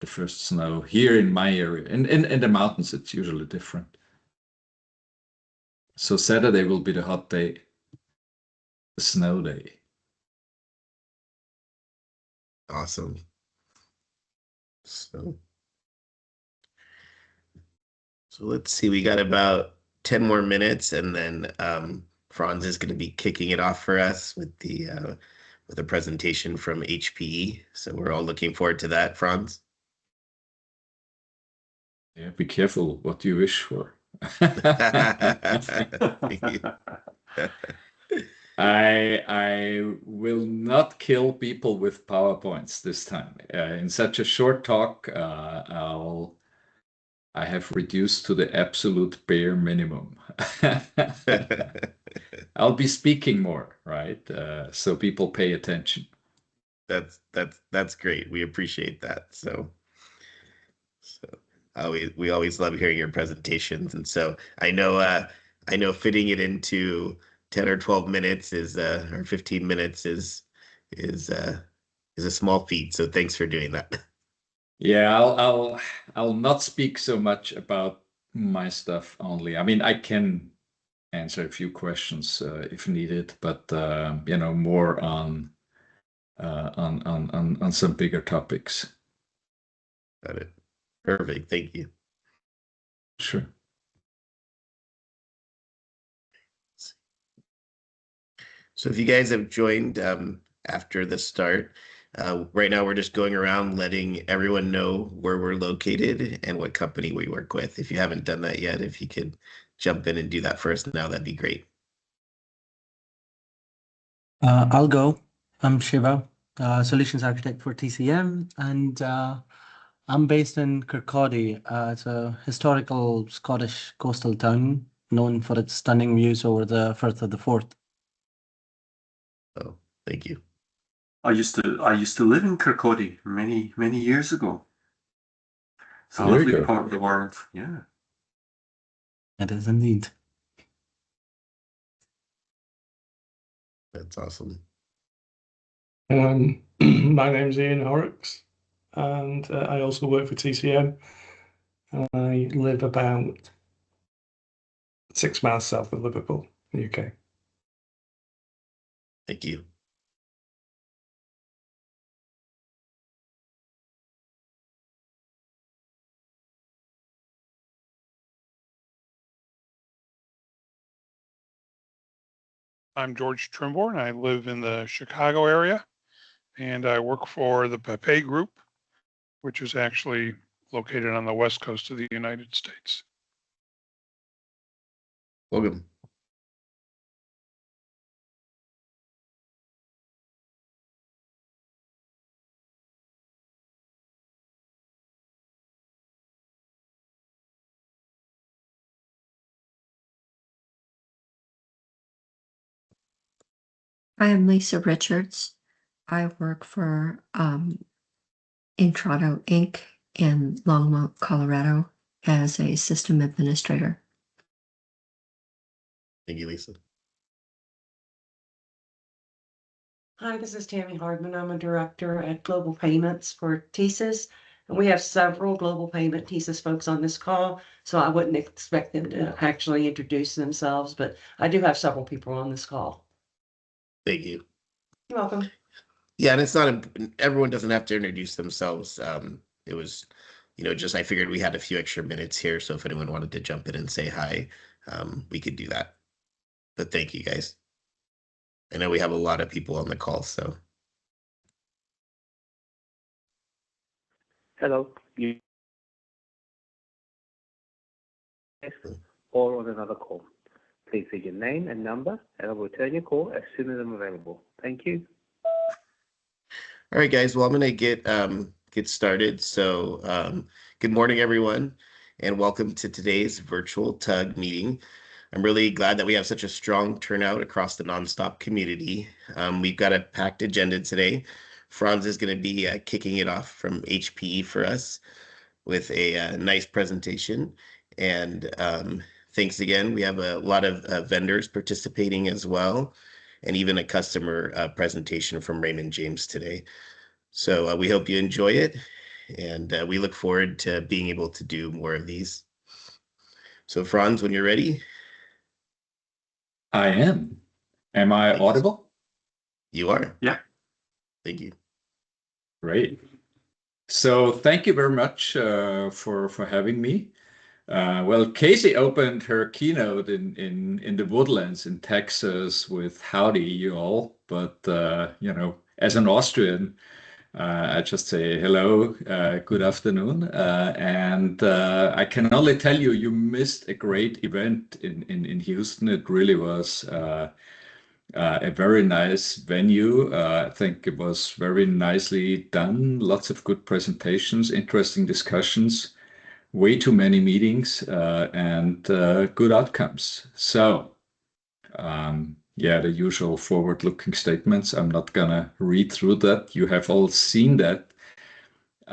the first snow here in my area. In the mountains, it's usually different. So Saturday will be the hot day, the snow day. Awesome. So let's see, we got about 10 more minutes, and then Franz is going to be kicking it off for us with a presentation from HPE. So we're all looking forward to that, Franz. Yeah, be careful what you wish for. I will not kill people with PowerPoints this time. In such a short talk, I have reduced to the absolute bare minimum. I'll be speaking more, right? So people pay attention. That's great. We appreciate that. So we always love hearing your presentations, and so I know fitting it into 10 or 12 minutes or 15 minutes is a small feat. So thanks for doing that. Yeah, I'll not speak so much about my stuff only. I mean, I can answer a few questions if needed, but more on some bigger topics. Got it. Perfect. Thank you. Sure. So if you guys have joined after the start, right now we're just going around letting everyone know where we're located and what company we work with. If you haven't done that yet, if you could jump in and do that for us now, that'd be great. I'll go. I'm Shiva, Solutions Architect for TCM, and I'm based in Kirkcaldy. It's a historical Scottish coastal town known for its stunning views over the Firth of the Forth. Oh, thank you. I used to live in Kirkcaldy many years ago. It's a There you lovely go. part of the world. Yeah. It is indeed. That's awesome. My name's Ian Horrocks, and I also work for TCM. I live about 6 miles south of Liverpool, UK. Thank you. I'm George Trimborn, and I live in the Chicago area, and I work for the Pepe Group, which is actually located on the west coast of the United States. Welcome. I am Lisa Richards. I work for Intrado Inc. in Longmont, Colorado as a system administrator. Thank you, Lisa. Hi, this is Tammy Hardman. I'm a director at Global Payments for TSYS. And we have several Global Payment TSYS folks on this call, so I wouldn't expect them to actually introduce themselves, but I do have several people on this call. Thank you. You're welcome. Yeah, and it's not, everyone doesn't have to introduce themselves. It was, just I figured we had a few extra minutes here, so if anyone wanted to jump in and say hi, we could do that. But thank you, guys. I know we have a lot of people on the call, so. Hello, you or on another call. Please leave your name and number, and I'll return your call as soon as I'm available. Thank you. All right, guys. Well, I'm going to get started. So, good morning, everyone, and welcome to today's virtual TUG meeting. I'm really glad that we have such a strong turnout across the nonstop community. We've got a packed agenda today. Franz is going to be kicking it off from HPE for us with a nice presentation. And thanks again. We have a lot of vendors participating as well, and even a customer presentation from Raymond James today. So we hope you enjoy it. and we look forward to being able to do more of these. So Franz, when you're ready. I am. Am I Thanks. audible? You are. Yeah. Thank you. Great. So thank you very much for having me. Well, Casey opened her keynote in the woodlands in Texas with howdy you all, but you know, as an Austrian, I just say hello, good afternoon, and I can only tell you, you missed a great event in Houston. It really was a very nice venue. I think it was very nicely done. Lots of good presentations, interesting discussions, way too many meetings, and good outcomes. So, yeah, the usual forward-looking statements. I'm not gonna read through that. You have all seen that.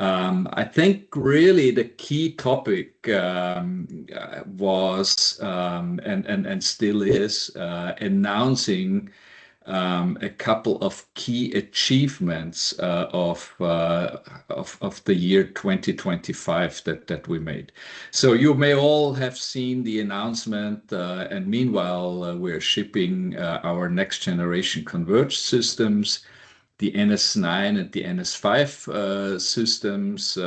I think really the key topic was and still is announcing a couple of key achievements of the year 2025 that we made. So you may all have seen the announcement, and meanwhile we're shipping our next generation converged systems, the NS9 and the NS5 systems.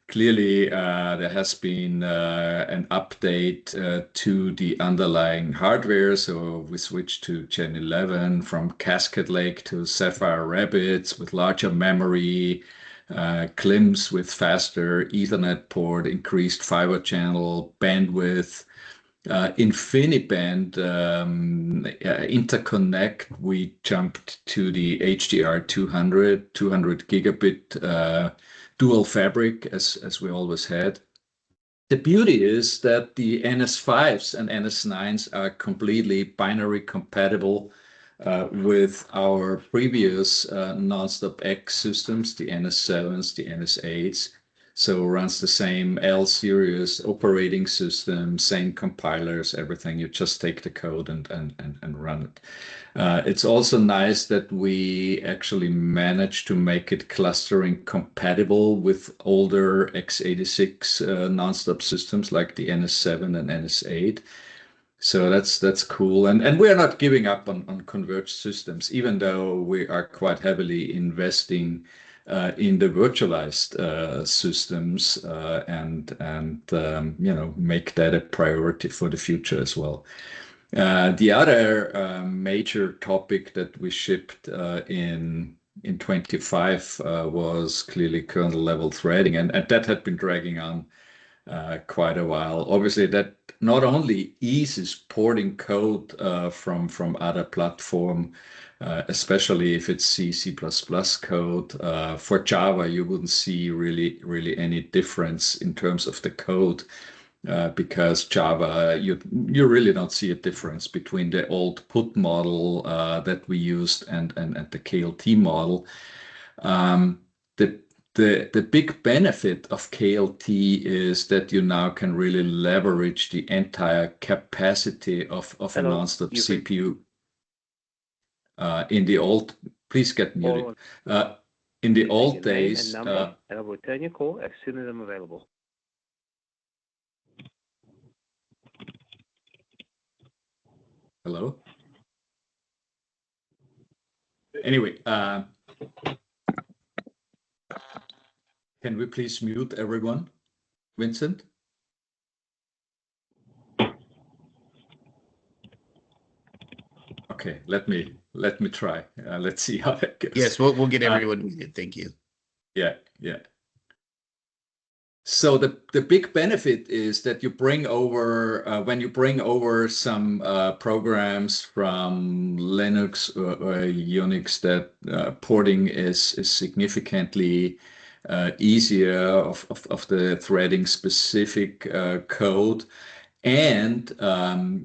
Clearly, there has been an update to the underlying hardware. So we switched to Gen 11 from Cascade Lake to Sapphire Rapids with larger memory, CLIMS with faster Ethernet port, increased fiber channel bandwidth, InfiniBand interconnect. We jumped to the HDR 200 gigabit dual fabric as we always had. The beauty is that the NS5s and NS9s are completely binary compatible with our previous nonstop X systems, the NS7s, the NS8s. So runs the same L series operating system, same compilers, everything. You just take the code and run it. It's also nice that we actually managed to make it clustering compatible with older x86 nonstop systems like the NS7 and NS8. So that's cool. And we're not giving up on converged systems, even though we are quite heavily investing in the virtualized systems and you know, make that a priority for the future as well. The other major topic that we shipped in 25 was clearly kernel level threading, and that had been dragging on quite a while. Obviously, that not only eases porting code from other platform, especially if it's C++ code. For Java, you wouldn't see really any difference in terms of the code. Because Java, you really don't see a difference between the old put model that we used and the KLT model. The big benefit of KLT is that you now can really leverage the entire capacity of a nonstop CPU. In the old, please get muted. In the old days, and I will return your call as soon as I'm available. Hello. Anyway, can we please mute everyone? Vincent? Okay, let me try. Let's see how that goes. Yes, we'll get everyone muted. Thank you. Yeah. So the big benefit is that you bring over when you bring over some programs from Linux or Unix, that porting is significantly easier of the threading specific code. And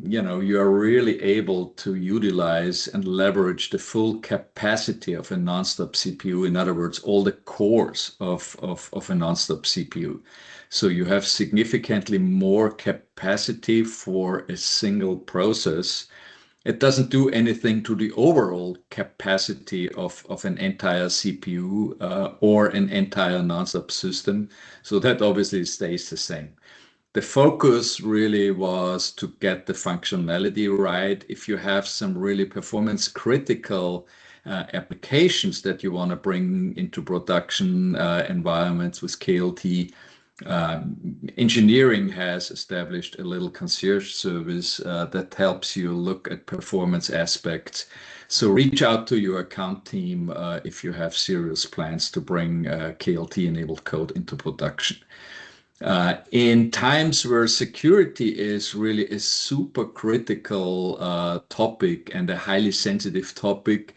you know, you are really able to utilize and leverage the full capacity of a nonstop CPU. In other words, all the cores of a nonstop CPU. So you have significantly more capacity for a single process. It doesn't do anything to the overall capacity of an entire CPU or an entire nonstop system. So that obviously stays the same. The focus really was to get the functionality right. If you have some really performance critical applications that you want to bring into production environments with KLT, engineering has established a little concierge service that helps you look at performance aspects. So reach out to your account team if you have serious plans to bring KLT-enabled code into production. In times where security is really a super critical topic and a highly sensitive topic,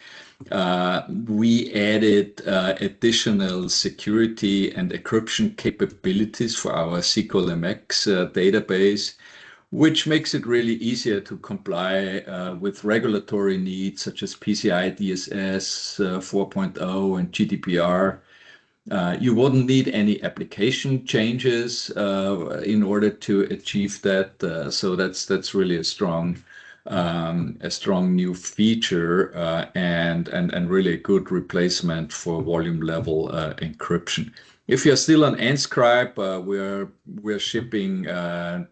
we added additional security and encryption capabilities for our SQL-MX database, which makes it really easier to comply with regulatory needs such as PCI DSS 4.0 and GDPR. You wouldn't need any application changes in order to achieve that. So that's really a strong new feature and really a good replacement for volume level encryption. If you're still on Nscribe, we're shipping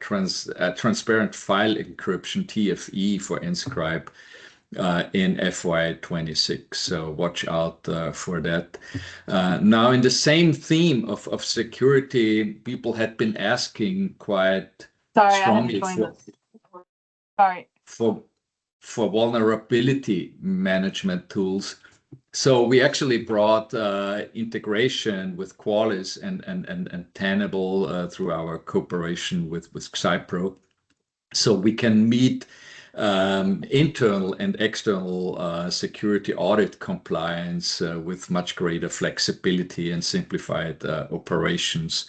transparent file encryption TFE for Nscribe in FY26. So watch out for that. Now, in the same theme of security, people had been asking quite strongly for vulnerability management tools. So we actually brought integration with Qualys and Tenable through our cooperation with Xipro. So we can meet internal and external security audit compliance with much greater flexibility and simplified operations,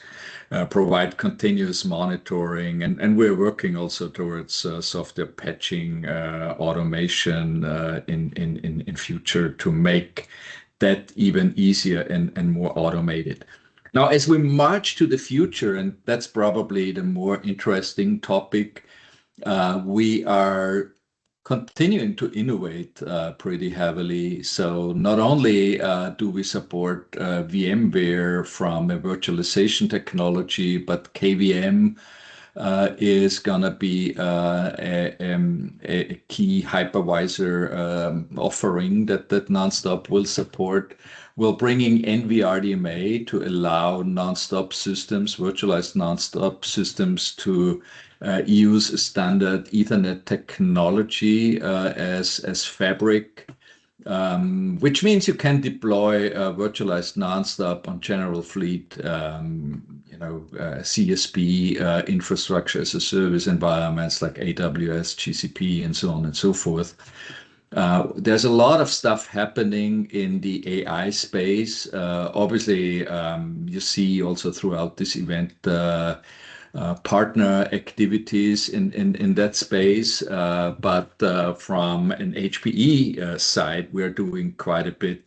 provide continuous monitoring, and we're working also towards software patching automation in future to make that even easier and more automated. Now, as we march to the future, and that's probably the more interesting topic, we are continuing to innovate pretty heavily. So not only do we support VMware from a virtualization technology, but KVM is going to be a key hypervisor offering that Nonstop will support. We're bringing NVRDMA to allow nonstop systems, virtualized nonstop systems, to use standard Ethernet technology as fabric, which means you can deploy virtualized nonstop on general fleet, CSP infrastructure as a service environments like AWS, GCP, and so on and so forth. There's a lot of stuff happening in the AI space. Obviously, you see also throughout this event partner activities in that space. But from an HPE side, we're doing quite a bit.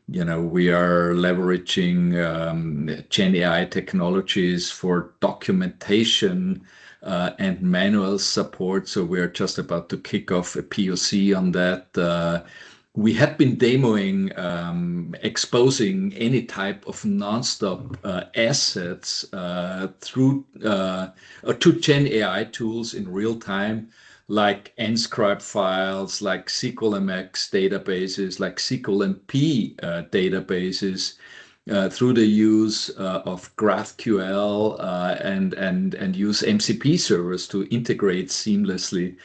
We are leveraging Gen AI technologies for documentation and manual support. So we're just about to kick off a POC on that. We had been demoing, exposing any type of nonstop assets through to Gen AI tools in real time, like Nscribe files, like SQL-MX databases, like SQL-MP databases, through the use of GraphQL and use MCP servers to integrate seamlessly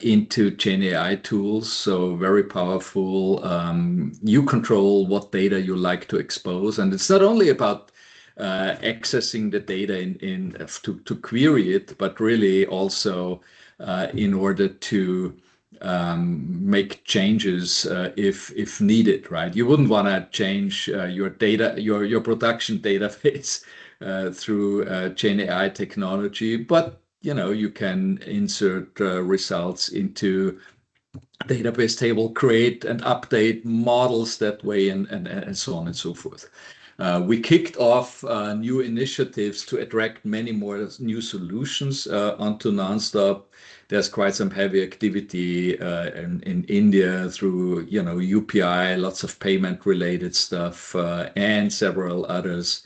into Gen AI tools. So very powerful. You control what data you like to expose. And it's not only about accessing the data to query it, but really also in order to make changes if needed, right? You wouldn't want to change your data, your production database through Gen AI technology, but you can insert results into database table, create and update models that way, and so on and so forth. We kicked off new initiatives to attract many more new solutions onto Nonstop. There's quite some heavy activity in India through, UPI, lots of payment-related stuff, and several others,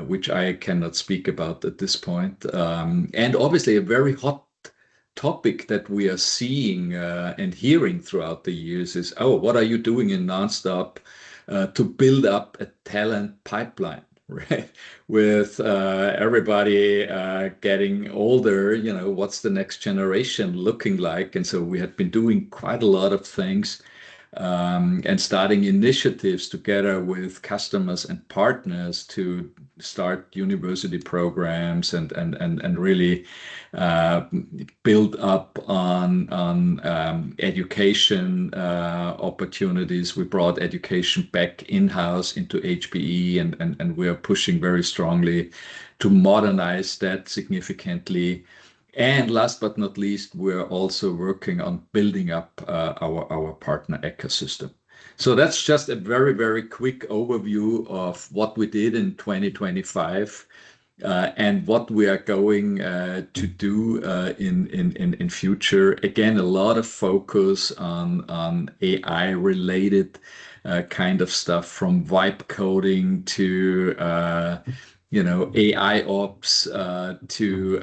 which I cannot speak about at this point. And obviously, a very hot topic that we are seeing and hearing throughout the years is, what are you doing in Nonstop to build up a talent pipeline, right? With everybody getting older, what's the next generation looking like? And so we have been doing quite a lot of things and starting initiatives together with customers and partners to start university programs and really build up on education opportunities. We brought education back in-house into HPE, and we are pushing very strongly to modernize that significantly. And last but not least, we're also working on building up our partner ecosystem. So that's just a very, very quick overview of what we did in 2025 and what we are going to do in future. Again, a lot of focus on AI-related kind of stuff, from vibe coding to AI ops to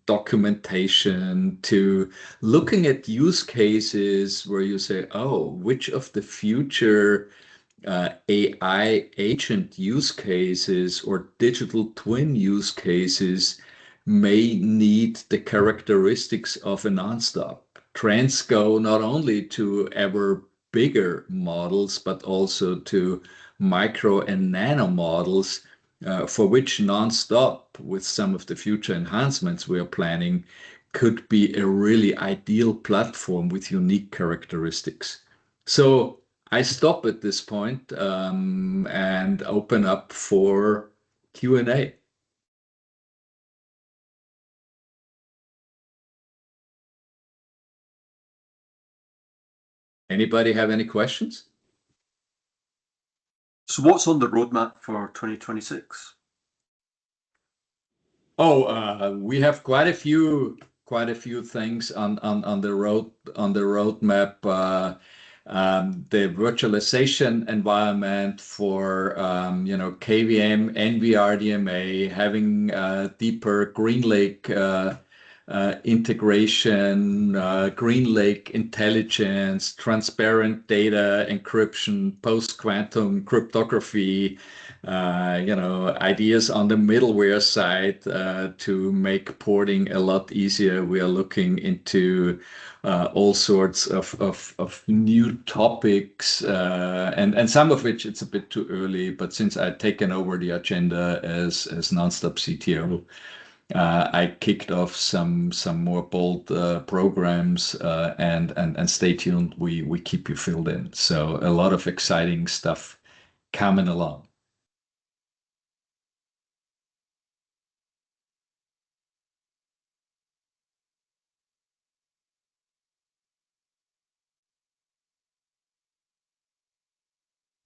documentation, to looking at use cases where you say, which of the future AI agent use cases or digital twin use cases may need the characteristics of a Nonstop. Trends go not only to ever bigger models, but also to micro and nano models, for which Nonstop, with some of the future enhancements we are planning, could be a really ideal platform with unique characteristics. So I stop at this point and open up for Q&A. Anybody have any questions? So what's on the roadmap for 2026? We have quite a few things on the roadmap. The virtualization environment for KVM, NVRDMA, having deeper GreenLake integration, GreenLake intelligence, transparent data encryption, post-quantum cryptography, ideas on the middleware side to make porting a lot easier. We are looking into all sorts of new topics, and some of which it's a bit too early, but since I've taken over the agenda as Nonstop CTO, I kicked off some more bold programs, and stay tuned. We keep you filled in. So a lot of exciting stuff coming along.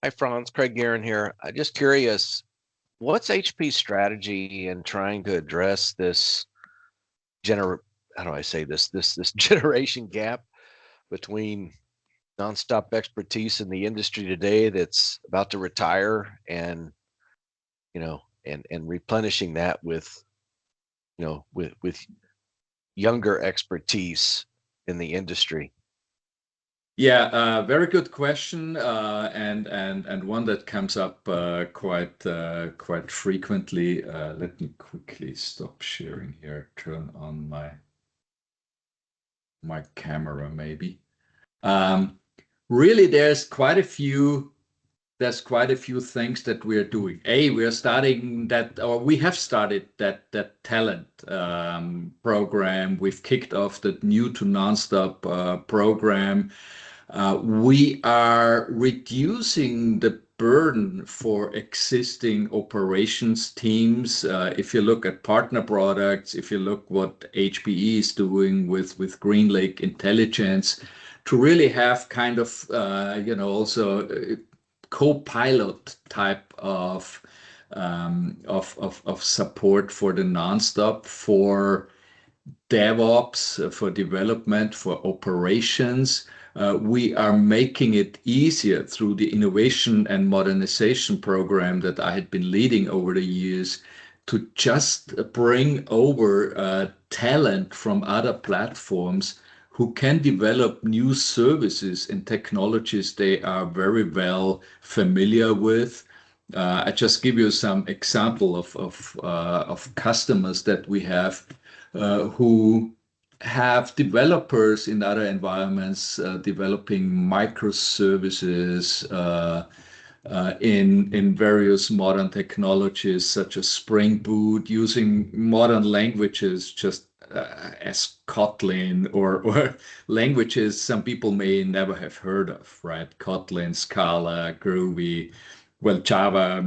Hi, Franz. Craig Guerin here. I'm just curious, what's HP's strategy in trying to address this this generation gap between Nonstop expertise in the industry today that's about to retire and replenishing that with younger expertise in the industry? Yeah, very good question, and one that comes up quite frequently. Let me quickly stop sharing here. Turn on my camera, maybe. Really, there's quite a few things that we are doing. We are starting that, or we have started that talent program. We've kicked off the new to Nonstop program. We are reducing the burden for existing operations teams. If you look at partner products, if you look what HPE is doing with GreenLake Intelligence, to really have kind of also co-pilot type of support for the nonstop, for DevOps, for development, for operations. We are making it easier through the innovation and modernization program that I had been leading over the years to just bring over talent from other platforms who can develop new services and technologies they are very well familiar with. I just give you some example of customers that we have who have developers in other environments developing microservices in various modern technologies such as Spring Boot, using modern languages just as Kotlin or languages some people may never have heard of, right? Kotlin, Scala, Groovy. Well, Java,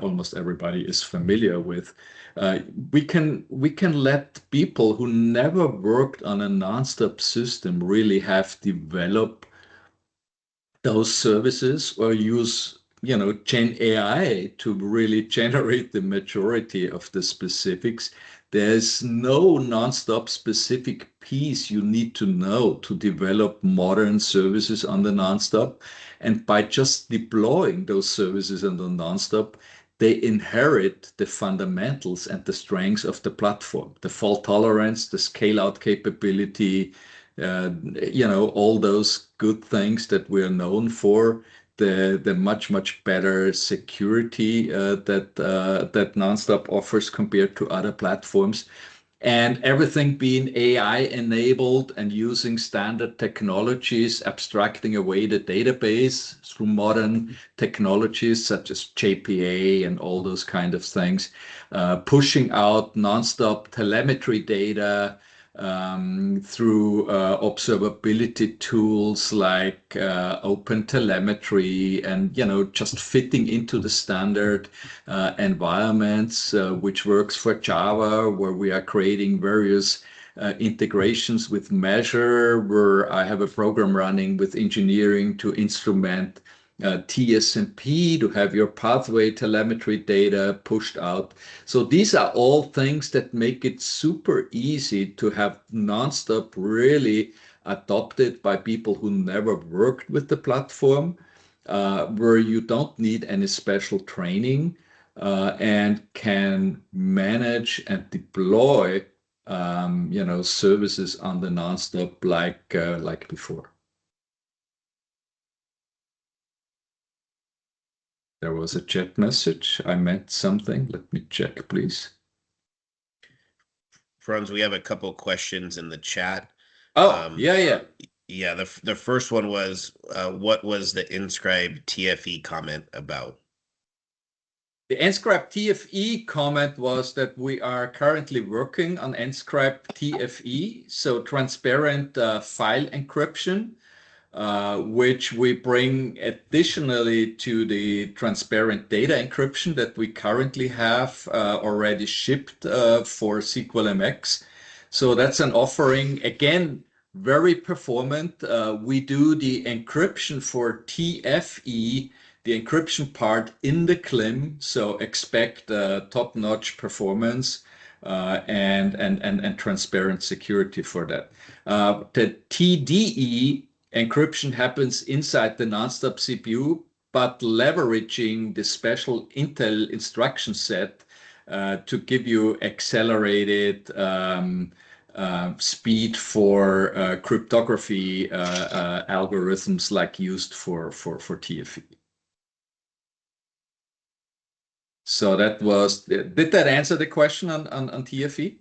almost everybody is familiar with. We can let people who never worked on a nonstop system really have developed those services or use, Gen AI to really generate the majority of the specifics. There's no nonstop specific piece you need to know to develop modern services on the nonstop. And by just deploying those services on the nonstop, they inherit the fundamentals and the strengths of the platform, the fault tolerance, the scale out capability, all those good things that we are known for, the much better security that nonstop offers compared to other platforms, and everything being AI enabled and using standard technologies, abstracting away the database through modern technologies such as JPA and all those kind of things, pushing out nonstop telemetry data through observability tools like Open Telemetry, and just fitting into the standard environments, which works for Java, where we are creating various integrations with Measure, where I have a program running with engineering to instrument TSMP to have your pathway telemetry data pushed out. So these are all things that make it super easy to have nonstop really adopted by people who never worked with the platform, where you don't need any special training and can manage and deploy services on the nonstop like before. There was a chat message. I meant something. Let me check, please. Franz, we have a couple questions in the chat. Oh, yeah. Yeah, the first one was, what was the Inscribe TFE comment about? The Inscribe TFE comment was that we are currently working on Inscribe TFE, so transparent file encryption, which we bring additionally to the transparent data encryption that we currently have already shipped for SQLMX. So that's an offering, again, very performant. We do the encryption for TFE, the encryption part in the CLIM, so expect top-notch performance and transparent security for that. The TDE encryption happens inside the nonstop CPU, but leveraging the special Intel instruction set to give you accelerated speed for cryptography algorithms like used for TFE. So that was, did that answer the question on TFE?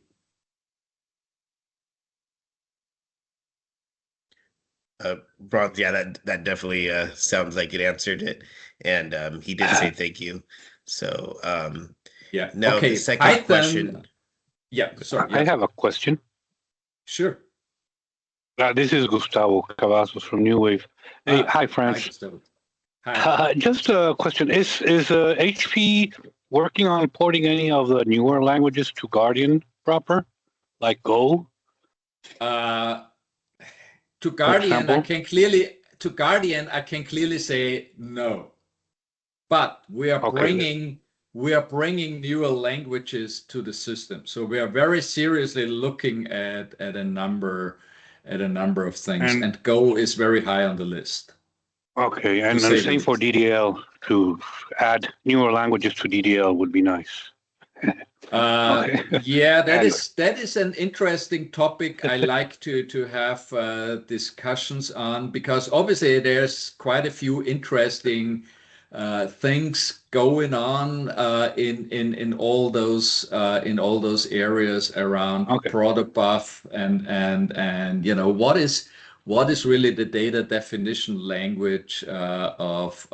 Franz, yeah, that definitely sounds like it answered it, and he did say thank you. So yeah. Now okay. the second question. Yeah, sorry. I have a question. Sure. This is Gustavo Cavazos from NuWave. Hey, hi, Franz. Hi, Gustavo. Hi. Just a question: Is HP working on porting any of the newer languages to Guardian proper, like Go? To Guardian, I can clearly say no. but we are Okay. bringing newer languages to the system. So we are very seriously looking at a number of things, and Go is very high on the list. Okay, and say the the same for least. DDL. To add newer languages to DDL would be nice. Okay. Yeah, that And- is an interesting topic I like to have discussions on, because obviously there's quite a few interesting things going on in all those areas around Okay. protobuf and you know what is really the data definition language of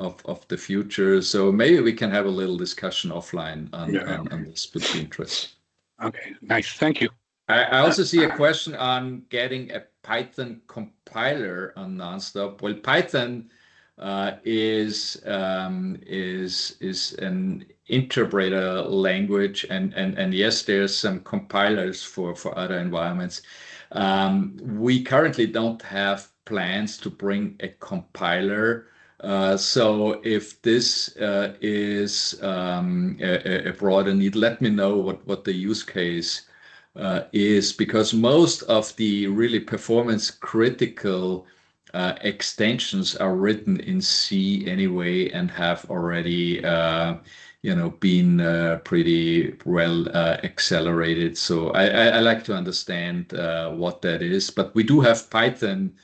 the future. So maybe we can have a little discussion offline on this. Would be interesting. Okay, nice. Thank you. I also see a question on getting a Python compiler on Nonstop. Well, Python is an interpreter language, and yes, there's some compilers for other environments. We currently don't have plans to bring a compiler. So if this is a broader need, let me know what the use case is, because most of the really performance critical extensions are written in C anyway and have already been pretty well accelerated. So I like to understand what that is. But we do have Python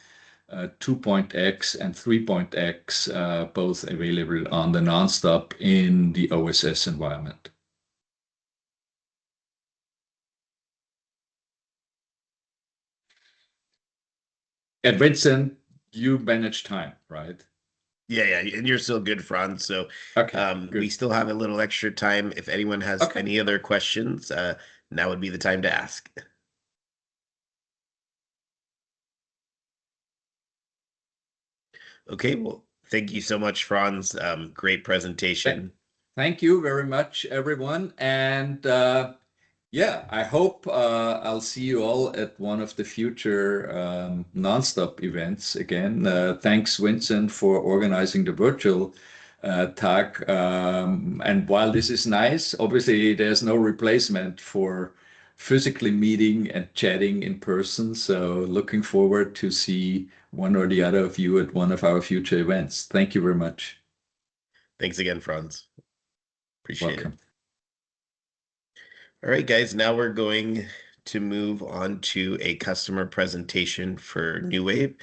2.x and 3.x both available on the Nonstop in the OSS environment. And Vincent, you manage time, right? Yeah, and you're still good, Franz. So Okay, we still have a little extra time. If anyone has any other questions, now would be the time to ask. Okay, well, thank you so much, Franz. Great presentation. Thank you very much, everyone. And yeah, I hope I'll see you all at one of the future Nonstop events again. Thanks, Vincent, for organizing the virtual TUG. And while this is nice, obviously there's no replacement for physically meeting and chatting in person. So looking forward to see one or the other of you at one of our future events. Thank you very much. Thanks again, Franz. Appreciate Welcome. it. All right, guys, now we're going to move on to a customer presentation for NuWave.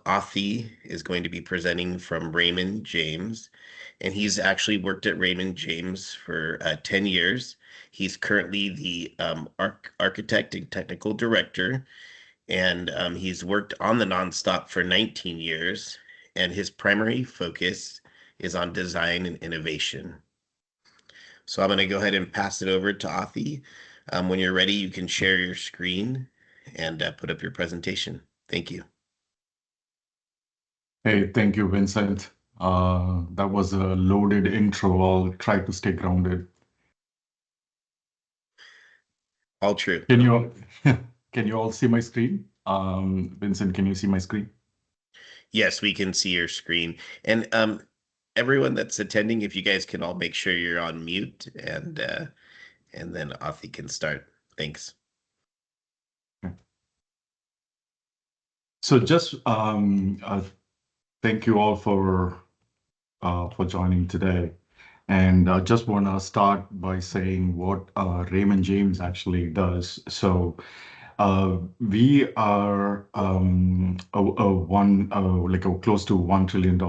Athi is going to be presenting from Raymond James, and he's actually worked at Raymond James for 10 years. He's currently the architect and technical director, and he's worked on the Nonstop for 19 years, and his primary focus is on design and innovation. So I'm going to go ahead and pass it over to Athi. When you're ready, you can share your screen and put up your presentation. Thank you. Hey, thank you, Vincent. That was a loaded intro. I'll try to stay grounded. All true. Can you all see my screen? Vincent, can you see my screen? Yes, we can see your screen. And everyone that's attending, if you guys can all make sure you're on mute, and then Athi can start. Thanks. Okay. So just thank you all for joining today. And I just want to start by saying what Raymond James actually does. So we are close to $1 trillion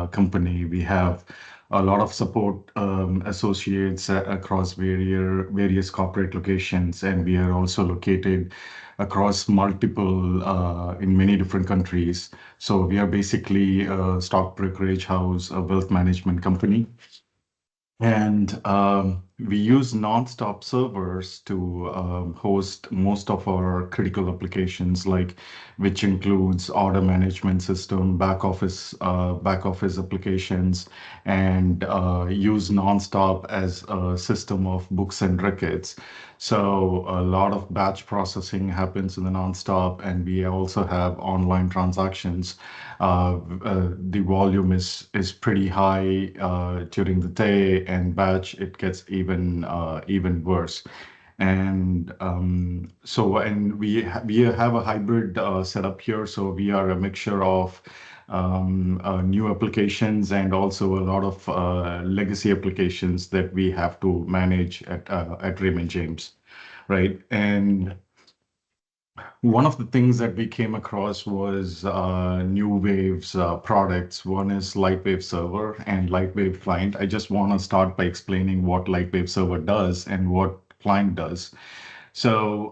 company. We have a lot of support associates across various corporate locations, and we are also located across multiple in many different countries. So we are basically a stock brokerage house, a wealth management company. And we use nonstop servers to host most of our critical applications, like which includes order management system, back office applications, and use nonstop as a system of books and records. So a lot of batch processing happens in the nonstop, and we also have online transactions. The volume is pretty high during the day, and batch it gets even worse. And we have a hybrid setup here. So we are a mixture of new applications and also a lot of legacy applications that we have to manage at Raymond James, right? And one of the things that we came across was NuWave's products. One is Lightwave Server and Lightwave Client. I just want to start by explaining what Lightwave Server does and what Client does. So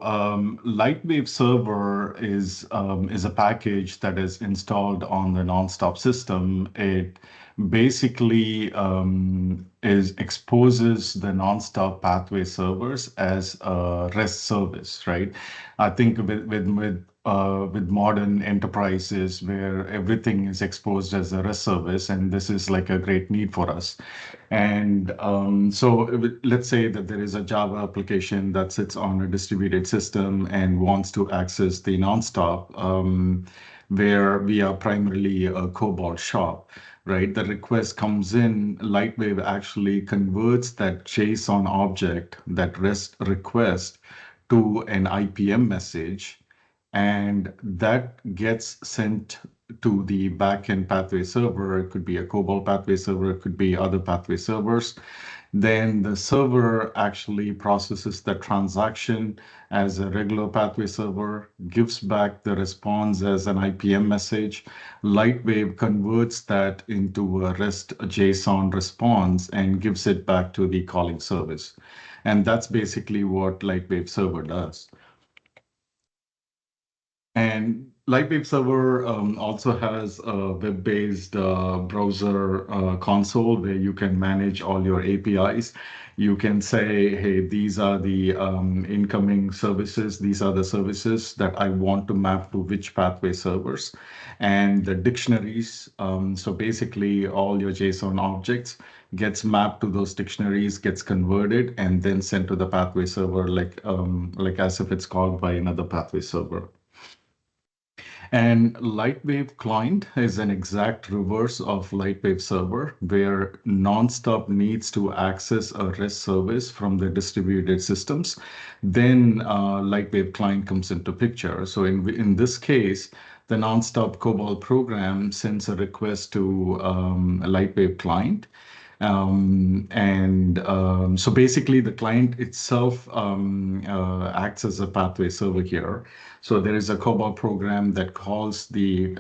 Lightwave Server is a package that is installed on the Nonstop system. It basically exposes the Nonstop pathway servers as a REST service, right? I think with modern enterprises where everything is exposed as a REST service, and this is like a great need for us. And let's say that there is a Java application that sits on a distributed system and wants to access the Nonstop, where we are primarily a COBOL shop, right? The request comes in, Lightwave actually converts that JSON object, that REST request, to an IPM message, and that gets sent to the backend pathway server. It could be a COBOL pathway server, it could be other pathway servers. Then the server actually processes the transaction as a regular pathway server, gives back the response as an IPM message. Lightwave converts that into a REST JSON response and gives it back to the calling service. And that's basically what Lightwave Server does. And Lightwave Server also has a web-based browser console where you can manage all your APIs. You can say, hey, these are the incoming services. These are the services that I want to map to which pathway servers. And the dictionaries, so basically all your JSON objects gets mapped to those dictionaries, gets converted, and then sent to the pathway server, like as if it's called by another pathway server. And Lightwave Client is an exact reverse of Lightwave Server, where Nonstop needs to access a REST service from the distributed systems. Then Lightwave Client comes into picture. So in this case, the Nonstop COBOL program sends a request to a Lightwave Client. So basically the client itself acts as a pathway server here. So there is a COBOL program that calls the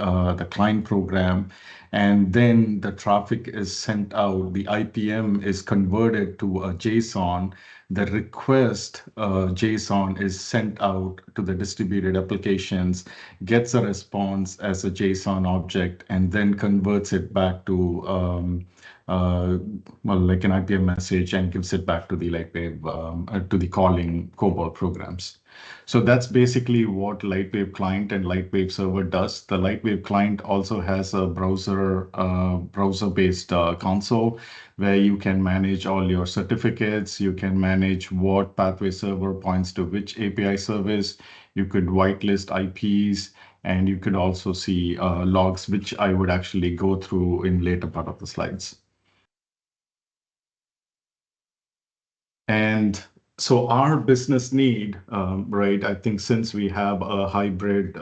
client program, and then the traffic is sent out. The IPM is converted to a JSON. The request JSON is sent out to the distributed applications, gets a response as a JSON object, and then converts it back to like an IPM message and gives it back to the Lightwave, to the calling COBOL programs. So that's basically what Lightwave Client and Lightwave Server does. The Lightwave Client also has a browser-based console where you can manage all your certificates. You can manage what pathway server points to which API service. You could whitelist IPs, and you could also see logs, which I would actually go through in later part of the slides. And so our business need, right, I think since we have a hybrid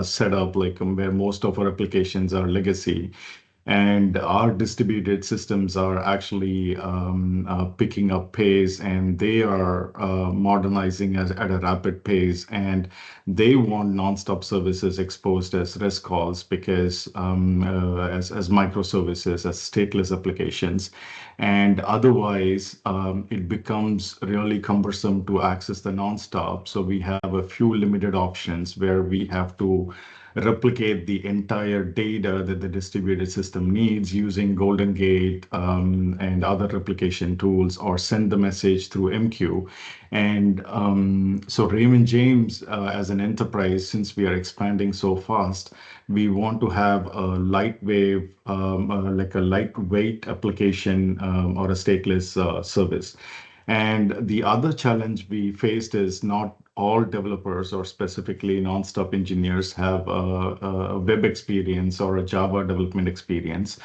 setup, like where most of our applications are legacy, and our distributed systems are actually picking up pace, and they are modernizing at a rapid pace, and they want nonstop services exposed as REST calls, because as microservices, as stateless applications. And otherwise, it becomes really cumbersome to access the nonstop. So we have a few limited options where we have to replicate the entire data that the distributed system needs using Golden Gate and other replication tools, or send the message through MQ. And so Raymond James, as an enterprise, since we are expanding so fast, we want to have a lightwave, like a lightweight application or a stateless service. And the other challenge we faced is not all developers, or specifically nonstop engineers, have a web experience or a Java development experience.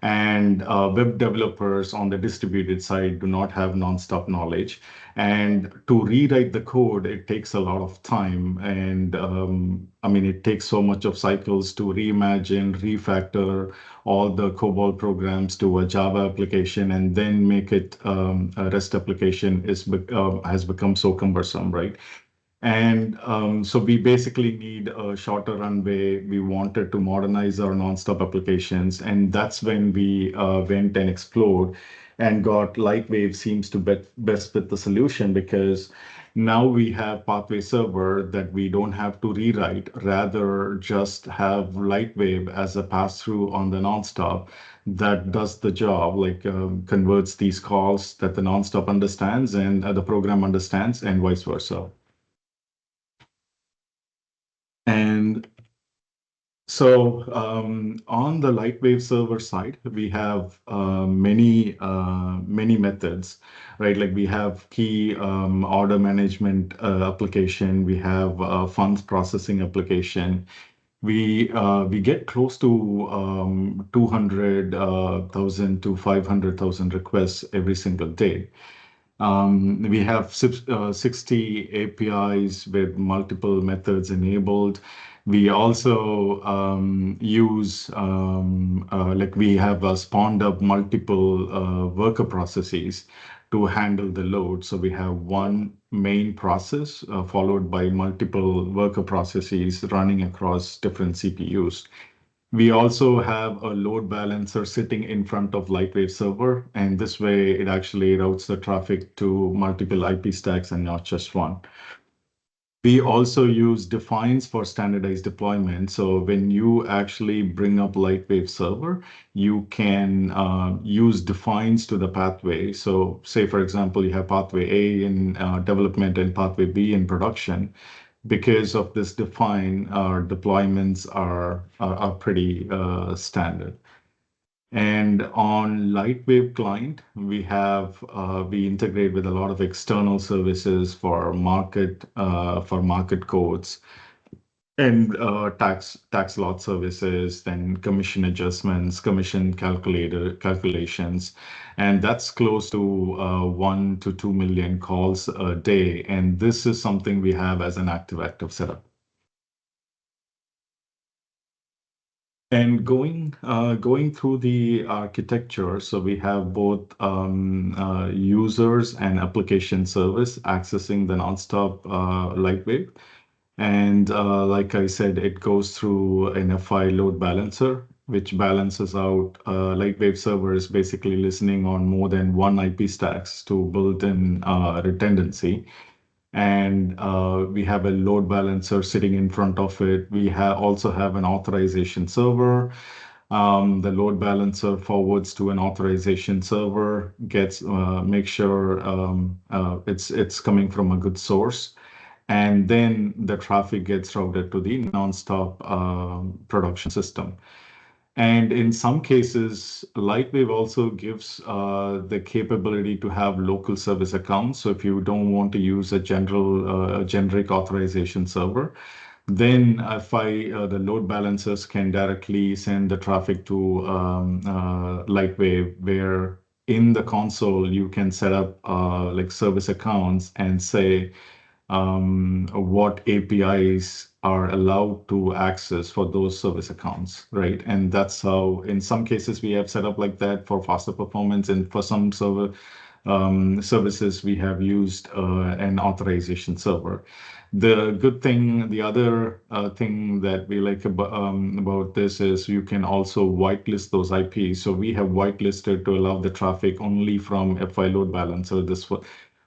And web developers on the distributed side do not have nonstop knowledge. And to rewrite the code, it takes a lot of time. And I mean, it takes so much of cycles to reimagine, refactor all the COBOL programs to a Java application and then make it a REST application has become so cumbersome, right? And so we basically need a shorter runway. We wanted to modernize our nonstop applications. And that's when we went and explored and got Lightwave seems to best fit the solution, because now we have Pathway Server that we don't have to rewrite, rather just have Lightwave as a pass-through on the nonstop that does the job, like converts these calls that the nonstop understands and the program understands, and vice versa. And so on the Lightwave server side, we have many methods, right? Like we have key order management application, we have funds processing application. We get close to 200,000 to 500,000 requests every single day. We have 60 APIs with multiple methods enabled. We also use, like we have spawned up multiple worker processes to handle the load. So we have one main process followed by multiple worker processes running across different CPUs. We also have a load balancer sitting in front of Lightwave server, and this way it actually routes the traffic to multiple IP stacks and not just one. We also use defines for standardized deployment. So when you actually bring up Lightwave server, you can use defines to the pathway. So say, for example, you have pathway A in development and pathway B in production. Because of this define, our deployments are pretty standard. And on Lightwave client, we integrate with a lot of external services for market codes and tax lot services, then commission adjustments, commission calculations, and that's close to 1 to 2 million calls a day. And this is something we have as an active setup. And going through the architecture, so we have both users and application service accessing the nonstop Lightwave. And like I said, it goes through an FI load balancer, which balances out Lightwave server is basically listening on more than one IP stacks to build in redundancy. And we have a load balancer sitting in front of it. We also have an authorization server. The load balancer forwards to an authorization server, make sure it's coming from a good source. And then the traffic gets routed to the nonstop production system. And in some cases, Lightwave also gives the capability to have local service accounts. So if you don't want to use a generic authorization server, then the load balancers can directly send the traffic to Lightwave, where in the console you can set up like service accounts and say what APIs are allowed to access for those service accounts, right? And that's how, in some cases, we have set up like that for faster performance, and for some services, we have used an authorization server. The good thing, the other thing that we like about this is you can also whitelist those IPs. So we have whitelisted to allow the traffic only from FI load balancer.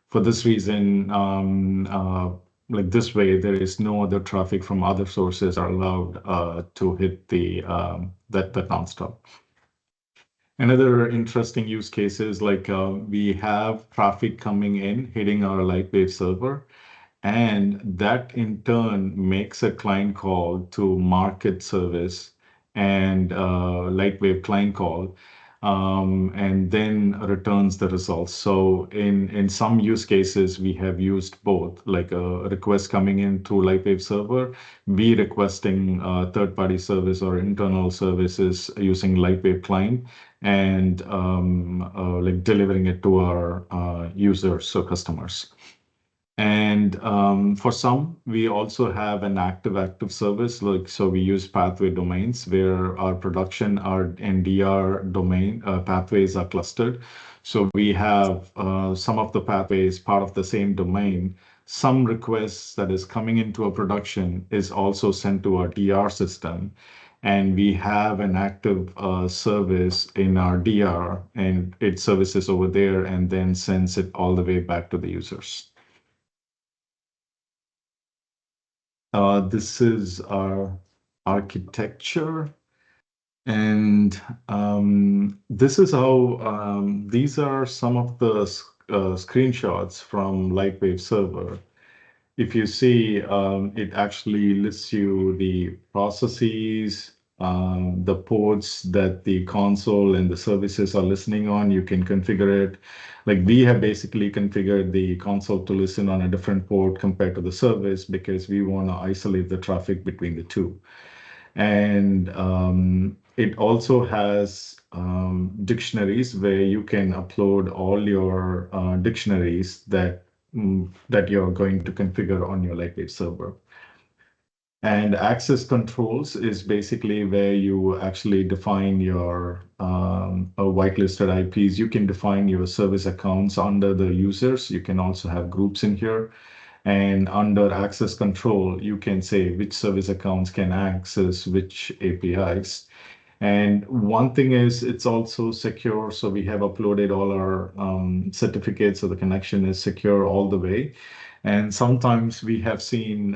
For this reason, like this way, there is no other traffic from other sources are allowed to hit the that nonstop. Another interesting use case is like we have traffic coming in, hitting our Lightwave server, and that in turn makes a client call to market service and Lightwave client call, and then returns the results. So in some use cases, we have used both, like a request coming in through Lightwave server, we requesting third-party service or internal services using Lightwave client, and like delivering it to our users, so customers. And for some, we also have an active service. Like, so we use pathway domains where our production, our NDR domain pathways are clustered. So we have some of the pathways part of the same domain. Some requests that is coming into a production is also sent to our DR system. And we have an active service in our DR, and it services over there and then sends it all the way back to the users. This is our architecture, and this is how these are some of the screenshots from Lightwave server. If you see, it actually lists you the processes, the ports that the console and the services are listening on. You can configure it. Like we have basically configured the console to listen on a different port compared to the service because we want to isolate the traffic between the two. And it also has dictionaries where you can upload all your dictionaries that you're going to configure on your Lightwave server. And access controls is basically where you actually define your whitelisted IPs. You can define your service accounts under the users. You can also have groups in here. And under access control, you can say which service accounts can access which APIs. And one thing is it's also secure. So we have uploaded all our certificates, so the connection is secure all the way. And sometimes we have seen,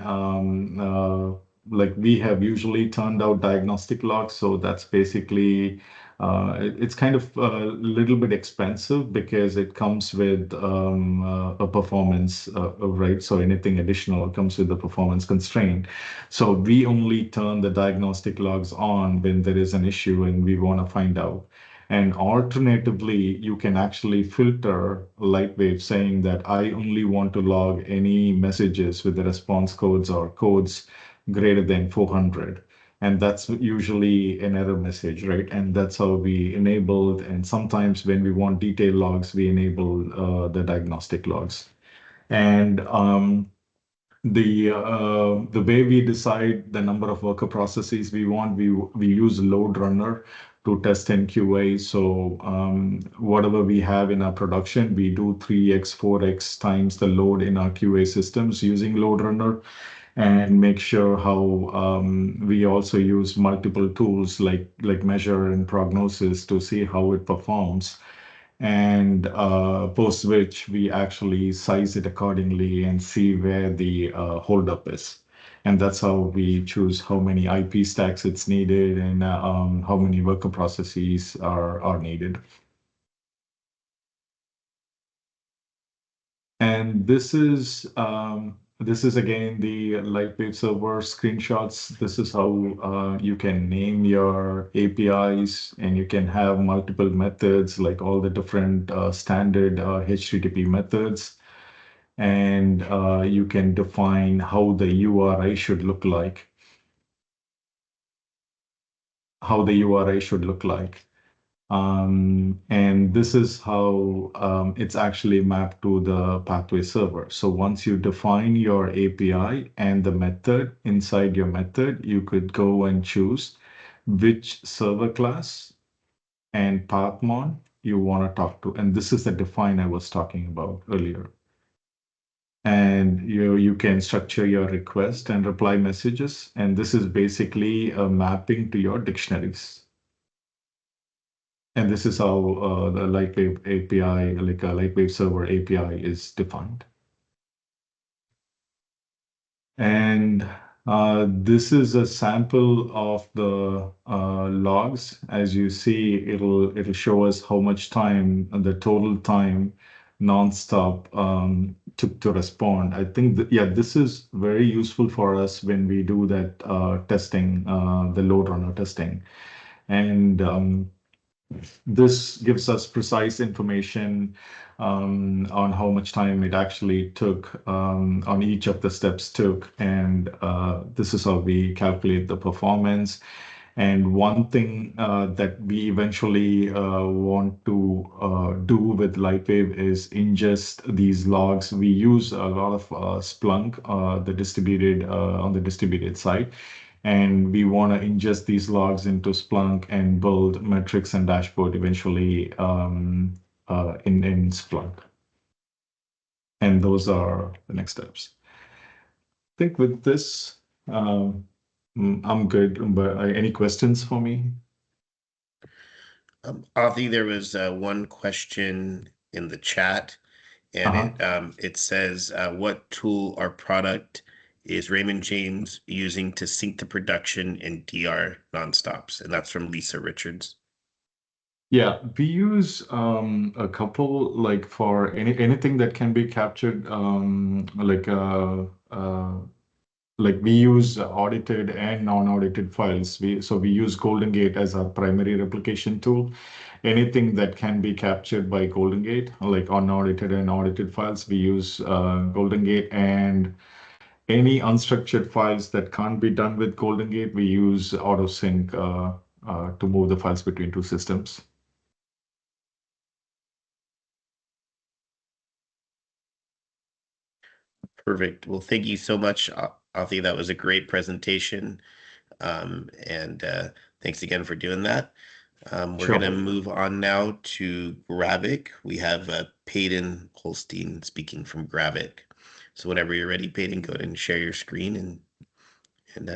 like we have usually turned out diagnostic logs. So that's basically, it's kind of a little bit expensive because it comes with a performance, right? So anything additional comes with the performance constraint. So we only turn the diagnostic logs on when there is an issue and we want to find out. And alternatively, you can actually filter Lightwave saying that I only want to log any messages with the response codes or codes greater than 400. And that's usually an error message, right? And that's how we enabled. And sometimes when we want detailed logs, we enable the diagnostic logs. And the way we decide the number of worker processes we want, we use load runner to test in QA. So whatever we have in our production, we do 3x, 4x times the load in our QA systems using load runner, and make sure how we also use multiple tools like measure and prognosis to see how it performs. And post which we actually size it accordingly and see where the holdup is. And that's how we choose how many IP stacks it's needed and how many worker processes are needed. And this is again the Lightwave server screenshots. This is how you can name your APIs, and you can have multiple methods, like all the different standard HTTP methods. And you can define how the URI should look like. And this is how it's actually mapped to the pathway server. So once you define your API and the method inside your method, you could go and choose which server class and pathmon you want to talk to. And this is the define I was talking about earlier. And you can structure your request and reply messages. And this is basically a mapping to your dictionaries. And this is how the Lightwave API, like a Lightwave server API, is defined. And this is a sample of the logs. As you see, it'll show us how much time, the total time nonstop took to respond. I think that, yeah, this is very useful for us when we do that testing, the load runner testing. And this gives us precise information on how much time it actually took on each of the steps took. And this is how we calculate the performance. And one thing that we eventually want to do with Lightwave is ingest these logs. We use a lot of Splunk, the distributed on the distributed side. And we want to ingest these logs into Splunk and build metrics and dashboard eventually in Splunk. And those are the next steps. I think with this, I'm good. But any questions for me? Avi, there was one question in the chat, and it says, what tool or product is Raymond James using to sync to production and DR nonstops? And that's from Lisa Richards. Yeah, we use a couple, like for anything that can be captured, like we use audited and non-audited files. So we use Golden Gate as our primary replication tool. Anything that can be captured by Golden Gate, like unaudited and audited files, we use Golden Gate. And any unstructured files that can't be done with Golden Gate, we use AutoSync to move the files between two systems. Perfect. Well, thank you so much, Avi. That was a great presentation. And thanks again for doing that. We're going to move on now to Gravic. We have Peyton Holstein speaking from Gravic. So whenever you're ready, Peyton, go ahead and share your screen and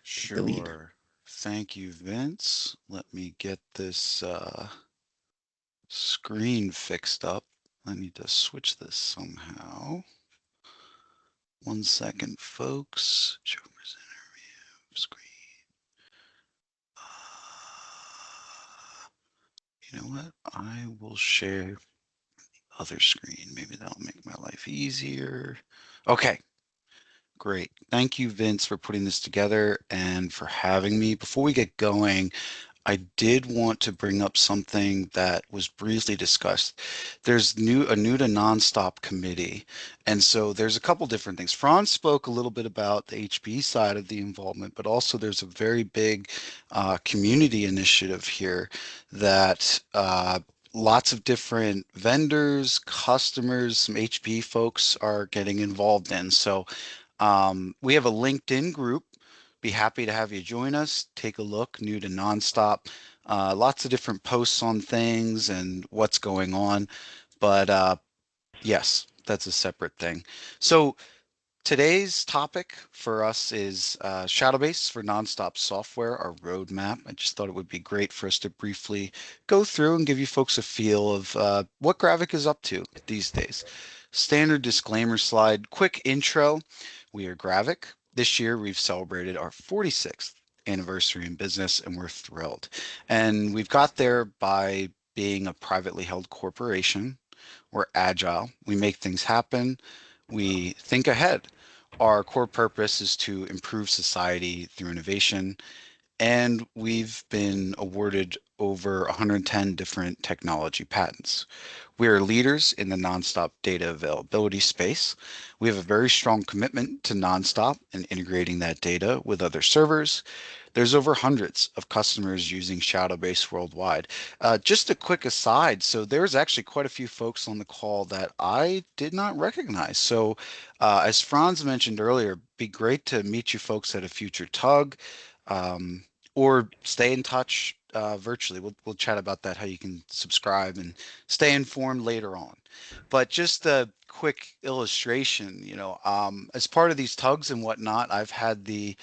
sure. Thank you, Vince. Let me get this screen fixed up. I need to switch this somehow. 1 second, folks. Show presenter view screen. You know what? I will share the other screen. Maybe that'll make my life easier. Okay. Great. Thank you, Vince, for putting this together and for having me. Before we get going, I did want to bring up something that was briefly discussed. There's a new to nonstop committee. And so there's a couple different things. Franz spoke a little bit about the HPE side of the involvement, but also there's a very big community initiative here that lots of different vendors, customers, some HPE folks are getting involved in. So we have a LinkedIn group. Be happy to have you join us. Take a look, new to nonstop. Lots of different posts on things and what's going on. But yes, that's a separate thing. So today's topic for us is Shadowbase for Nonstop Software, our roadmap. I just thought it would be great for us to briefly go through and give you folks a feel of what Gravic is up to these days. Standard disclaimer slide, quick intro. We are Gravic. This year we've celebrated our 46th anniversary in business and we're thrilled. And we've got there by being a privately held corporation. We're agile. We make things happen. We think ahead. Our core purpose is to improve society through innovation. And we've been awarded over 110 different technology patents. We are leaders in the nonstop data availability space. We have a very strong commitment to nonstop and integrating that data with other servers. There's over hundreds of customers using Shadowbase worldwide. Just a quick aside, so there's actually quite a few folks on the call that I did not recognize. So as Franz mentioned earlier, be great to meet you folks at a future TUG. Or stay in touch virtually. We'll chat about that, how you can subscribe and stay informed later on. But just a quick illustration, as part of these tugs and whatnot, I've had the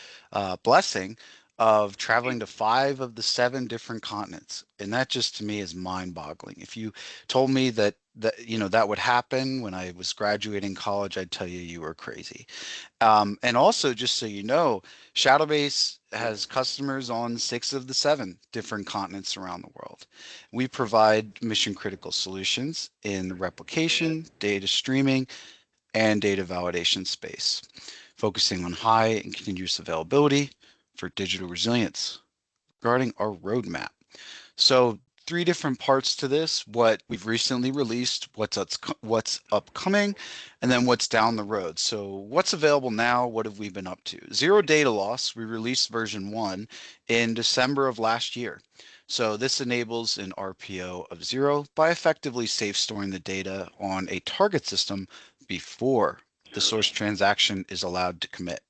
blessing of traveling to 5 of the 7 different continents, and that just to me is mind-boggling. If you told me that that would happen when I was graduating college, I'd tell you you were crazy. And also, just so you know, Shadowbase has customers on 6 of the 7 different continents around the world. We provide mission critical solutions in the replication, data streaming, and data validation space, focusing on high and continuous availability for digital resilience. Regarding our roadmap, so 3 different parts to this: what we've recently released, what's upcoming, and then what's down the road. So what's available now? What have we been up to? Zero data loss. We released version 1 in December of last year. So this enables an RPO of 0 by effectively safe storing the data on a target system before the source transaction is allowed to commit.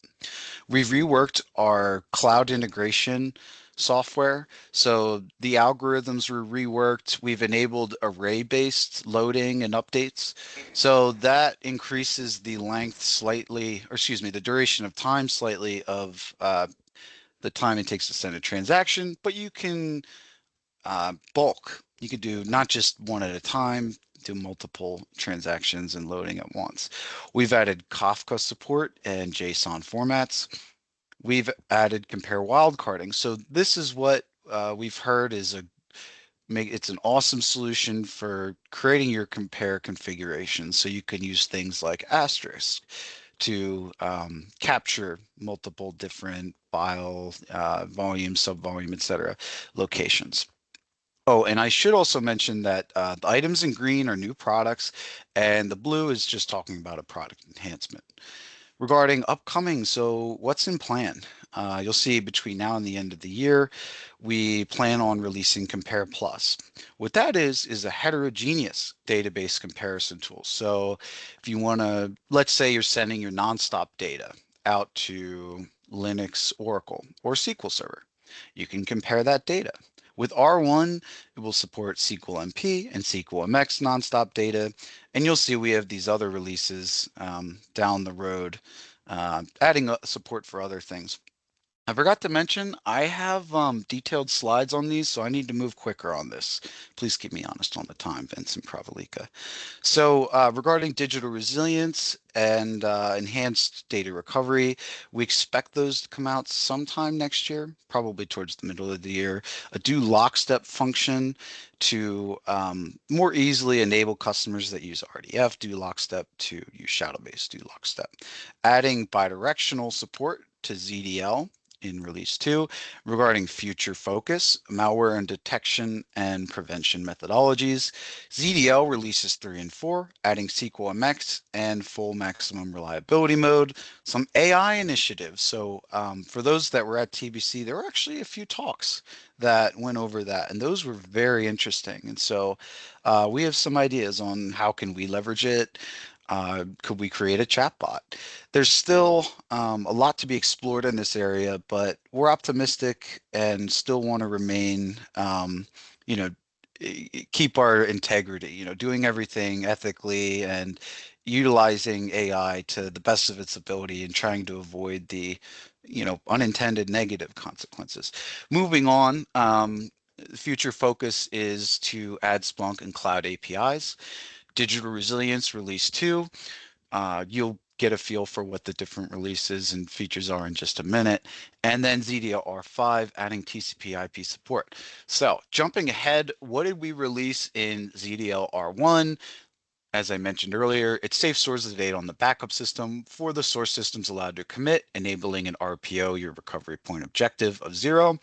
We've reworked our cloud integration software. So the algorithms were reworked. We've enabled array-based loading and updates. So that increases the length slightly, or excuse me, the duration of time slightly of the time it takes to send a transaction, but you can bulk. You could do not just one at a time, do multiple transactions and loading at once. We've added Kafka support and JSON formats. We've added compare wildcarding. So this is what we've heard is it's an awesome solution for creating your compare configuration. So you can use things like Asterisk to capture multiple different file, volume, subvolume, etc. locations. Oh, and I should also mention that the items in green are new products, and the blue is just talking about a product enhancement. Regarding upcoming, so what's in plan? You'll see between now and the end of the year, we plan on releasing Compare Plus. What that is a heterogeneous database comparison tool. So if you want to, let's say you're sending your nonstop data out to Linux, Oracle, or SQL Server, you can compare that data. With R1, it will support SQL MP and SQL MX nonstop data. And you'll see we have these other releases down the road, adding support for other things. I forgot to mention, I have detailed slides on these, so I need to move quicker on this. Please keep me honest on the time, Vince and Pravalika. So regarding digital resilience and enhanced data recovery, we expect those to come out sometime next year, probably towards the middle of the year. A do lockstep function to more easily enable customers that use RDF do lockstep to use Shadowbase do lockstep. Adding bidirectional support to ZDL in release 2 regarding future focus, malware and detection and prevention methodologies. ZDL releases 3 and 4, adding SQL MX and full maximum reliability mode, some AI initiatives. So for those that were at TBC, there were actually a few talks that went over that, and those were very interesting. And so we have some ideas on how can we leverage it. Could we create a chatbot? There's still a lot to be explored in this area, but we're optimistic and still want to remain, keep our integrity, doing everything ethically and utilizing AI to the best of its ability and trying to avoid the, unintended negative consequences. Moving on, future focus is to add Splunk and cloud APIs. Digital Resilience Release 2. You'll get a feel for what the different releases and features are in just a minute. And then ZDL 5 adding TCP IP support. So jumping ahead, what did we release in ZDL R1? As I mentioned earlier, it safe stores the data on the backup system for the source systems allowed to commit, enabling an RPO, your recovery point objective of 0.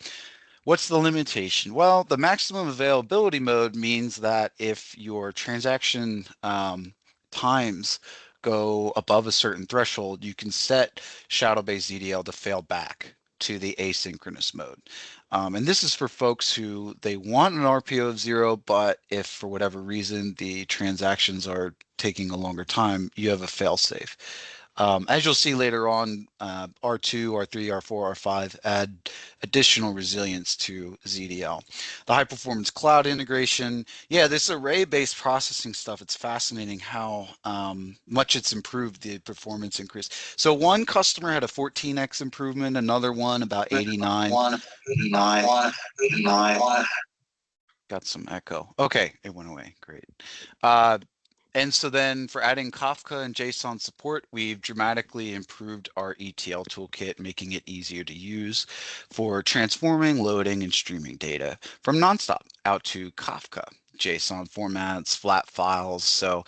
What's the limitation? Well, the maximum availability mode means that if your transaction times go above a certain threshold, you can set Shadowbase ZDL to fail back to the asynchronous mode. And this is for folks who they want an RPO of 0, but if for whatever reason the transactions are taking a longer time, you have a failsafe. As you'll see later on, R2, R3, R4, R5 add additional resilience to ZDL. The high performance cloud integration, yeah, this array-based processing stuff, it's fascinating how much it's improved the performance increase. So one customer had a 14x improvement, another one about 89. Got some echo. Okay, it went away. Great. And so then for adding Kafka and JSON support, we've dramatically improved our ETL toolkit, making it easier to use for transforming, loading, and streaming data from Nonstop out to Kafka, JSON formats, flat files. So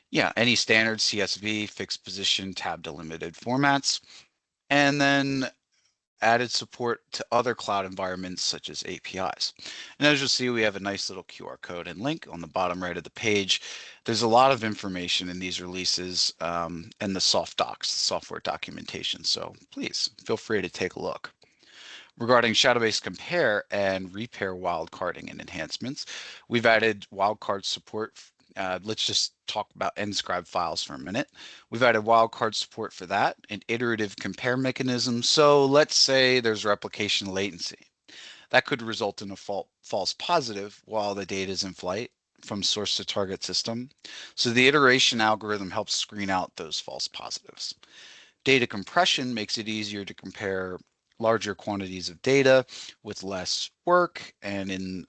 yeah, any standard CSV, fixed position, tab delimited formats. And then added support to other cloud environments such as APIs. And as you'll see, we have a nice little QR code and link on the bottom right of the page. There's a lot of information in these releases and the soft docs, the software documentation. So please feel free to take a look. Regarding Shadowbase Compare and Repair wildcarding and enhancements, we've added wildcard support. Let's just talk about nscribe files for a minute. We've added wildcard support for that, an iterative compare mechanism. So let's say there's replication latency. That could result in a false positive while the data is in flight from source to target system. So the iteration algorithm helps screen out those false positives. Data compression makes it easier to compare larger quantities of data with less work and in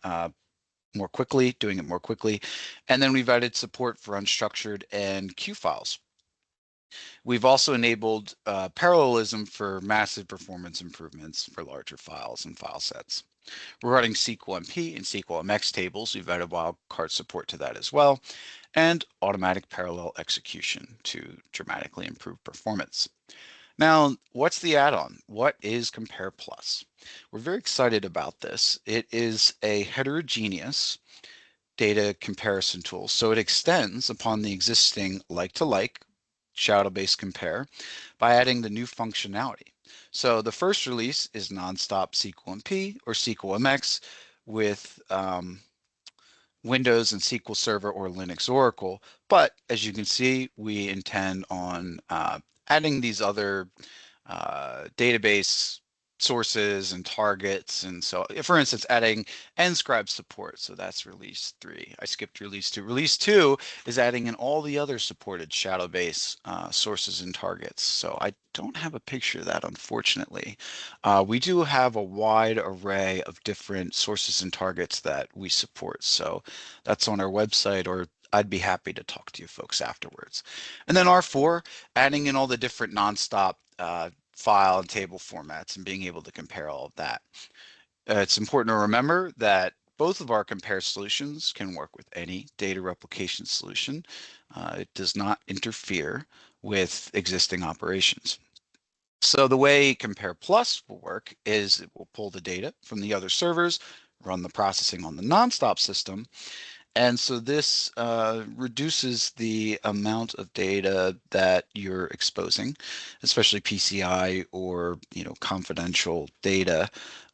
more quickly, doing it more quickly. And then we've added support for unstructured and Q files. We've also enabled parallelism for massive performance improvements for larger files and file sets. Regarding SQLMP and SQLMX tables, we've added wildcard support to that as well, and automatic parallel execution to dramatically improve performance. Now, what's the add-on? What is Compare Plus? We're very excited about this. It is a heterogeneous data comparison tool. So it extends upon the existing like-to-like shadow-based compare by adding the new functionality. So the first release is nonstop SQLMP or SQLMX with Windows and SQL Server or Linux Oracle. But as you can see, we intend on adding these other database sources and targets. And so, for instance, adding nscribe support. So that's release 3. I skipped release 2. Release 2 is adding in all the other supported shadow-based sources and targets. So I don't have a picture of that, unfortunately. We do have a wide array of different sources and targets that we support. So that's on our website, or I'd be happy to talk to you folks afterwards. And then R4, adding in all the different nonstop file and table formats and being able to compare all of that. It's important to remember that both of our compare solutions can work with any data replication solution. It does not interfere with existing operations. So the way Compare Plus will work is it will pull the data from the other servers, run the processing on the nonstop system, and so this reduces the amount of data that you're exposing, especially PCI or confidential data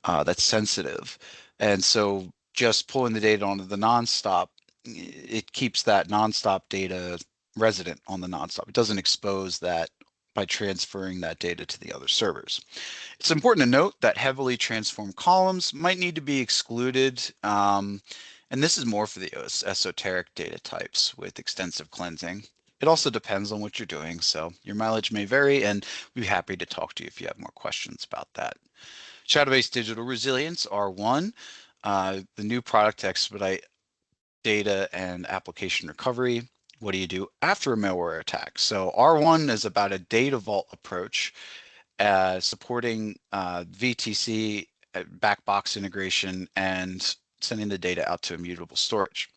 that's sensitive. And so just pulling the data onto the nonstop, it keeps that nonstop data resident on the nonstop. It doesn't expose that by transferring that data to the other servers. It's important to note that heavily transformed columns might need to be excluded. And this is more for the esoteric data types with extensive cleansing. It also depends on what you're doing, so your mileage may vary, and we'd be happy to talk to you if you have more questions about that. Shadow-based digital resilience, R1, the new product to expedite data and application recovery. What do you do after a malware attack? So R1 is about a data vault approach, supporting VTC, backbox integration, and sending the data out to immutable storage.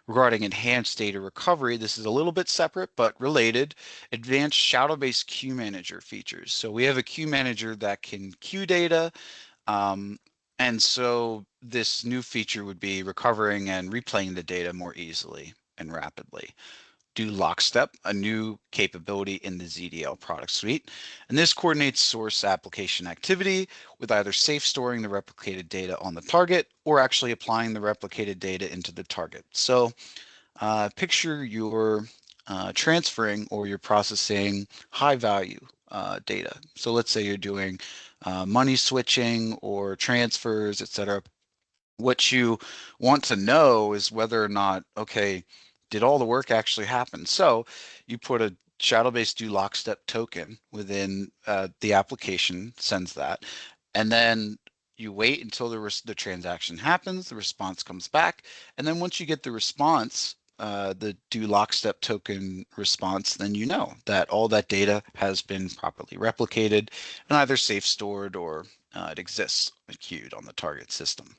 Regarding enhanced data recovery, this is a little bit separate but related. Advanced shadow-based queue manager features. So we have a queue manager that can queue data. And so this new feature would be recovering and replaying the data more easily and rapidly. Do Lockstep, a new capability in the ZDL product suite. And this coordinates source application activity with either safe storing the replicated data on the target or actually applying the replicated data into the target. So picture your transferring or you're processing high value data. So let's say you're doing money switching or transfers, etc. What you want to know is whether or not, okay, did all the work actually happen? So you put a shadow-based do lockstep token within the application, sends that, and then you wait until the transaction happens, the response comes back, and then once you get the response, the do lockstep token response, then you know that all that data has been properly replicated and either safe stored or it exists queued on the target system.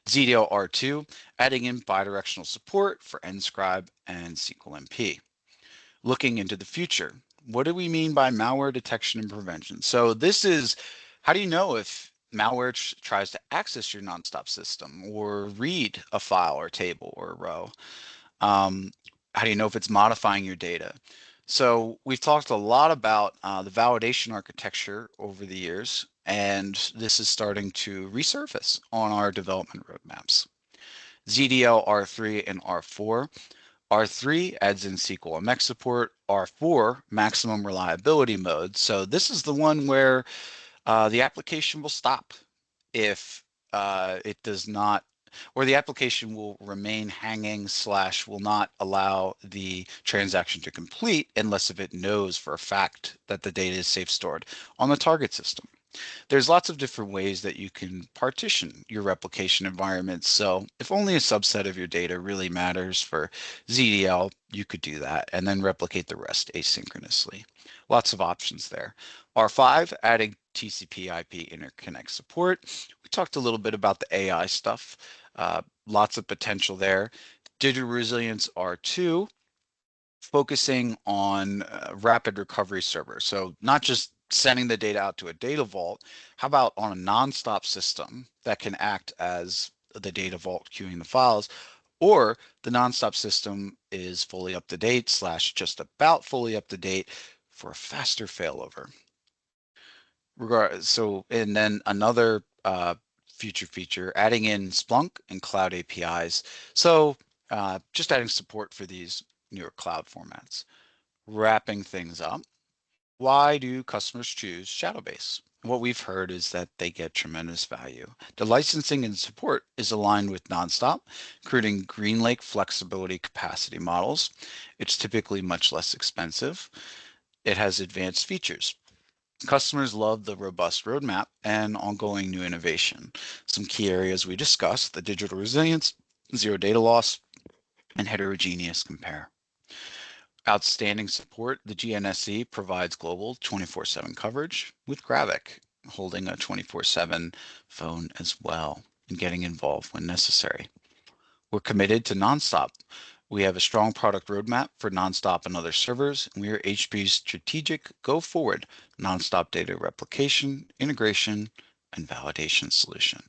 ZDL-R2, adding in bidirectional support for NScribe and SQLMP. Looking into the future, what do we mean by malware detection and prevention? So this is, how do you know if malware tries to access your nonstop system or read a file or table or a row? How do you know if it's modifying your data? So we've talked a lot about the validation architecture over the years, and this is starting to resurface on our development roadmaps. ZDL R3 and R4. R3 adds in SQLMX support, R4 maximum reliability mode. So this is the one where the application will stop if it does not, or the application will remain hanging / will not allow the transaction to complete unless if it knows for a fact that the data is safe stored on the target system. There's lots of different ways that you can partition your replication environments. So if only a subset of your data really matters for ZDL, you could do that and then replicate the rest asynchronously. Lots of options there. R5, adding TCP/IP interconnect support. We talked a little bit about the AI stuff. Lots of potential there. Digital resilience R2, focusing on rapid recovery server. So not just sending the data out to a data vault, how about on a nonstop system that can act as the data vault queuing the files, or the nonstop system is fully up to date / just about fully up to date for a faster failover. So, and then another future feature, adding in Splunk and cloud APIs. So just adding support for these newer cloud formats. Wrapping things up, why do customers choose Shadowbase? What we've heard is that they get tremendous value. The licensing and support is aligned with Nonstop, creating GreenLake flexibility capacity models. It's typically much less expensive. It has advanced features. Customers love the robust roadmap and ongoing new innovation. Some key areas we discussed: the digital resilience, zero data loss, and heterogeneous compare. Outstanding support, the GNSC provides global 24/7 coverage with Gravic holding a 24/7 phone as well and getting involved when necessary. We're committed to Nonstop. We have a strong product roadmap for Nonstop and other servers, and we are HP's strategic go-forward Nonstop data replication, integration, and validation solution.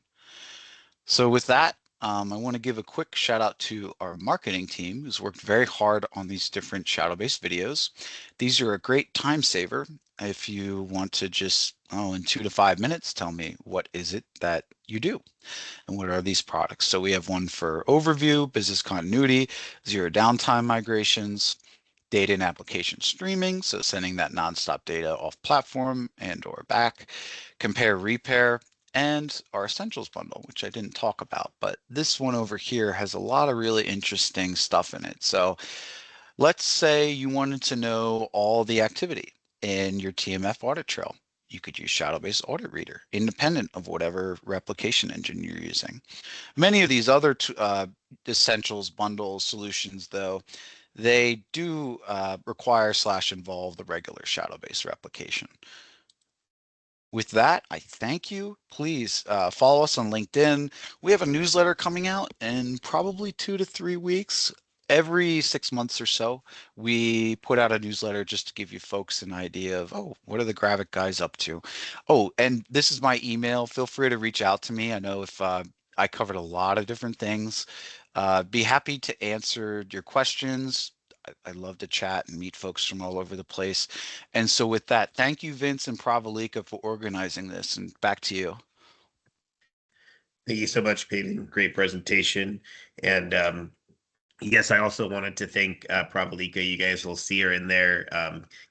So with that, I want to give a quick shout out to our marketing team who's worked very hard on these different shadow-based videos. These are a great time saver if you want to just, in 2 to 5 minutes, tell me what is it that you do and what are these products. So we have one for overview, business continuity, zero downtime migrations, data and application streaming, so sending that nonstop data off platform and or back, compare repair, and our essentials bundle, which I didn't talk about, but this one over here has a lot of really interesting stuff in it. So let's say you wanted to know all the activity in your TMF audit trail. You could use Shadow-Based Audit Reader, independent of whatever replication engine you're using. Many of these other essentials bundle solutions, though, they do require / involve the regular shadow-based replication. With that, I thank you. Please follow us on LinkedIn. We have a newsletter coming out in probably 2 to 3 weeks. Every 6 months or so, we put out a newsletter just to give you folks an idea of, what are the Gravic guys up to? And this is my email. Feel free to reach out to me. I know if I covered a lot of different things. Be happy to answer your questions. I love to chat and meet folks from all over the place. And so with that, thank you, Vince and Pravalika, for organizing this, and back to you. Thank you so much, Peyton. Great presentation. And Yes, I also wanted to thank Pravalika. You guys will see her in there,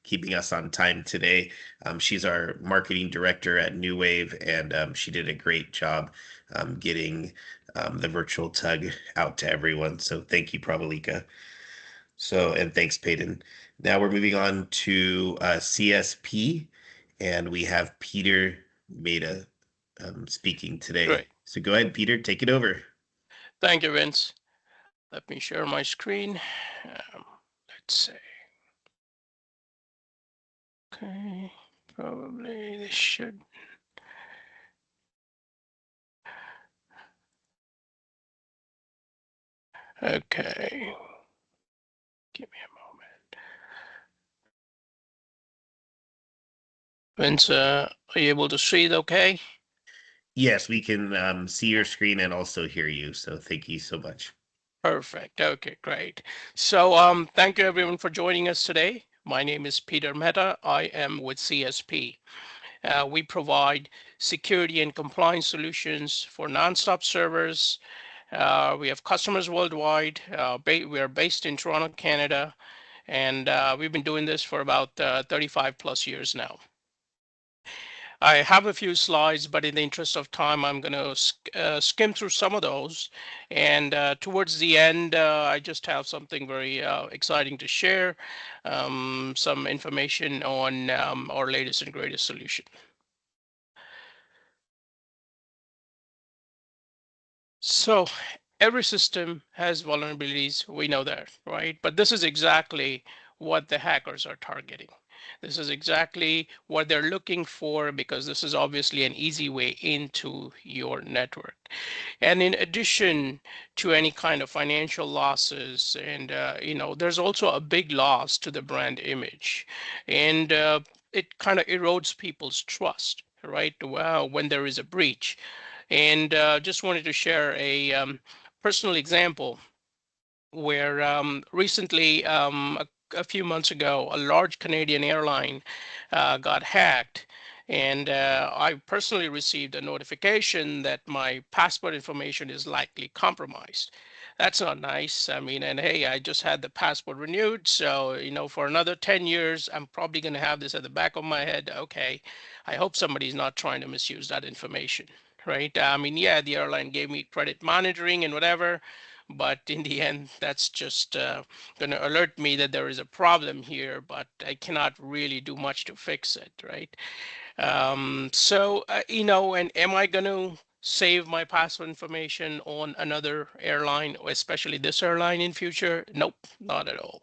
keeping us on time today. She's our marketing director at NuWave, and she did a great job getting the virtual tug out to everyone. So thank you, Pravalika. So, and thanks, Peyton. Now we're moving on to CSP, and we have Peter Meta speaking today. Great. So go ahead, Peter, take it over. Thank you, Vince. Let me share my screen. Let's see. Okay, probably this should. Okay. Give me a moment. Vince, are you able to see it okay? Yes, we can see your screen and also hear you. So thank you so much. Perfect. Okay, great. So thank you everyone for joining us today. My name is Peter Mehta. I am with CSP. We provide security and compliance solutions for nonstop servers. We have customers worldwide. We are based in Toronto, Canada, and we've been doing this for about 35 plus years now. I have a few slides, but in the interest of time, I'm going to skim through some of those. And towards the end, I just have something very exciting to share, some information on our latest and greatest solution. So every system has vulnerabilities. We know that, right? But this is exactly what the hackers are targeting. This is exactly what they're looking for, because this is obviously an easy way into your network. And in addition to any kind of financial losses, and there's also a big loss to the brand image, and it kind of erodes people's trust, right? When there is a breach. And just wanted to share a personal example where recently, a few months ago, a large Canadian airline got hacked. And I personally received a notification that my passport information is likely compromised. That's not nice. I mean, and hey, I just had the passport renewed. So, for another 10 years, I'm probably going to have this at the back of my head. Okay, I hope somebody's not trying to misuse that information, right? I mean, yeah, the airline gave me credit monitoring and whatever, but in the end, that's just going to alert me that there is a problem here, but I cannot really do much to fix it, right? And am I going to save my password information on another airline, or especially this airline in future? Nope, not at all.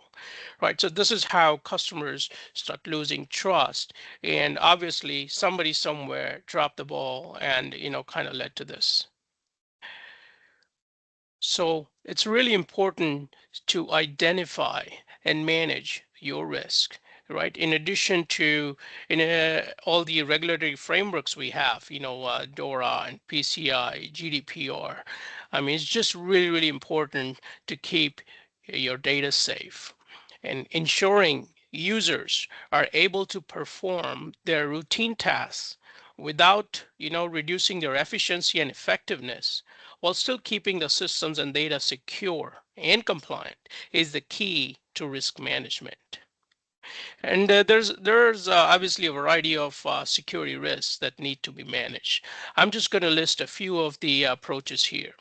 Right. So this is how customers start losing trust. And obviously somebody somewhere dropped the ball and, kind of led to this. So it's really important to identify and manage your risk, right? In addition to all the regulatory frameworks we have, DORA and PCI, GDPR. I mean, it's just really, really important to keep your data safe and ensuring users are able to perform their routine tasks without, reducing their efficiency and effectiveness, while still keeping the systems and data secure and compliant, is the key to risk management. And there's obviously a variety of security risks that need to be managed. I'm just going to list a few of the approaches here.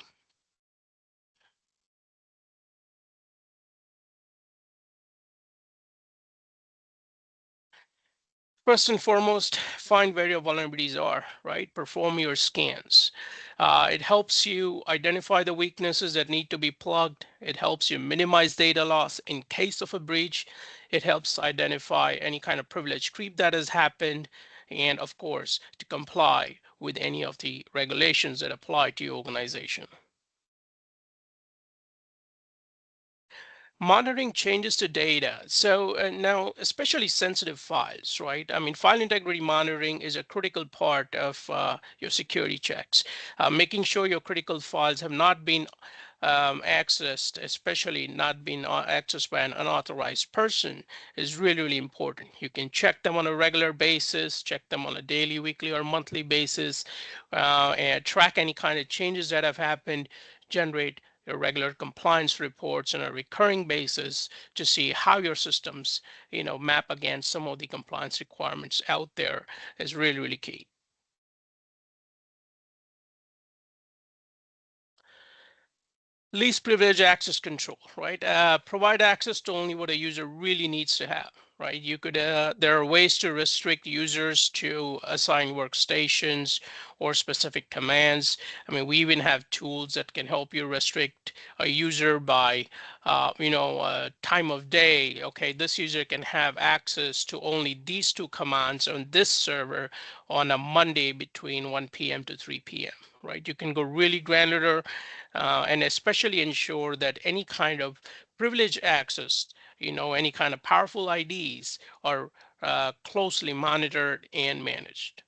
First and foremost, find where your vulnerabilities are, right? Perform your scans. It helps you identify the weaknesses that need to be plugged. It helps you minimize data loss in case of a breach. It helps identify any kind of privilege creep that has happened. And of course, to comply with any of the regulations that apply to your organization. Monitoring changes to data. So now, especially sensitive files, right? I mean, file integrity monitoring is a critical part of your security checks. Making sure your critical files have not been accessed, especially not been accessed by an unauthorized person, is really, really important. You can check them on a regular basis, check them on a daily, weekly, or monthly basis, and track any kind of changes that have happened, generate regular compliance reports on a recurring basis to see how your systems, map against some of the compliance requirements out there is really, really key. Least privilege access control, right? Provide access to only what a user really needs to have, right? There are ways to restrict users to assign workstations or specific commands. I mean, we even have tools that can help you restrict a user by, time of day. Okay, this user can have access to only these 2 commands on this server on a Monday between 1 p.m. to 3 p.m. Right? You can go really granular and especially ensure that any kind of privileged access, any kind of powerful IDs are closely monitored and managed.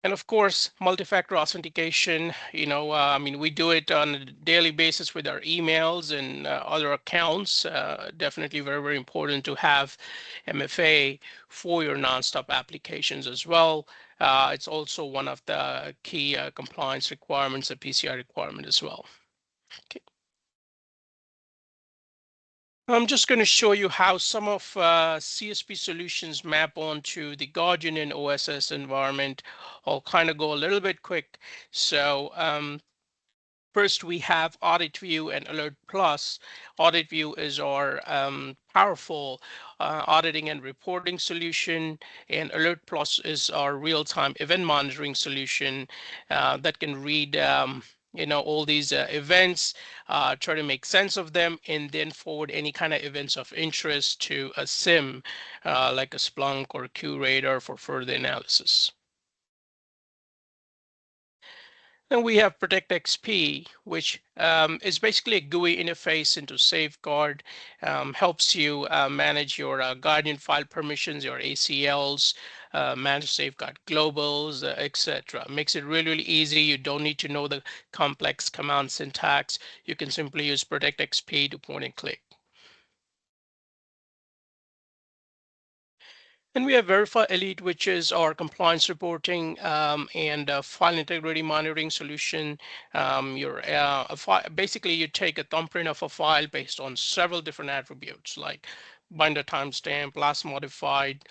And of course, multi-factor authentication, I mean, we do it on a daily basis with our emails and other accounts. Definitely very, very important to have MFA for your nonstop applications as well. It's also one of the key compliance requirements, a PCI requirement as well. Okay. I'm just going to show you how some of CSP solutions map onto the Guardian and OSS environment. I'll kind of go a little bit quick. So first, we have Audit View and Alert Plus. Audit View is our powerful auditing and reporting solution, and Alert Plus is our real-time event monitoring solution that can read all these events, try to make sense of them, and then forward any kind of events of interest to a SIM like a Splunk or QRadar for further analysis. Then we have Protect XP, which is basically a GUI interface into Safeguard, helps you manage your Guardian file permissions, your ACLs, manage Safeguard globals, etc. Makes it really, really easy. You don't need to know the complex command syntax. You can simply use Protect XP to point and click. And we have Verify Elite, which is our compliance reporting and file integrity monitoring solution. Basically, you take a thumbprint of a file based on several different attributes like binder timestamp, last modified,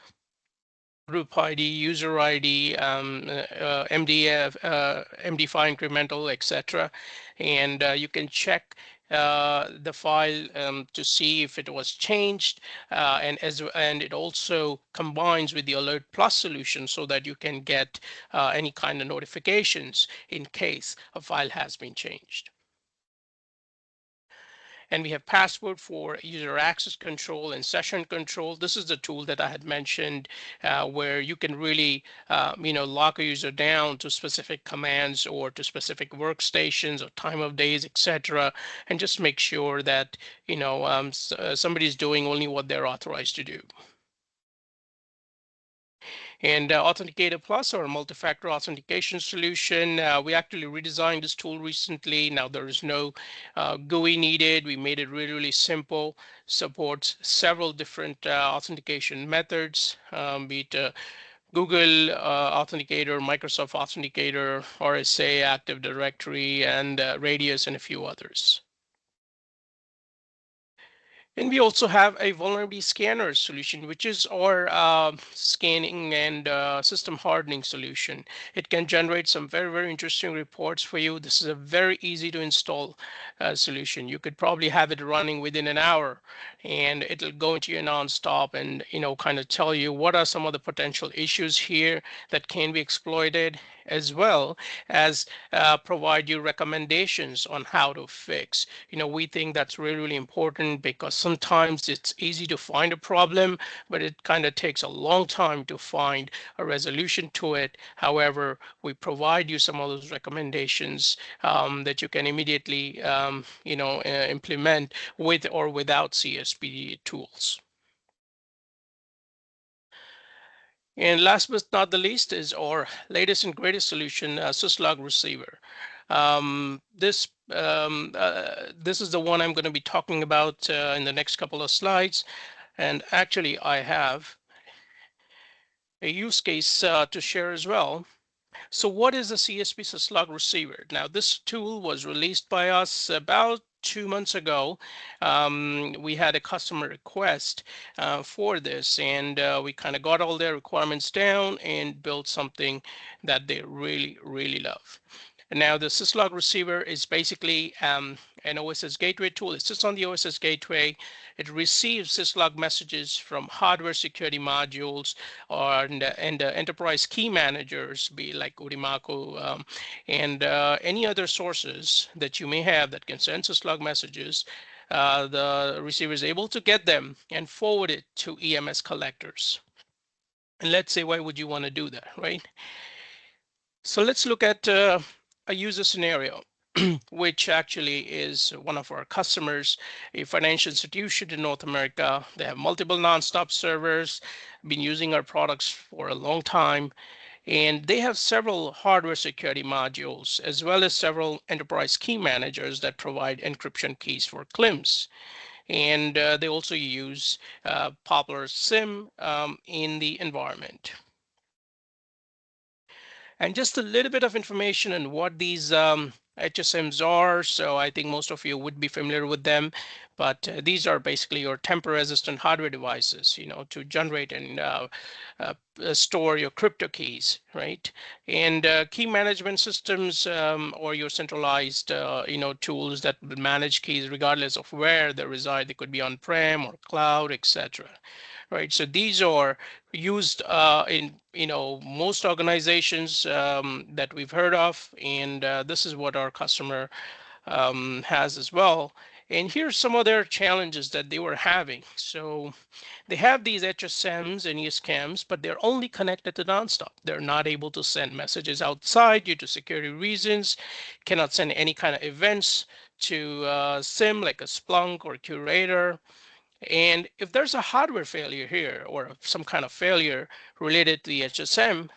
group ID, user ID, MDF, MD5 incremental, etc. And you can check the file to see if it was changed, and it also combines with the Alert Plus solution so that you can get any kind of notifications in case a file has been changed. And we have Password for user access control and session control. This is the tool that I had mentioned where you can really, lock a user down to specific commands or to specific workstations or time of days, etc., and just make sure that, somebody's doing only what they're authorized to do. And Authenticator Plus, or multi-factor authentication solution, we actually redesigned this tool recently. Now there is no GUI needed. We made it really, really simple. Supports several different authentication methods, be it Google Authenticator, Microsoft Authenticator, RSA, Active Directory, and Radius, and a few others. And we also have a vulnerability scanner solution, which is our scanning and system hardening solution. It can generate some very, very interesting reports for you. This is a very easy to install solution. You could probably have it running within an hour, and it'll go into your nonstop and kind of tell you what are some of the potential issues here that can be exploited, as well as provide you recommendations on how to fix. We think that's really, really important because sometimes it's easy to find a problem, but it kind of takes a long time to find a resolution to it. However, we provide you some of those recommendations that you can immediately, implement with or without CSP tools. And last but not the least is our latest and greatest solution, syslog receiver. This is the one I'm going to be talking about in the next couple of slides. And actually, I have a use case to share as well. So what is a CSP syslog receiver? Now, this tool was released by us about 2 months ago. We had a customer request for this, and we kind of got all their requirements down and built something that they really, really love. And now the syslog receiver is basically an OSS gateway tool. It sits on the OSS gateway. It receives syslog messages from hardware security modules and enterprise key managers, be like Urimaku, and any other sources that you may have that can send syslog messages. The receiver is able to get them and forward it to EMS collectors. And let's say, why would you want to do that, right? So let's look at a user scenario, which actually is one of our customers, a financial institution in North America. They have multiple nonstop servers, been using our products for a long time, and they have several hardware security modules, as well as several enterprise key managers that provide encryption keys for CLIMS. And they also use Poplar SIM in the environment. And just a little bit of information on what these HSMs are. So I think most of you would be familiar with them, but these are basically your temper-resistant hardware devices, to generate and store your crypto keys, right? And key management systems, or your centralized, tools that will manage keys regardless of where they reside. They could be on-prem or cloud, etc. Right, so these are used in most organizations that we've heard of, and this is what our customer has as well. And here's some of their challenges that they were having. So they have these HSMs and ESCAMs, but they're only connected to nonstop. They're not able to send messages outside due to security reasons, cannot send any kind of events to SIM like a Splunk or Curator. And if there's a hardware failure here or some kind of failure related to the HSM,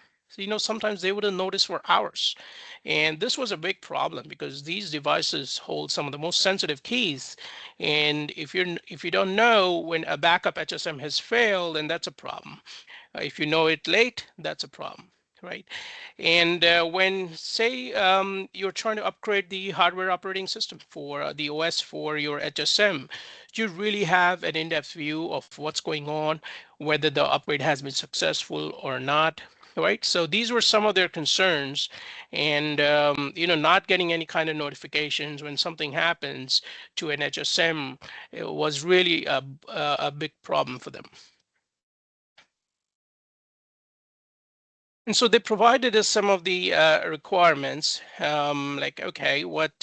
sometimes they wouldn't notice for hours. And this was a big problem because these devices hold some of the most sensitive keys. And if you don't know when a backup HSM has failed, then that's a problem. If you know it late, that's a problem, right? And when, say, you're trying to upgrade the hardware operating system for the OS for your HSM, you really have an in-depth view of what's going on, whether the upgrade has been successful or not, right? So these were some of their concerns, and not getting any kind of notifications when something happens to an HSM, it was really a big problem for them. And so they provided us some of the requirements, like, okay, what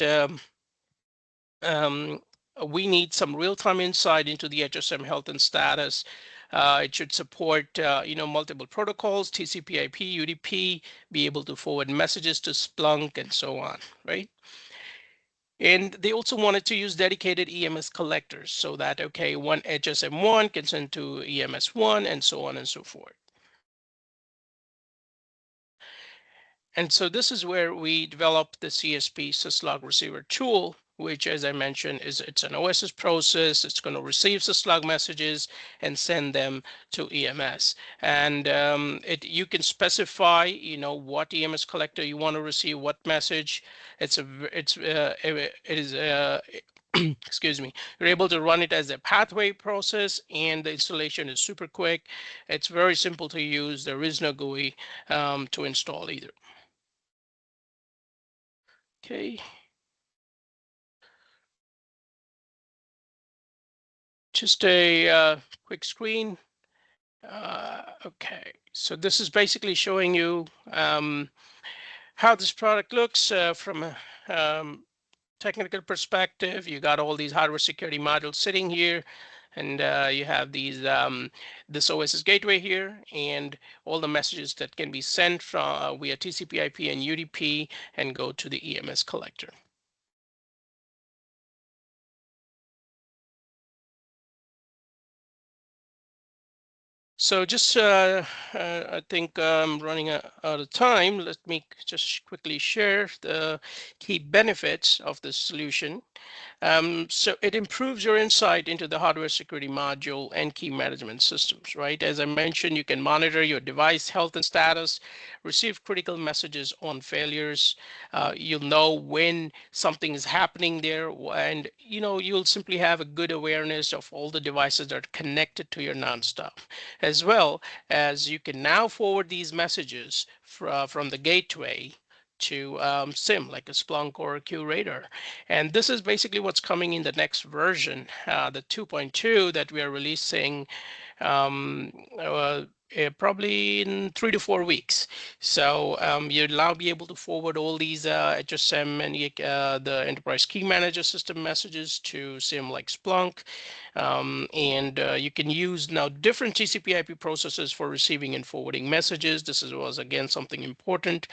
we need some real-time insight into the HSM health and status. It should support, multiple protocols, TCP/IP, UDP, be able to forward messages to Splunk, and so on, right? And they also wanted to use dedicated EMS collectors so that, okay, one HSM1 can send to EMS1, and so on and so forth. And so this is where we developed the CSP syslog receiver tool, which, as I mentioned, it's an OSS process. It's going to receive syslog messages and send them to EMS. And you can specify, what EMS collector you want to receive what message. It is excuse me. You're able to run it as a pathway process, and the installation is super quick. It's very simple to use. There is no GUI to install either. Okay. Just a quick screen. Okay, so this is basically showing you how this product looks from a technical perspective. You got all these hardware security modules sitting here, and you have these this OSS gateway here, and all the messages that can be sent from via TCP/IP and UDP and go to the EMS collector. So just, I think I'm running out of time. Let me just quickly share the key benefits of this solution. So it improves your insight into the hardware security module and key management systems, right? As I mentioned, you can monitor your device health and status, receive critical messages on failures. You'll know when something is happening there, and you'll simply have a good awareness of all the devices that are connected to your nonstop, as well as you can now forward these messages from the gateway to SIM, like a Splunk or a QRadar. And this is basically what's coming in the next version, the 2.2 that we are releasing um, probably in 3 to 4 weeks. So you'll now be able to forward all these HSM and the Enterprise Key Manager system messages to SIM like Splunk. And you can use now different TCP/IP processes for receiving and forwarding messages. This was again something important,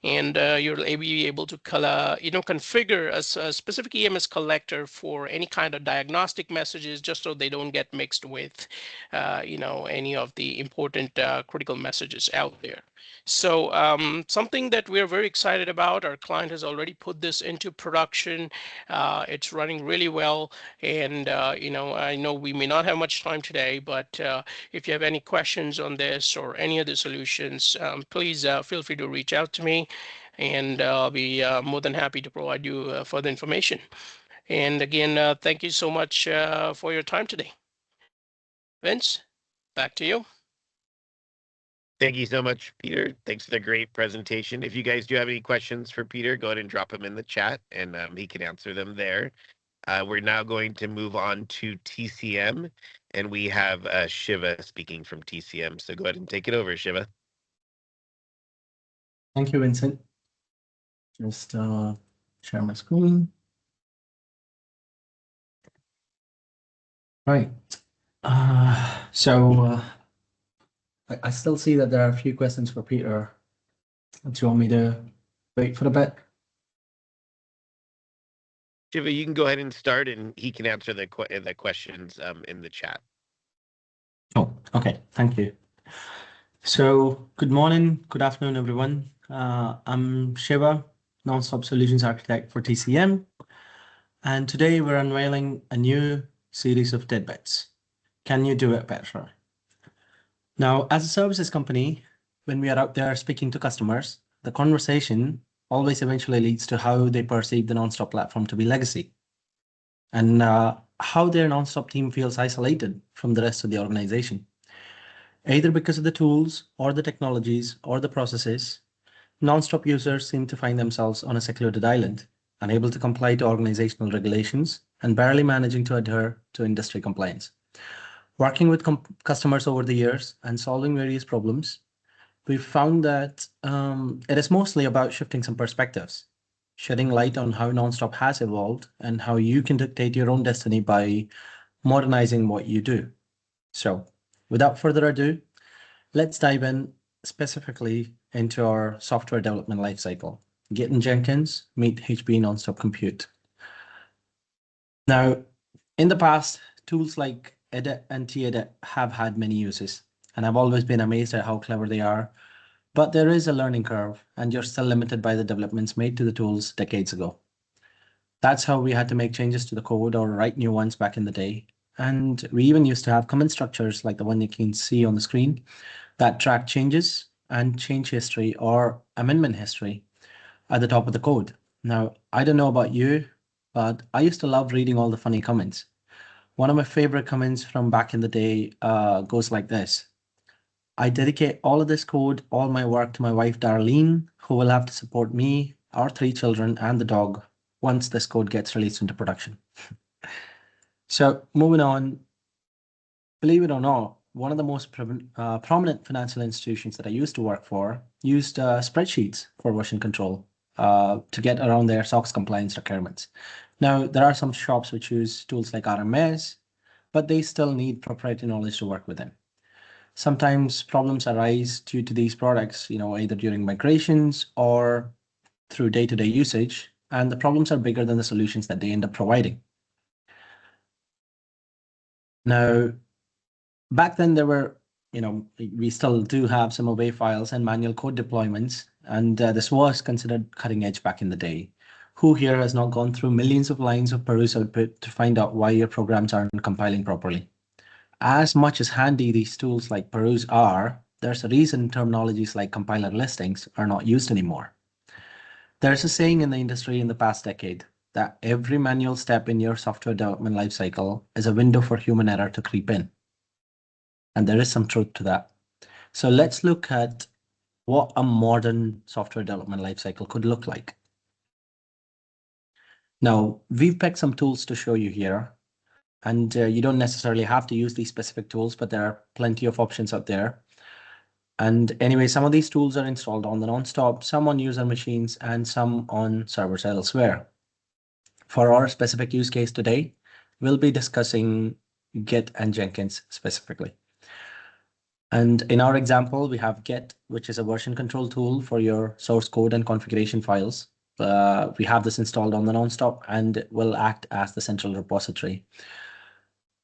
and you'll be able to configure a specific EMS collector for any kind of diagnostic messages, just so they don't get mixed with any of the important critical messages out there. So something that we're very excited about. Our client has already put this into production. It's running really well, and I know we may not have much time today, but if you have any questions on this or any of the solutions, please feel free to reach out to me, and I'll be more than happy to provide you further information. And again, thank you so much for your time today. Vince, back to you. Thank you so much, Peter. Thanks for the great presentation. If you guys do have any questions for Peter, go ahead and drop them in the chat, and he can answer them there. We're now going to move on to TCM, and we have Shiva speaking from TCM. So go ahead and take it over, Shiva. Thank you, Vincent. Just share my screen. Right. So I still see that there are a few questions for Peter. Do you want me to wait for a bit? Shiva, you can go ahead and start, and he can answer the questions in the chat. Oh, okay. Thank you. So good morning, good afternoon, everyone. I'm Shiva, Nonstop Solutions Architect for TCM. And today we're unveiling a new series of tidbits. Can you do it better? Now, as a services company, when we are out there speaking to customers, the conversation always eventually leads to how they perceive the Nonstop platform to be legacy, and how their Nonstop team feels isolated from the rest of the organization. Either because of the tools or the technologies or the processes, Nonstop users seem to find themselves on a secluded island, unable to comply to organizational regulations and barely managing to adhere to industry compliance. Working with customers over the years and solving various problems, we've found that it is mostly about shifting some perspectives, shedding light on how Nonstop has evolved and how you can dictate your own destiny by modernizing what you do. So without further ado, let's dive in specifically into our software development lifecycle. Git and Jenkins meet HP Nonstop Compute. Now, in the past, tools like Edit and T-Edit have had many uses, and I've always been amazed at how clever they are. But there is a learning curve, and you're still limited by the developments made to the tools decades ago. That's how we had to make changes to the code or write new ones back in the day. And we even used to have comment structures like the one you can see on the screen that track changes and change history or amendment history at the top of the code. Now, I don't know about you, but I used to love reading all the funny comments. One of my favorite comments from back in the day goes like this. I dedicate all of this code, all my work to my wife, Darlene, who will have to support me, our 3 children, and the dog once this code gets released into production. So moving on, believe it or not, one of the most prominent financial institutions that I used to work for used spreadsheets for version control to get around their SOX compliance requirements. Now, there are some shops which use tools like RMS, but they still need proprietary knowledge to work with them. Sometimes problems arise due to these products, either during migrations or through day-to-day usage, and the problems are bigger than the solutions that they end up providing. Now, back then there were we still do have some away files and manual code deployments, and this was considered cutting edge back in the day. Who here has not gone through millions of lines of peruse output to find out why your programs aren't compiling properly? As much as handy these tools like peruse are, there's a reason terminologies like compiler listings are not used anymore. There's a saying in the industry in the past decade that every manual step in your software development lifecycle is a window for human error to creep in. And there is some truth to that. So let's look at what a modern software development lifecycle could look like. Now, we've picked some tools to show you here, and you don't necessarily have to use these specific tools, but there are plenty of options out there. And anyway, some of these tools are installed on the Nonstop, some on user machines, and some on servers elsewhere. For our specific use case today, we'll be discussing Git and Jenkins specifically. And in our example, we have Git, which is a version control tool for your source code and configuration files. We have this installed on the Nonstop and it will act as the central repository.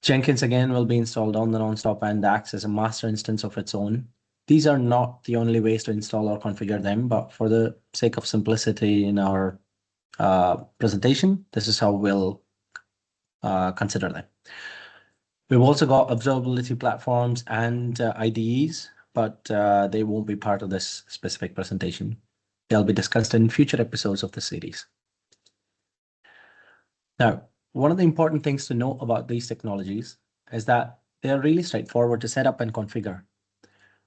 Jenkins, again, will be installed on the Nonstop and acts as a master instance of its own. These are not the only ways to install or configure them, but for the sake of simplicity in our presentation, this is how we'll consider them. We've also got observability platforms and IDEs, but they won't be part of this specific presentation. They'll be discussed in future episodes of the series. Now, one of the important things to know about these technologies is that they're really straightforward to set up and configure.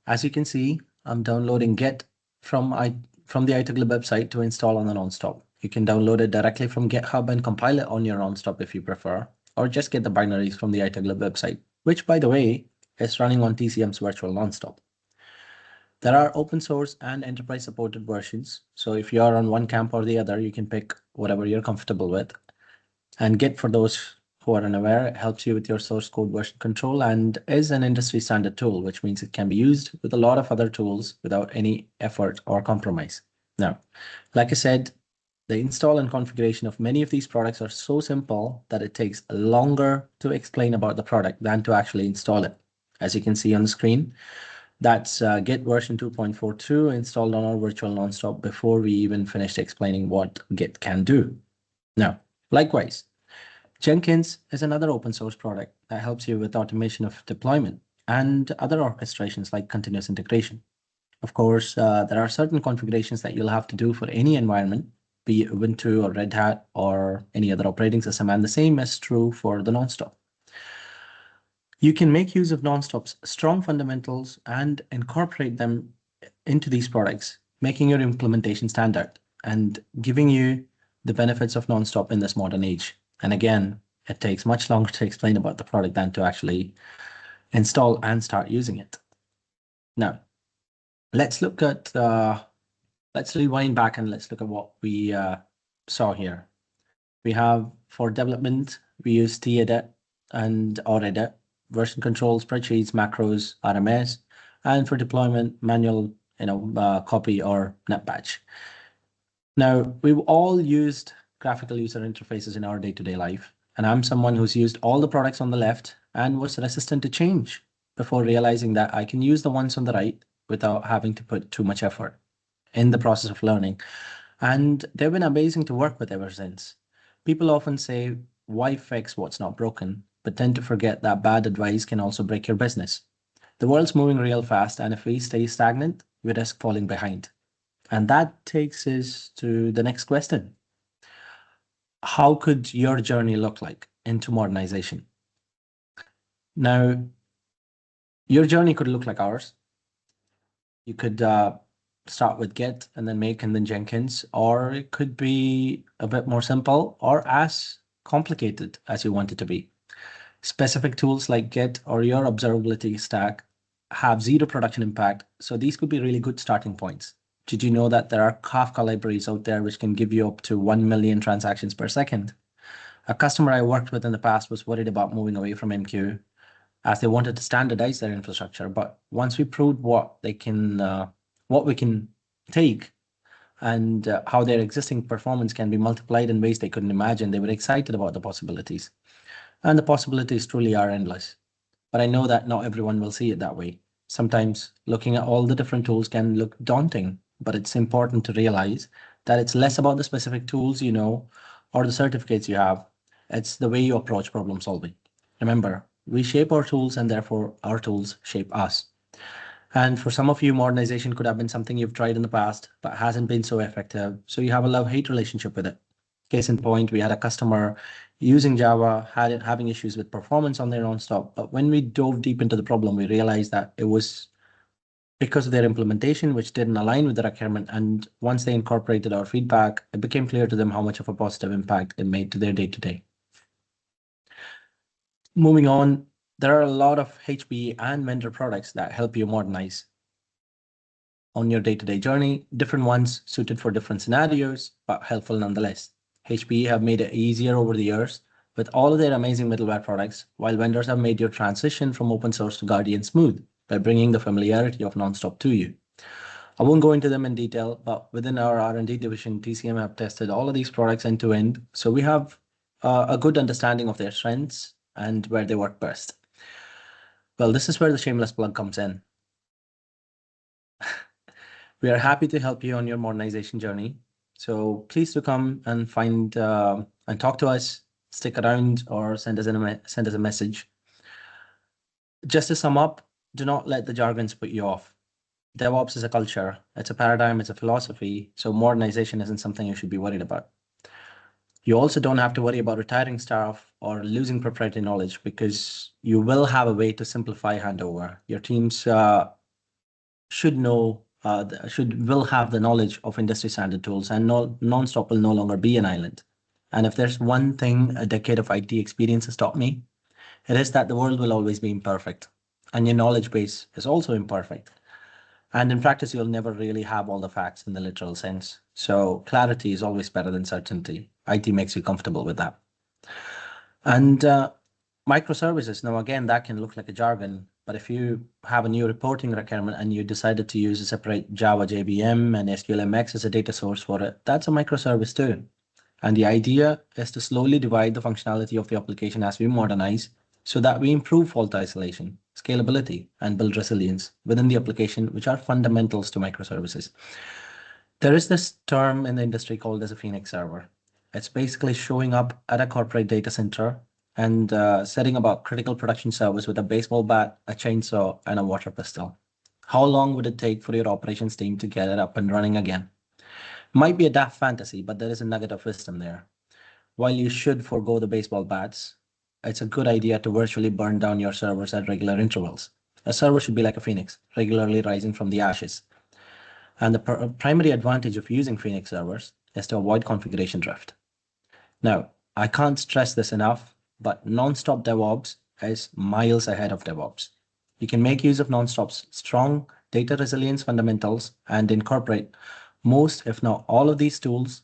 As you can see, I'm downloading Git from the ITUG website to install on the Nonstop. You can download it directly from GitHub and compile it on your Nonstop if you prefer, or just get the binaries from the ITUG website, which, by the way, is running on TCM's virtual Nonstop. There are open source and enterprise supported versions. So if you are on one camp or the other, you can pick whatever you're comfortable with. And Git, for those who are unaware, helps you with your source code version control and is an industry standard tool, which means it can be used with a lot of other tools without any effort or compromise. Now, like I said, the install and configuration of many of these products are so simple that it takes longer to explain about the product than to actually install it. As you can see on the screen, that's Git version 2.42 installed on our virtual Nonstop before we even finished explaining what Git can do. Now, likewise, Jenkins is another open source product that helps you with automation of deployment and other orchestrations like continuous integration. Of course, there are certain configurations that you'll have to do for any environment, be it Ubuntu or Red Hat or any other operating system, and the same is true for the Nonstop. You can make use of Nonstop's strong fundamentals and incorporate them into these products, making your implementation standard and giving you the benefits of Nonstop in this modern age. And again, it takes much longer to explain about the product than to actually install and start using it. Now, let's look at, let's rewind back and let's look at what we saw here. We have, for development, we use tedit and edit, version control, spreadsheets, macros, RMS, and for deployment, manual, copy or netbatch. Now, we've all used graphical user interfaces in our day-to-day life, and I'm someone who's used all the products on the left and was resistant to change before realizing that I can use the ones on the right without having to put too much effort in the process of learning. And they've been amazing to work with ever since. People often say, why fix what's not broken? But tend to forget that bad advice can also break your business. The world's moving real fast, and if we stay stagnant, we risk falling behind. And that takes us to the next question. How could your journey look like into modernization? Now, your journey could look like ours. You could start with Git and then Make and then Jenkins, or it could be a bit more simple or as complicated as you want it to be. Specific tools like Git or your observability stack have zero production impact, so these could be really good starting points. Did you know that there are Kafka libraries out there which can give you up to 1 million transactions per second? A customer I worked with in the past was worried about moving away from MQ as they wanted to standardize their infrastructure, but once we proved what we can take and how their existing performance can be multiplied in ways they couldn't imagine, they were excited about the possibilities. And the possibilities truly are endless. But I know that not everyone will see it that way. Sometimes looking at all the different tools can look daunting, but it's important to realize that it's less about the specific tools you know or the certificates you have. It's the way you approach problem solving. Remember, we shape our tools and therefore our tools shape us. And for some of you, modernization could have been something you've tried in the past, but hasn't been so effective. So you have a love-hate relationship with it. Case in point, we had a customer using Java, having issues with performance on their non-stop. But when we dove deep into the problem, we realized that it was because of their implementation, which didn't align with the requirement. And once they incorporated our feedback, it became clear to them how much of a positive impact it made to their day-to-day. Moving on, there are a lot of HPE and vendor products that help you modernize on your day-to-day journey, different ones suited for different scenarios, but helpful nonetheless. HPE have made it easier over the years with all of their amazing middleware products, while vendors have made your transition from open source to Guardian smooth by bringing the familiarity of Nonstop to you. I won't go into them in detail, but within our R&D division, TCM have tested all of these products end to end, so we have a good understanding of their strengths and where they work best. Well, this is where the shameless plug comes in. We are happy to help you on your modernization journey. So please do come and find and talk to us, stick around, or send us a message. Just to sum up, do not let the jargons put you off. DevOps is a culture, it's a paradigm, it's a philosophy, so modernization isn't something you should be worried about. You also don't have to worry about retiring staff or losing proprietary knowledge because you will have a way to simplify handover. Your teams will have the knowledge of industry standard tools, and Nonstop will no longer be an island. And if there's one thing a decade of IT experience has taught me, it is that the world will always be imperfect, and your knowledge base is also imperfect. And in practice, you'll never really have all the facts in the literal sense. So clarity is always better than certainty. IT makes you comfortable with that. And microservices, now again, that can look like a jargon, but if you have a new reporting requirement and you decided to use a separate Java JVM and SQLMX as a data source for it, that's a microservice too. And the idea is to slowly divide the functionality of the application as we modernize so that we improve fault isolation, scalability, and build resilience within the application, which are fundamentals to microservices. There is this term in the industry called as a Phoenix server. It's basically showing up at a corporate data center and setting up a critical production service with a baseball bat, a chainsaw, and a water pistol. How long would it take for your operations team to get it up and running again? Might be a daft fantasy, but there is a nugget of wisdom there. While you should forego the baseball bats, it's a good idea to virtually burn down your servers at regular intervals. A server should be like a phoenix, regularly rising from the ashes. And the primary advantage of using Phoenix servers is to avoid configuration drift. Now, I can't stress this enough, but Nonstop DevOps is miles ahead of DevOps. You can make use of Nonstop's strong data resilience fundamentals and incorporate most, if not all, of these tools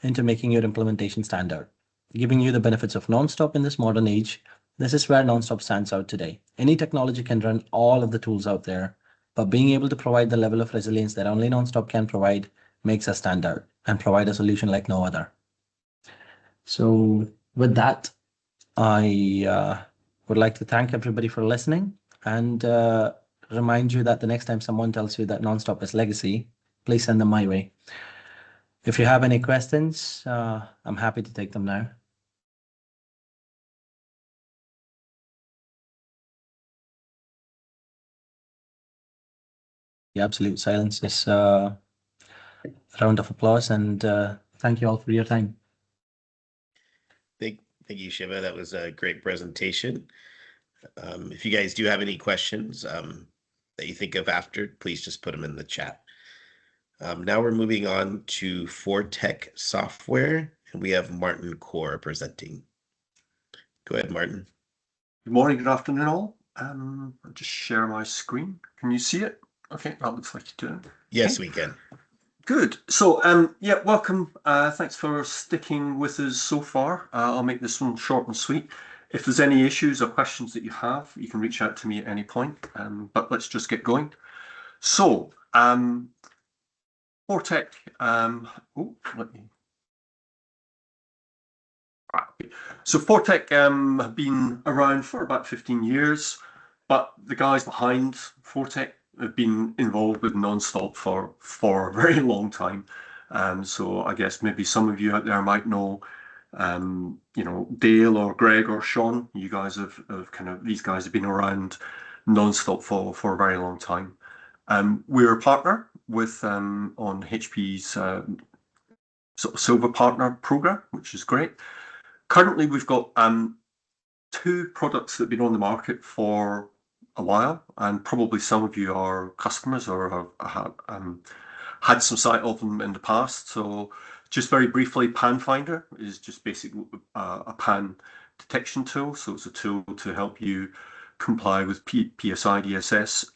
into making your implementation standard, giving you the benefits of Nonstop in this modern age. This is where Nonstop stands out today. Any technology can run all of the tools out there, but being able to provide the level of resilience that only Nonstop can provide makes us stand out and provide a solution like no other. So with that, I would like to thank everybody for listening and remind you that the next time someone tells you that Nonstop is legacy, please send them my way. If you have any questions, I'm happy to take them now. The absolute silence is a round of applause, and thank you all for your time. Thank you, Shiva. That was a great presentation. If you guys do have any questions that you think of after, please just put them in the chat. Now we're moving on to Fortech Software, and we have Martin Core presenting. Go ahead, Martin. Good morning, good afternoon all. I'll just share my screen. Can you see it? Okay, that looks like you're doing it. Yes, okay. We can. Good. So, yeah, welcome. Thanks for sticking with us so far. I'll make this one short and sweet. If there's any issues or questions that you have, you can reach out to me at any point. But let's just get going. So, Fortech. So Fortech have been around for about 15 years. but the guys behind Fortec have been involved with Nonstop for a very long time. So I guess maybe some of you out there might know, you know, Dale or Greg or Sean. You guys have these guys have been around Nonstop for a very long time. We're a partner with on HP's sort of Silver Partner program, which is great. Currently, we've got 2 products that have been on the market for a while, and probably some of you are customers or have had some sight of them in the past. So just very briefly, Pan Finder is just basically a pan detection tool. So it's a tool to help you comply with PSI DSS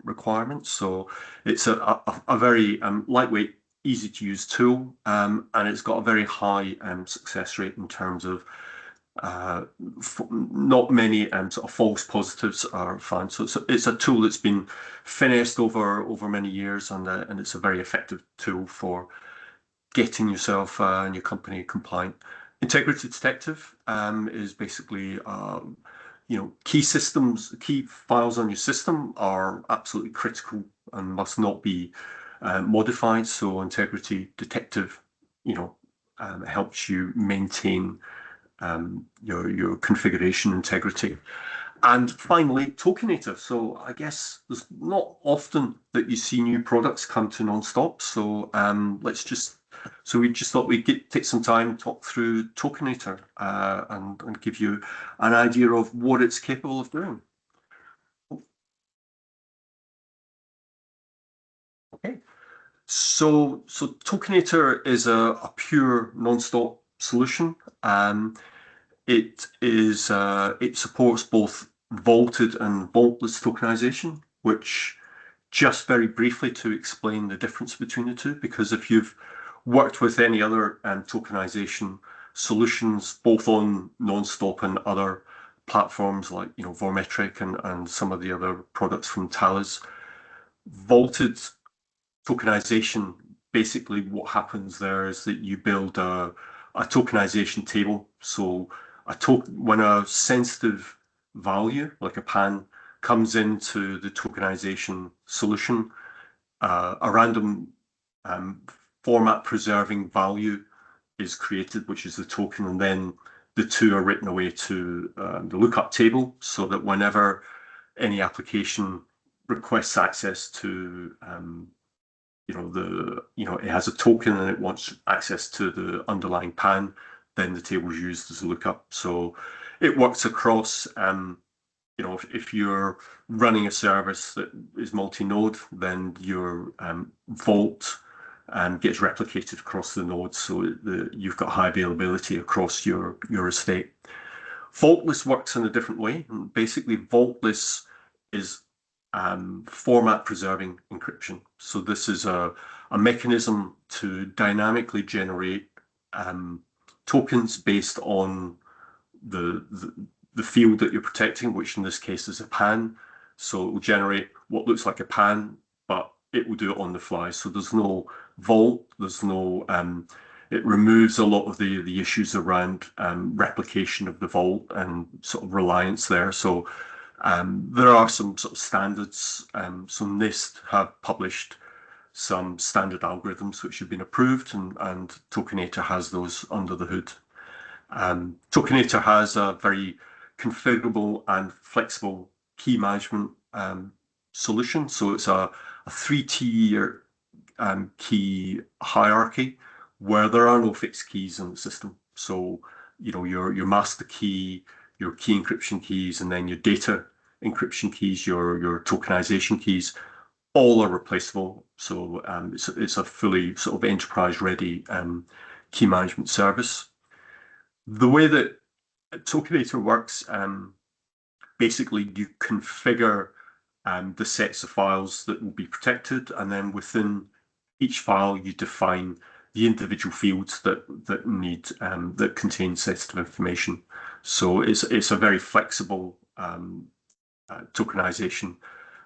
requirements. So it's a very lightweight, easy to use tool, and it's got a very high success rate in terms of not many sort of false positives are found. So it's a tool that's been finessed over many years, and it's a very effective tool for getting yourself and your company compliant. Integrity Detective is basically you know, key files on your system are absolutely critical and must not be modified. So Integrity Detective, you know, helps you maintain your configuration integrity. And finally, Tokinator. So I guess there's not often that you see new products come to Nonstop. So we just thought we'd take some time to talk through Tokinator and give you an idea of what it's capable of doing. Okay. So Tokinator is a pure Nonstop solution. It supports both vaulted and vaultless tokenization, which, just very briefly to explain the difference between the two, because if you've worked with any other tokenization solutions, both on Nonstop and other platforms like, you know, Vormetric and some of the other products from Thales, vaulted tokenization, basically what happens there is that you build a tokenization table. So when a sensitive value, like a pan, comes into the tokenization solution, a random format preserving value is created, which is the token, and then the two are written away to the lookup table, so that whenever any application requests access to it has a token and it wants access to the underlying pan, then the table is used as a lookup. So it works across, if you're running a service that is multi-node, then your vault gets replicated across the nodes, so you've got high availability across your estate. Vaultless works in a different way. And basically, vaultless is format preserving encryption. So this is a mechanism to dynamically generate tokens based on the field that you're protecting, which in this case is a pan. So it will generate what looks like a pan, but it will do it on the fly. So there's no vault, there's no it removes a lot of the issues around replication of the vault and sort of reliance there. So there are some sort of standards. So NIST have published some standard algorithms which have been approved, and Tokinator has those under the hood. Tokinator has a very configurable and flexible key management solution. So it's a 3-tier key hierarchy where there are no fixed keys in the system. So your master key, your key encryption keys, and then your data encryption keys, your tokenization keys, all are replaceable. So it's a fully sort of enterprise-ready key management service. The way that Tokinator works, basically you configure the sets of files that will be protected, and then within each file you define the individual fields that contain sensitive information. So it's a very flexible tokenization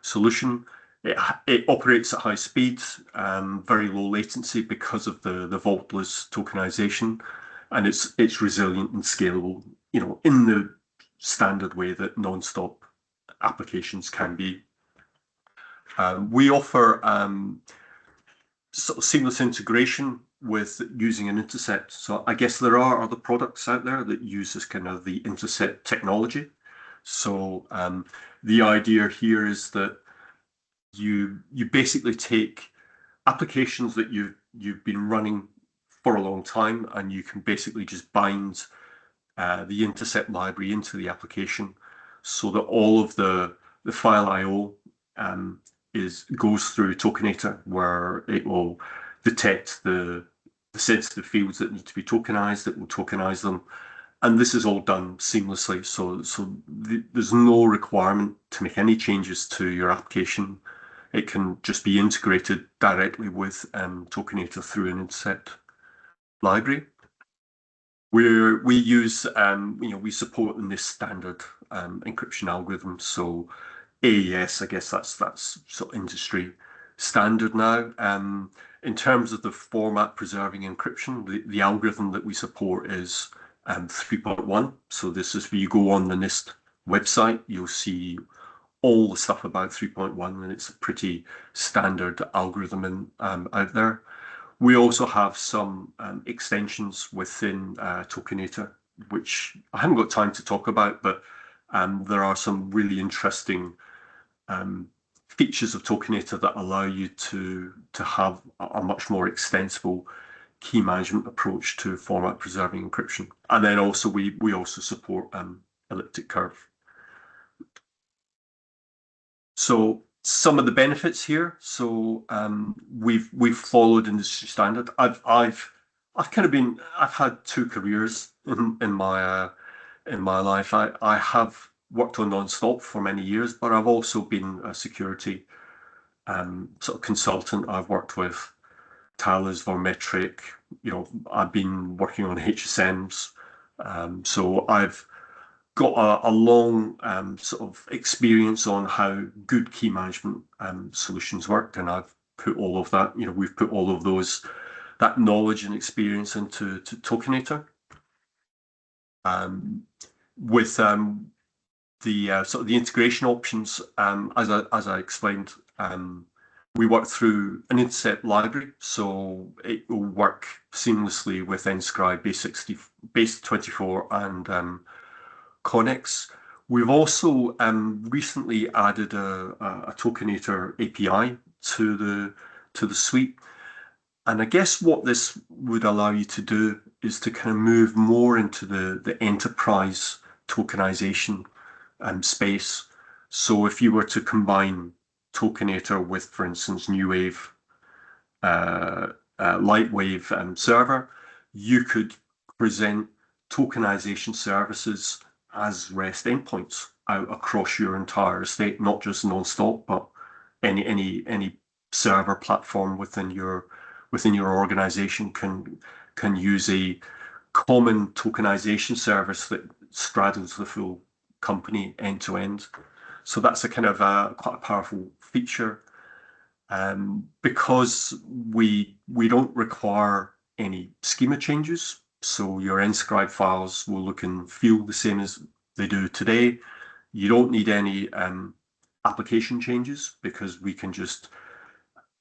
solution. It operates at high speed, very low latency because of the vaultless tokenization, and it's resilient and scalable, in the standard way that Nonstop applications can be. We offer sort of seamless integration with using an intercept. So I guess there are other products out there that use this kind of the intercept technology. So the idea here is that you basically take applications that you've been running for a long time, and you can basically just bind the intercept library into the application, so that all of the file I/O goes through Tokenator, where it will detect the sensitive fields that need to be tokenized. It will tokenize them, and this is all done seamlessly. So there's no requirement to make any changes to your application. It can just be integrated directly with Tokenator through an intercept library. We use we support in this standard encryption algorithm. So AES, I guess that's sort of industry standard now. In terms of the format preserving encryption, the algorithm that we support is 3.1. So this is where you go on the NIST website, you'll see all the stuff about 3.1, and it's a pretty standard algorithm out there. We also have some extensions within Tokenator, which I haven't got time to talk about, but there are some really interesting features of Tokenator that allow you to have a much more extensible key management approach to format preserving encryption. And then also we also support elliptic curve. So some of the benefits here. So we've followed industry standard. I've had two careers in my life. I have worked on non-stop for many years, but I've also been a security sort of consultant. I've worked with Thales, Vormetric. I've been working on HSMs. So I've got a long sort of experience on how good key management solutions work, and I've put all of that. We've put all of that knowledge and experience into Tokenator. With the sort of the integration options, as I explained, we work through an intercept library, so it will work seamlessly with NScribe, Base24, and Connex. We've also recently added a Tokenator API to the suite, and I guess what this would allow you to do is to kind of move more into the enterprise tokenization space. So if you were to combine Tokenator with, for instance, NuWave, Lightwave server, you could present tokenization services as REST endpoints out across your entire estate, not just non-stop, but any server platform within your organization can use a common tokenization service that straddles the full company end to end. So that's a kind of quite a powerful feature. Because we don't require any schema changes, so your NScribe files will look and feel the same as they do today. You don't need any application changes, because we can just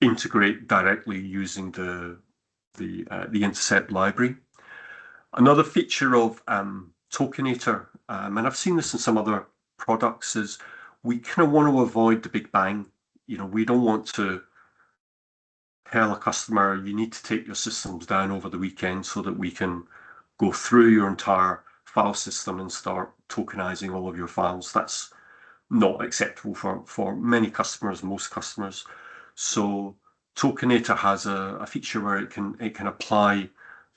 integrate directly using the intercept library. Another feature of Tokenator, and I've seen this in some other products, is we kind of want to avoid the big bang. We don't want to tell a customer, you need to take your systems down over the weekend so that we can go through your entire file system and start tokenizing all of your files. That's not acceptable for many customers, most customers. So Tokenator has a feature where it can apply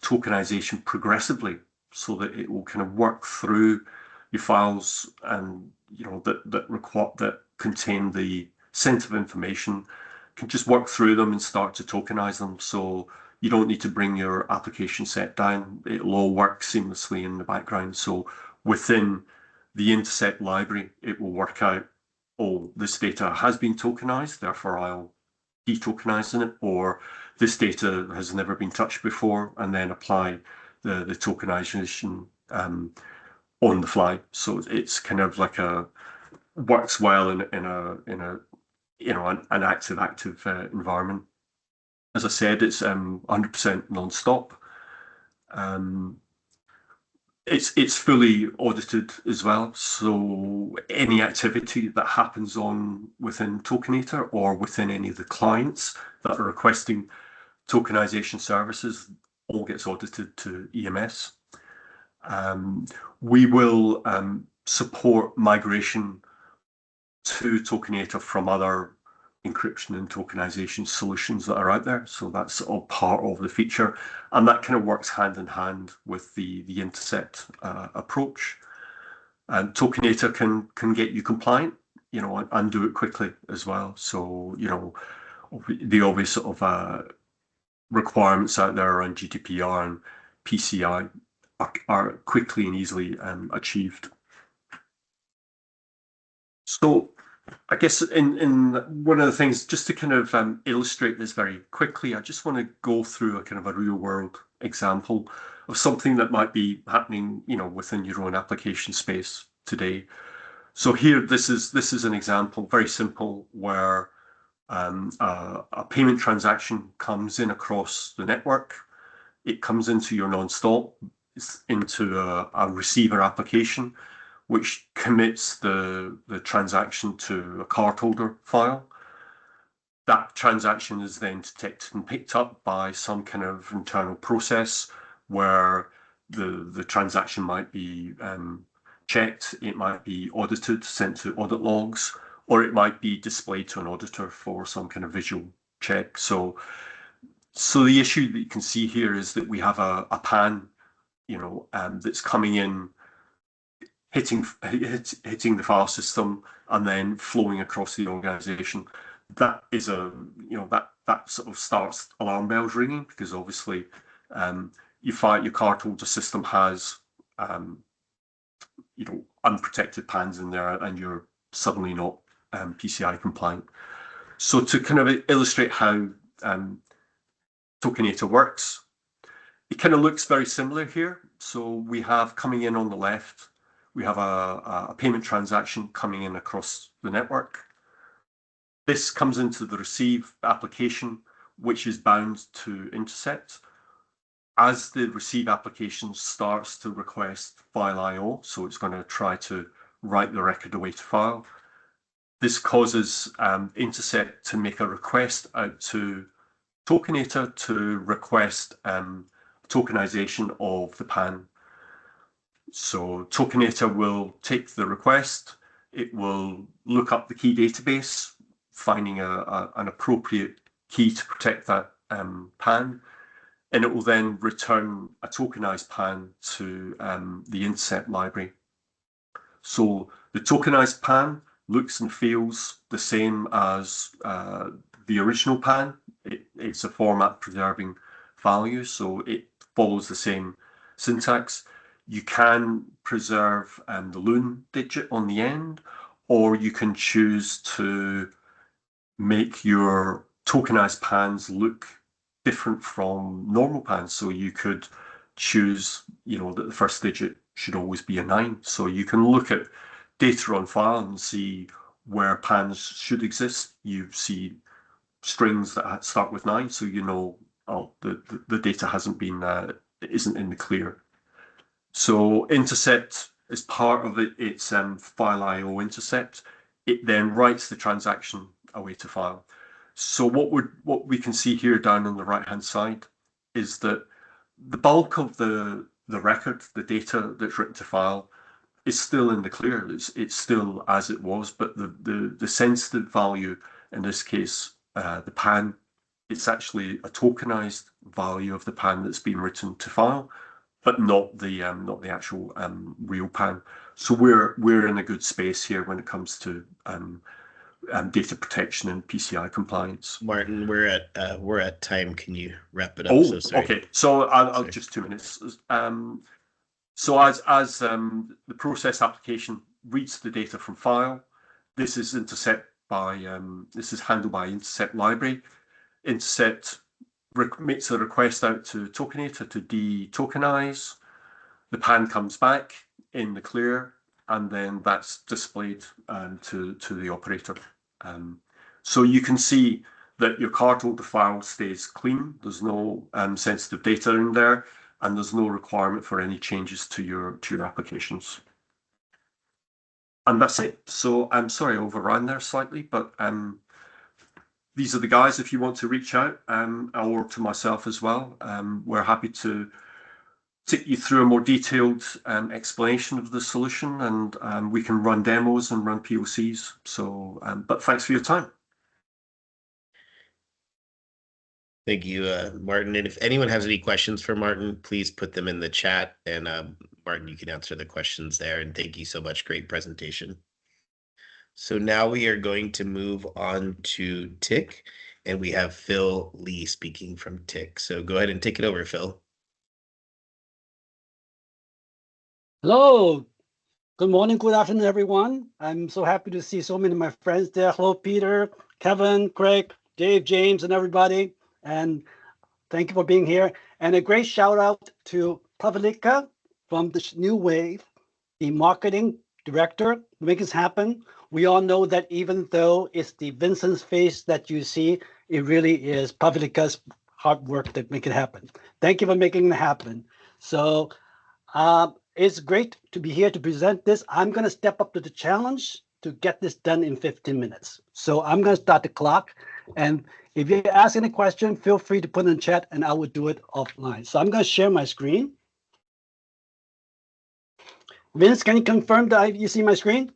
tokenization progressively, so that it will kind of work through your files and that contain the sensitive information, can just work through them and start to tokenize them. So you don't need to bring your application set down. It'll all work seamlessly in the background. So within the intercept library, it will work out, oh, this data has been tokenized, therefore I'll de-tokenize it, or this data has never been touched before, and then apply the tokenization on the fly. So it's kind of like a works well in a an active environment. As I said, it's 100% non-stop. It's fully audited as well, so any activity that happens within Tokenator or within any of the clients that are requesting tokenization services all gets audited to EMS. We will support migration to Tokenator from other encryption and tokenization solutions that are out there. So that's all part of the feature, and that kind of works hand in hand with the intercept approach. And Tokenator can get you compliant, and do it quickly as well. So the obvious sort of requirements out there around GDPR and PCI are quickly and easily achieved. So I guess in one of the things, just to kind of illustrate this very quickly, I just want to go through a kind of a real world example of something that might be happening, within your own application space today. So here, this is an example, very simple, where a payment transaction comes in across the network. It comes into your non-stop, into a receiver application, which commits the transaction to a cardholder file. That transaction is then detected and picked up by some kind of internal process where the transaction might be checked, it might be audited, sent to audit logs, or it might be displayed to an auditor for some kind of visual check. So the issue that you can see here is that we have a PAN, that's coming in, hitting the file system and then flowing across the organization. That is that sort of starts alarm bells ringing, because obviously your cardholder system has unprotected PANs in there, and you're suddenly not PCI compliant. So to kind of illustrate how Tokenator works, it kind of looks very similar here. So we have coming in on the left, we have a payment transaction coming in across the network. This comes into the receive application, which is bound to intercept. As the receive application starts to request file I/O, so it's going to try to write the record away to file, this causes intercept to make a request out to Tokenator to request tokenization of the PAN. So Tokenator will take the request, it will look up the key database, finding an appropriate key to protect that PAN, and it will then return a tokenized PAN to the intercept library. So the tokenized PAN looks and feels the same as the original PAN. It's a format preserving value, so it follows the same syntax. You can preserve the loon digit on the end, or you can choose to make your tokenized PANs look different from normal PANs. So you could choose, that the first digit should always be a 9. So you can look at data on file and see where PANs should exist. You see strings that start with 9, so the data isn't in the clear. So intercept is part of it. It's file I/O intercept. It then writes the transaction away to file. So what we can see here down on the right hand side is that the bulk of the record, the data that's written to file, is still in the clear. It's still as it was, but the sensitive value, in this case, the PAN, it's actually a tokenized value of the PAN that's been written to file, but not the actual real PAN. So we're in a good space here when it comes to data protection and PCI compliance. Martin, we're at time. Can you wrap it up? Oh, So sorry. okay. So I'll just 2 minutes. So as the process application reads the data from file, this is handled by intercept library. Intercept makes a request out to Tokenator to de-tokenize. The PAN comes back in the clear. and then that's displayed to the operator. So you can see that your card holder file stays clean. There's no sensitive data in there, and there's no requirement for any changes to your applications. And that's it. So I'm sorry I overran there slightly, but these are the guys if you want to reach out, or to myself as well. We're happy to take you through a more detailed explanation of the solution, and we can run demos and run POCs. So, but thanks for your time. Thank you, Martin. And if anyone has any questions for Martin, please put them in the chat, and Martin, you can answer the questions there. And thank you so much. Great presentation. So now we are going to move on to TIC, and we have Phil Lee speaking from TIC. So go ahead and take it over, Phil. Hello. Good morning, good afternoon, everyone. I'm so happy to see so many of my friends there. Hello, Peter, Kevin, Craig, Dave, James, and everybody. And thank you for being here. And a great shout out to Pavlika from the NuWave, the marketing director, to make this happen. We all know that even though it's the Vincent's face that you see, it really is Pavlika's hard work that make it happen. Thank you for making it happen. So it's great to be here to present this. I'm going to step up to the challenge to get this done in 15 minutes. So I'm going to start the clock. And if you ask any question, feel free to put in the chat and I will do it offline. So I'm going to share my screen. Vince, can you confirm that you see my screen?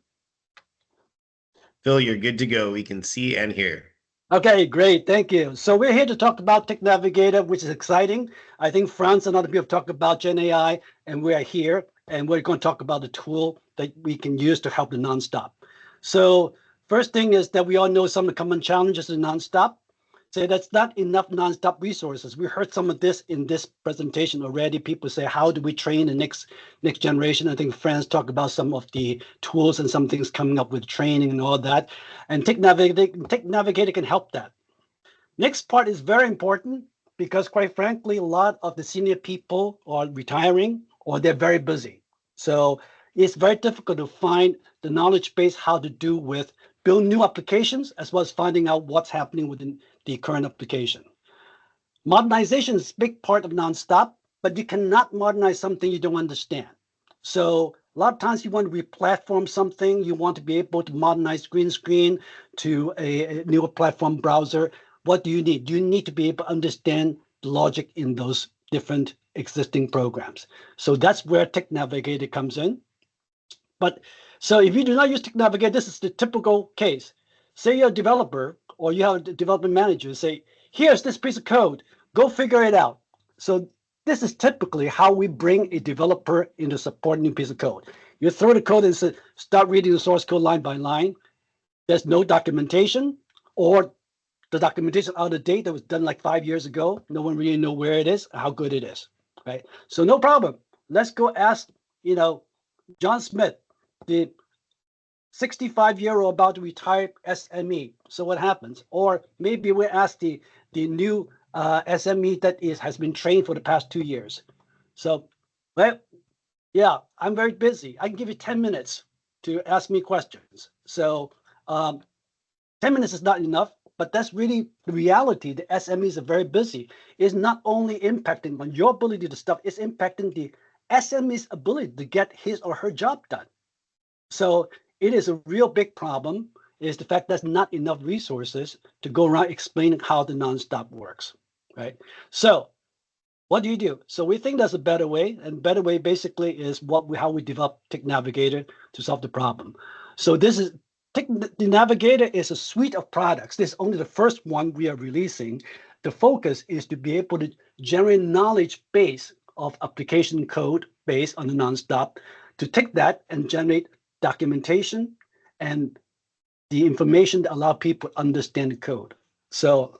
Phil, you're good to go. We can see and hear. Okay, great. Thank you. So we're here to talk about TIC Navigator, which is exciting. I think Franz and other people have talked about Gen AI, and we are here, and we're going to talk about the tool that we can use to help the nonstop. So first thing is that we all know some of the common challenges in nonstop. So that's not enough nonstop resources. We heard some of this in this presentation already. People say, how do we train the next generation? I think Franz talked about some of the tools and some things coming up with training and all that. And TIC Navigator can help that. Next part is very important because quite frankly, a lot of the senior people are retiring or they're very busy. So it's very difficult to find the knowledge base how to do with build new applications as well as finding out what's happening within the current application. Modernization is a big part of nonstop, but you cannot modernize something you don't understand. So a lot of times you want to re-platform something, you want to be able to modernize green screen to a newer platform browser. What do you need? You need to be able to understand the logic in those different existing programs. So that's where TIC Navigator comes in. But so if you do not use TIC Navigator, this is the typical case. Say you're a developer or you have a development manager, say, here's this piece of code, go figure it out. So this is typically how we bring a developer into supporting a piece of code. You throw the code and say, start reading the source code line by line. There's no documentation, or the documentation out of date that was done like 5 years ago. No one really knows where it is, how good it is, right? So no problem. Let's go ask, John Smith, the 65-year-old about to retire SME. So what happens? Or maybe we ask the new SME that has been trained for the past 2 years. So, well, yeah, I'm very busy. I can give you 10 minutes to ask me questions. So 10 minutes is not enough, but that's really the reality. The SMEs are very busy. It's not only impacting on your ability to stuff, it's impacting the SME's ability to get his or her job done. So it is a real big problem, is the fact there's not enough resources to go around explaining how the nonstop works, right? So what do you do? So we think there's a better way, and better way basically is how we develop TIC Navigator to solve the problem. So this is TIC Navigator is a suite of products. This is only the first one we are releasing. The focus is to be able to generate knowledge base of application code based on the nonstop, to take that and generate documentation and the information that allow people to understand the code. So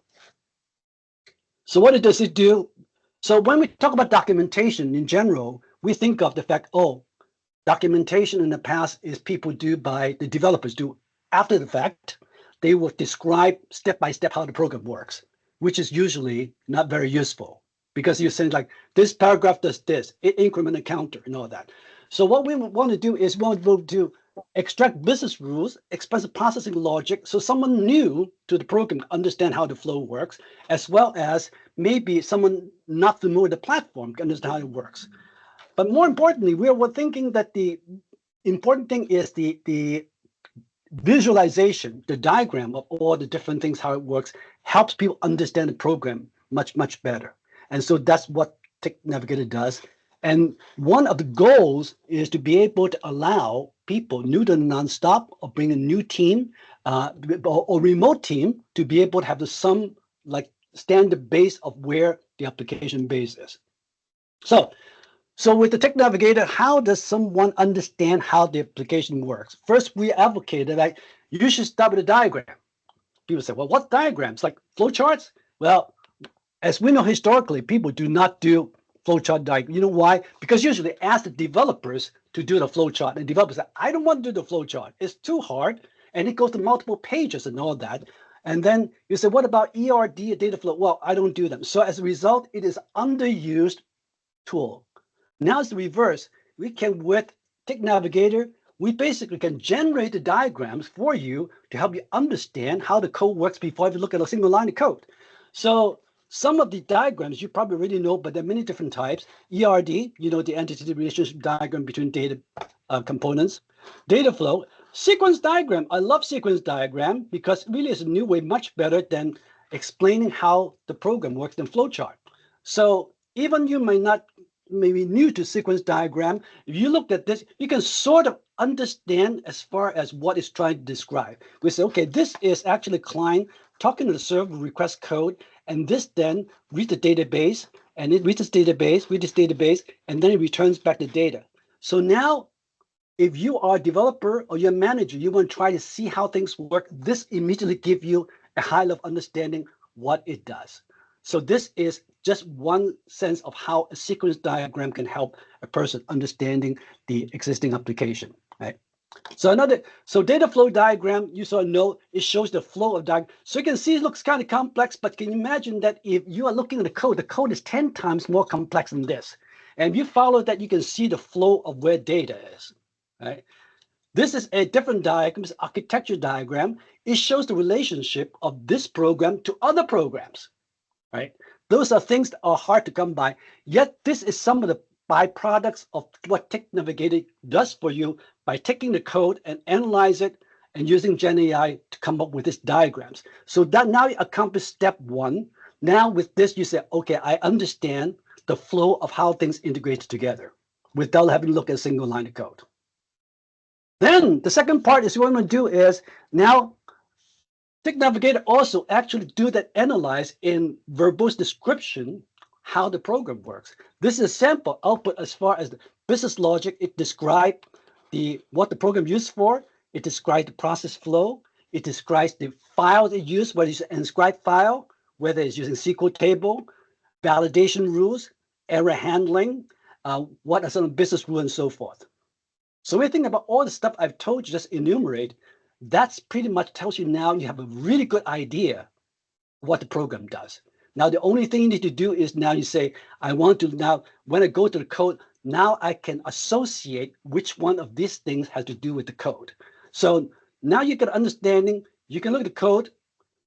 what does it do? So when we talk about documentation in general, we think of the fact, documentation in the past is the developers do after the fact. They will describe step by step how the program works, which is usually not very useful because you're saying like this paragraph does this, it increment a counter and all that. So what we want to do is we want to extract business rules, express processing logic, so someone new to the program understand how the flow works, as well as maybe someone not familiar with the platform can understand how it works. But more importantly, we're thinking that the important thing is the visualization, the diagram of all the different things, how it works, helps people understand the program much, much better. And so that's what Tech Navigator does. And one of the goals is to be able to allow people new to Nonstop or bring a new team or remote team to be able to have some like standard base of where the application base is. So with the Tech Navigator, how does someone understand how the application works? First, we advocated that you should start with a diagram. People say, well, what diagrams? Like flowcharts? Well, as we know historically, people do not do flowchart diagram. You know why? Because usually they ask the developers to do the flowchart, and developers say, I don't want to do the flowchart. It's too hard, and it goes to multiple pages and all that. And then you say, what about ERD, data flow? Well, I don't do them. So as a result, it is underused tool. Now it's the reverse. We can, with Tech Navigator, we basically can generate the diagrams for you to help you understand how the code works before you look at a single line of code. So some of the diagrams you probably already know, but there are many different types. ERD, you know, the entity relationship diagram between data components. Data flow. Sequence diagram. I love sequence diagram because it really is a new way, much better than explaining how the program works in flowchart. So even you may not maybe new to sequence diagram, if you look at this, you can sort of understand as far as what it's trying to describe. We say, okay, this is actually client talking to the server, request code, and this then reads the database, and it reads this database, and then it returns back the data. So now, if you are a developer or you're a manager, you want to try to see how things work, this immediately gives you a high level understanding what it does. So this is just one sense of how a sequence diagram can help a person understanding the existing application, right? So data flow diagram, you sort of know, it shows the flow of diagram. So you can see it looks kind of complex, but can you imagine that if you are looking at the code is 10 times more complex than this. And if you follow that, you can see the flow of where data is, right? This is a different diagram, it's architecture diagram. It shows the relationship of this program to other programs, right? Those are things that are hard to come by. Yet this is some of the byproducts of what Tech Navigator does for you by taking the code and analyze it and using GenAI to come up with these diagrams. So that now you accomplish step one. Now with this, you say, okay, I understand the flow of how things integrate together without having to look at a single line of code. Then the second part is what I'm going to do is now Tech Navigator also actually do that analyze in verbose description how the program works. This is a sample output as far as the business logic. It describes what the program used for. It describes the process flow. It describes the file it used, whether it's an inscribed file, whether it's using SQL table, validation rules, error handling, what are some business rules and so forth. So when you think about all the stuff I've told you, just enumerate, that's pretty much tells you now you have a really good idea of what the program does. Now, the only thing you need to do is now you say, I want to now, when I go to the code, now I can associate which one of these things has to do with the code. So now you get understanding, you can look at the code.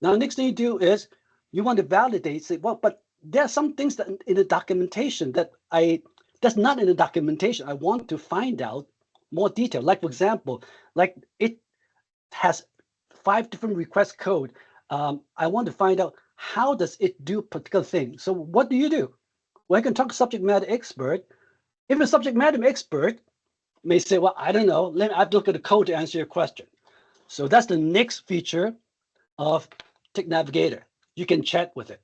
Now, the next thing you do is you want to validate, say, well, but there are some things that in the documentation that's not in the documentation. I want to find out more detail. Like, for example, like it has 5 different request code. I want to find out how does it do particular thing. So what do? Well, I can talk to subject matter expert. If a subject matter expert may say, well, I don't know, I have to look at the code to answer your question. So that's the next feature of Tech Navigator. You can chat with it.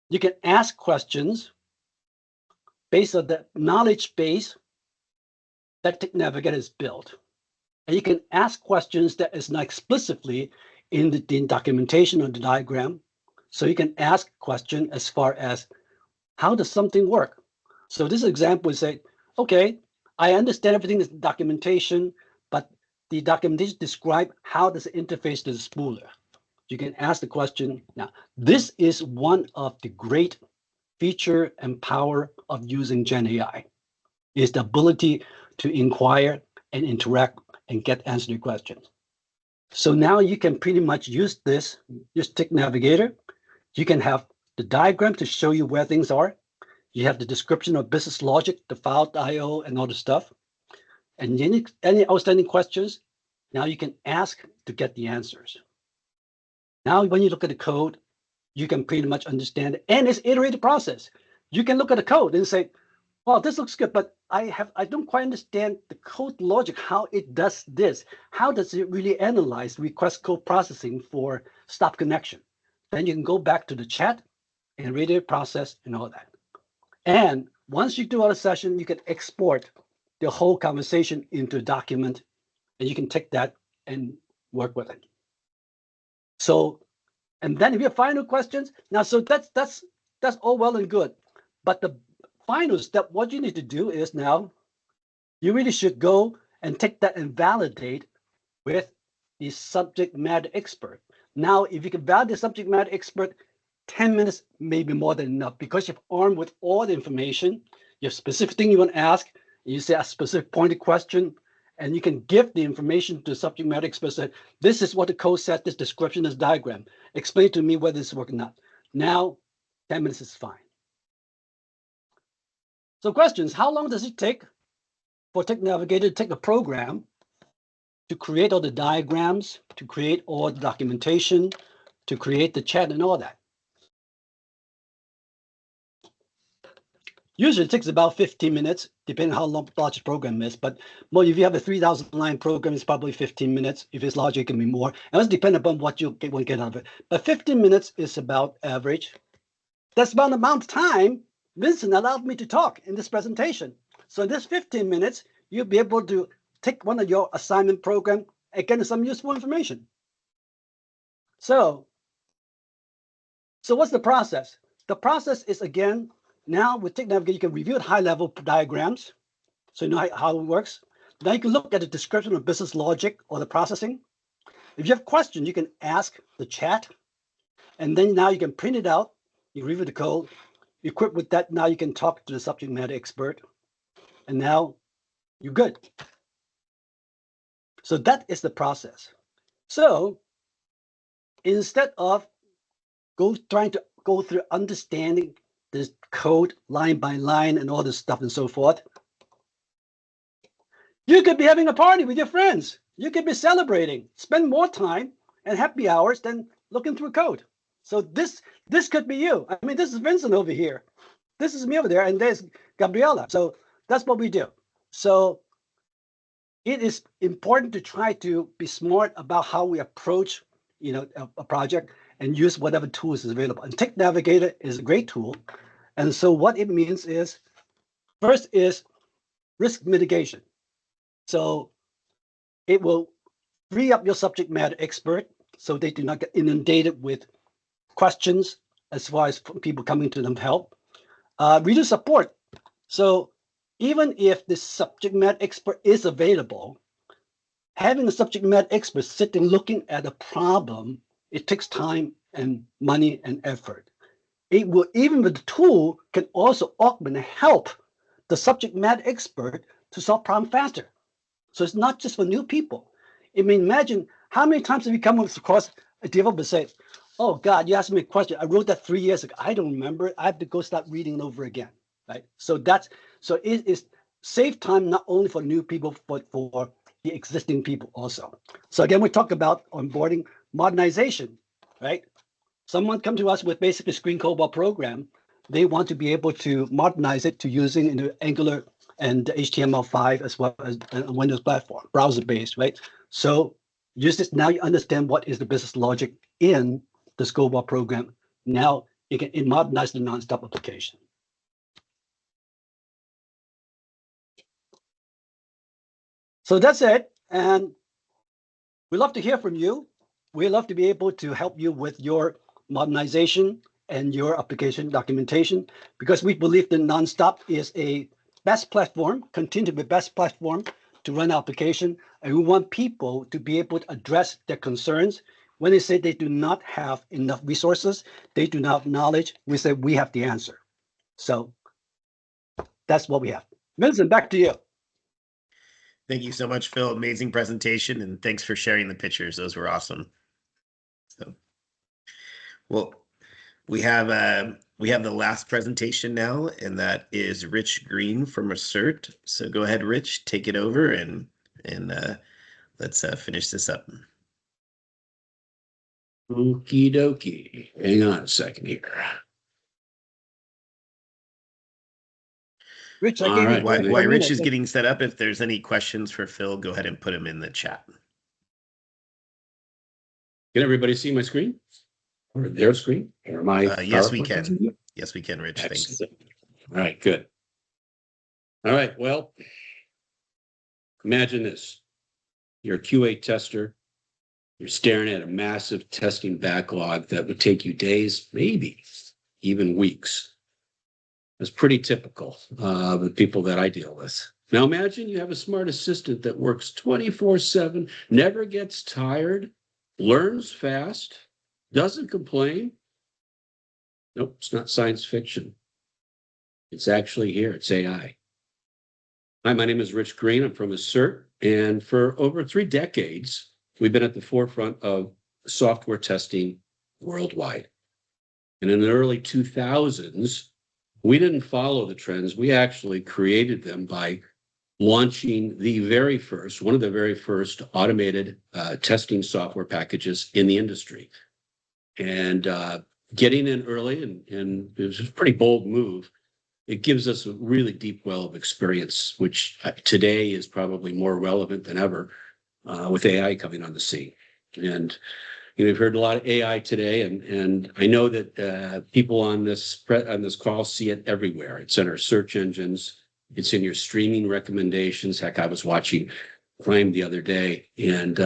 You can ask questions based on the knowledge base that Tech Navigator has built. And you can ask questions that is not explicitly in the documentation or the diagram. So you can ask a question as far as how does something work? So this example is say, okay, I understand everything is documentation, but the documentation describe how does it interface to the spooler. You can ask the question. Now, this is one of the great feature and power of using GenAI. is the ability to inquire and interact and get answer to questions. So now you can pretty much use this, just TIG Navigator. You can have the diagram to show you where things are. You have the description of business logic, the file IO and all the stuff. And any outstanding questions, now you can ask to get the answers. Now, when you look at the code, you can pretty much understand it. And it's iterative process. You can look at the code and say, well, this looks good, but I don't quite understand the code logic, how it does this. How does it really analyze request code processing for stop connection? Then you can go back to the chat and read it, process, and all that. And once you do all the session, you can export the whole conversation into a document, and you can take that and work with it. So, and then if you have final questions, now, so that's all well and good. But the final step, what you need to do is now, you really should go and take that and validate with the subject matter expert. Now, if you can validate the subject matter expert, 10 minutes may be more than enough, because you're armed with all the information. You have specific thing you want to ask, and you say a specific pointed question, and you can give the information to the subject matter expert. Say, this is what the code said, this description, this diagram. Explain to me whether it's working or not. Now, 10 minutes is fine. So questions, how long does it take for TIG Navigator to take a program to create all the diagrams, to create all the documentation, to create the chat and all that? Usually it takes about 15 minutes, depending on how large the program is. But well, if you have a 3,000 line program, it's probably 15 minutes. If it's larger, it can be more. And it's dependent upon what you want to get out of it. But 15 minutes is about average. That's about the amount of time Vincent allowed me to talk in this presentation. So in this 15 minutes, you'll be able to take one of your assignment program and get some useful information. So what's the process? The process is, again, now with TIG Navigator, you can review high-level diagrams, so you know how it works. Now you can look at the description of business logic or the processing. If you have questions, you can ask the chat, and then now you can print it out. You review the code. Equipped with that, now you can talk to the subject matter expert, and now you're good. So that is the process. So instead of trying to go through understanding this code line by line and all this stuff and so forth, you could be having a party with your friends. You could be celebrating, spend more time and happy hours than looking through code. So this could be you. I mean, this is Vincent over here. This is me over there, and there's Gabriella. So that's what we do. So it is important to try to be smart about how we approach, a project and use whatever tools is available. And TIG Navigator is a great tool. And so what it means is, first is risk mitigation. So it will free up your subject matter expert so they do not get inundated with questions as far as people coming to them to help. Reader support. So even if the subject matter expert is available, having a subject matter expert sitting looking at a problem, it takes time and money and effort. It will, even with the tool, can also augment and help the subject matter expert to solve problems faster. So it's not just for new people. I mean, imagine how many times have you come across a developer say, oh God, you asked me a question. I wrote that 3 years ago. I don't remember. I have to go start reading it over again, right? So it is save time not only for new people, but for the existing people also. So again, we talk about onboarding modernization, right? Someone come to us with basically screen COBOL program. They want to be able to modernize it to using in the Angular and HTML5 as well as a Windows platform, browser-based, right? So use this. Now you understand what is the business logic in the COBOL program. Now you can modernize the non-stop application. So that's it. And we love to hear from you. We love to be able to help you with your modernization and your application documentation, because we believe that Nonstop is a best platform, continue to be best platform to run application. And we want people to be able to address their concerns. When they say they do not have enough resources, they do not have knowledge, we say we have the answer. So that's what we have. Vincent, back to you. Thank you so much, Phil. Amazing presentation, and thanks for sharing the pictures. Those were awesome. So, well, we have the last presentation now, and that is Rich Green from Ascert. So go ahead, Rich, take it over, and let's finish this up. Okie dokie. Hang on a second here. Rich, I All gave you right. While 24 Rich minutes. is getting set up, if there's any questions for Phil, go ahead and put them in the chat. Can everybody see my screen? Or their screen? Or my Yes, we PowerPoint can. presentation? Yes, we can, Rich. Thanks. Excellent. All right, good. All right, well, imagine this. You're a QA tester. You're staring at a massive testing backlog that would take you days, maybe even weeks. That's pretty typical of the people that I deal with. Now imagine you have a smart assistant that works 24/7, never gets tired, learns fast, doesn't complain. Nope, it's not science fiction. It's actually here. It's AI. Hi, my name is Rich Green. I'm from Ascert. And for over 3 decades, we've been at the forefront of software testing worldwide. And in the early 2000s, we didn't follow the trends. We actually created them by launching one of the very first automated testing software packages in the industry. And getting in early, and it was a pretty bold move. It gives us a really deep well of experience, which today is probably more relevant than ever with AI coming on the scene. And you've heard a lot of AI today, and I know that people on this call see it everywhere. It's in our search engines. It's in your streaming recommendations. Heck, I was watching Prime the other day, and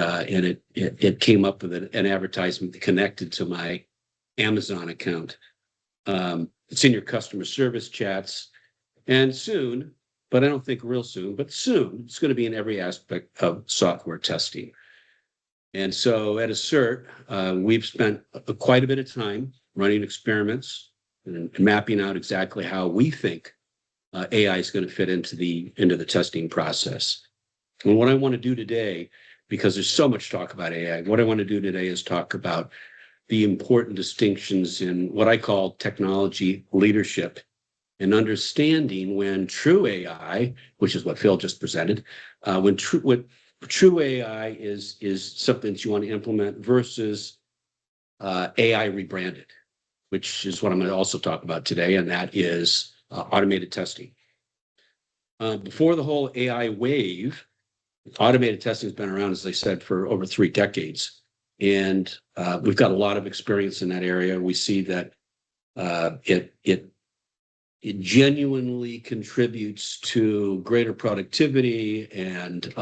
it came up with an advertisement connected to my Amazon account. It's in your customer service chats, and soon, but I don't think real soon, but soon, it's going to be in every aspect of software testing. And so at Ascert, we've spent quite a bit of time running experiments and mapping out exactly how we think AI is going to fit into the testing process. And what I want to do today, because there's so much talk about AI, what I want to do today is talk about the important distinctions in what I call technology leadership and understanding when true AI, which is what Phil just presented, when true AI is something that you want to implement versus AI rebranded, which is what I'm going to also talk about today, and that is automated testing. Before the whole AI wave, automated testing has been around, as I said, for over 3 decades. And we've got a lot of experience in that area. We see that it genuinely contributes to greater productivity and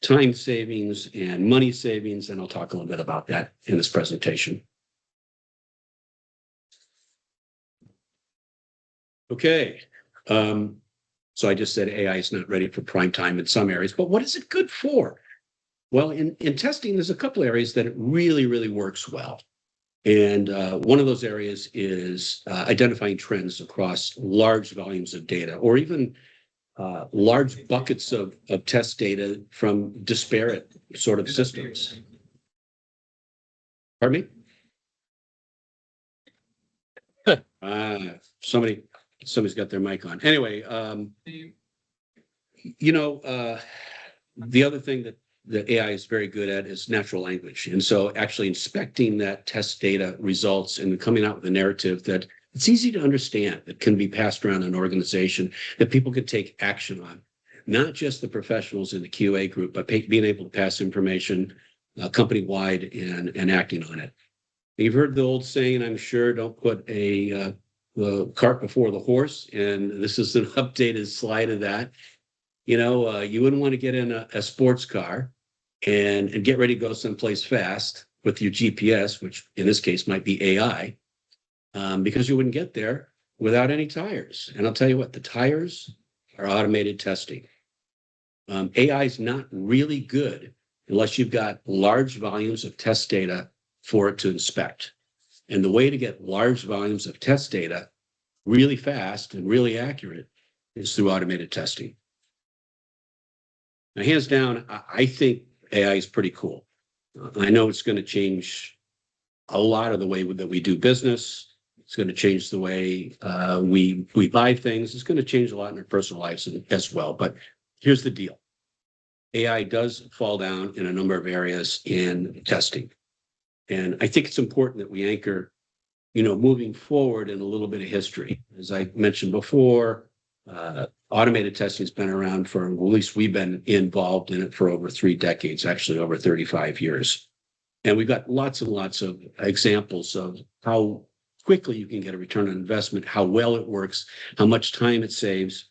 time savings and money savings. And I'll talk a little bit about that in this presentation. Okay. So I just said AI is not ready for prime time in some areas, but what is it good for? Well, in testing, there's a couple areas that it really, really works well. And one of those areas is identifying trends across large volumes of data, or even large buckets of test data from disparate sort of systems. Pardon me? Somebody's got their mic on. Anyway, the other thing that AI is very good at is natural language. And so actually inspecting that test data results and coming out with a narrative that it's easy to understand, that can be passed around an organization, that people can take action on, not just the professionals in the QA group, but being able to pass information company-wide and acting on it. You've heard the old saying, I'm sure, don't put the cart before the horse. And this is an updated slide of that. You wouldn't want to get in a sports car and get ready to go someplace fast with your GPS, which in this case might be AI, because you wouldn't get there without any tires. And I'll tell you what, the tires are automated testing. AI is not really good unless you've got large volumes of test data for it to inspect. And the way to get large volumes of test data really fast and really accurate is through automated testing. Now, hands down, I think AI is pretty cool. I know it's going to change a lot of the way that we do business. It's going to change the way we buy things. It's going to change a lot in our personal lives as well. But here's the deal. AI does fall down in a number of areas in testing. And I think it's important that we anchor, moving forward in a little bit of history. As I mentioned before, automated testing has been around for, well, at least we've been involved in it for over 3 decades, actually over 35 years. And we've got lots and lots of examples of how quickly you can get a return on investment, how well it works, how much time it saves.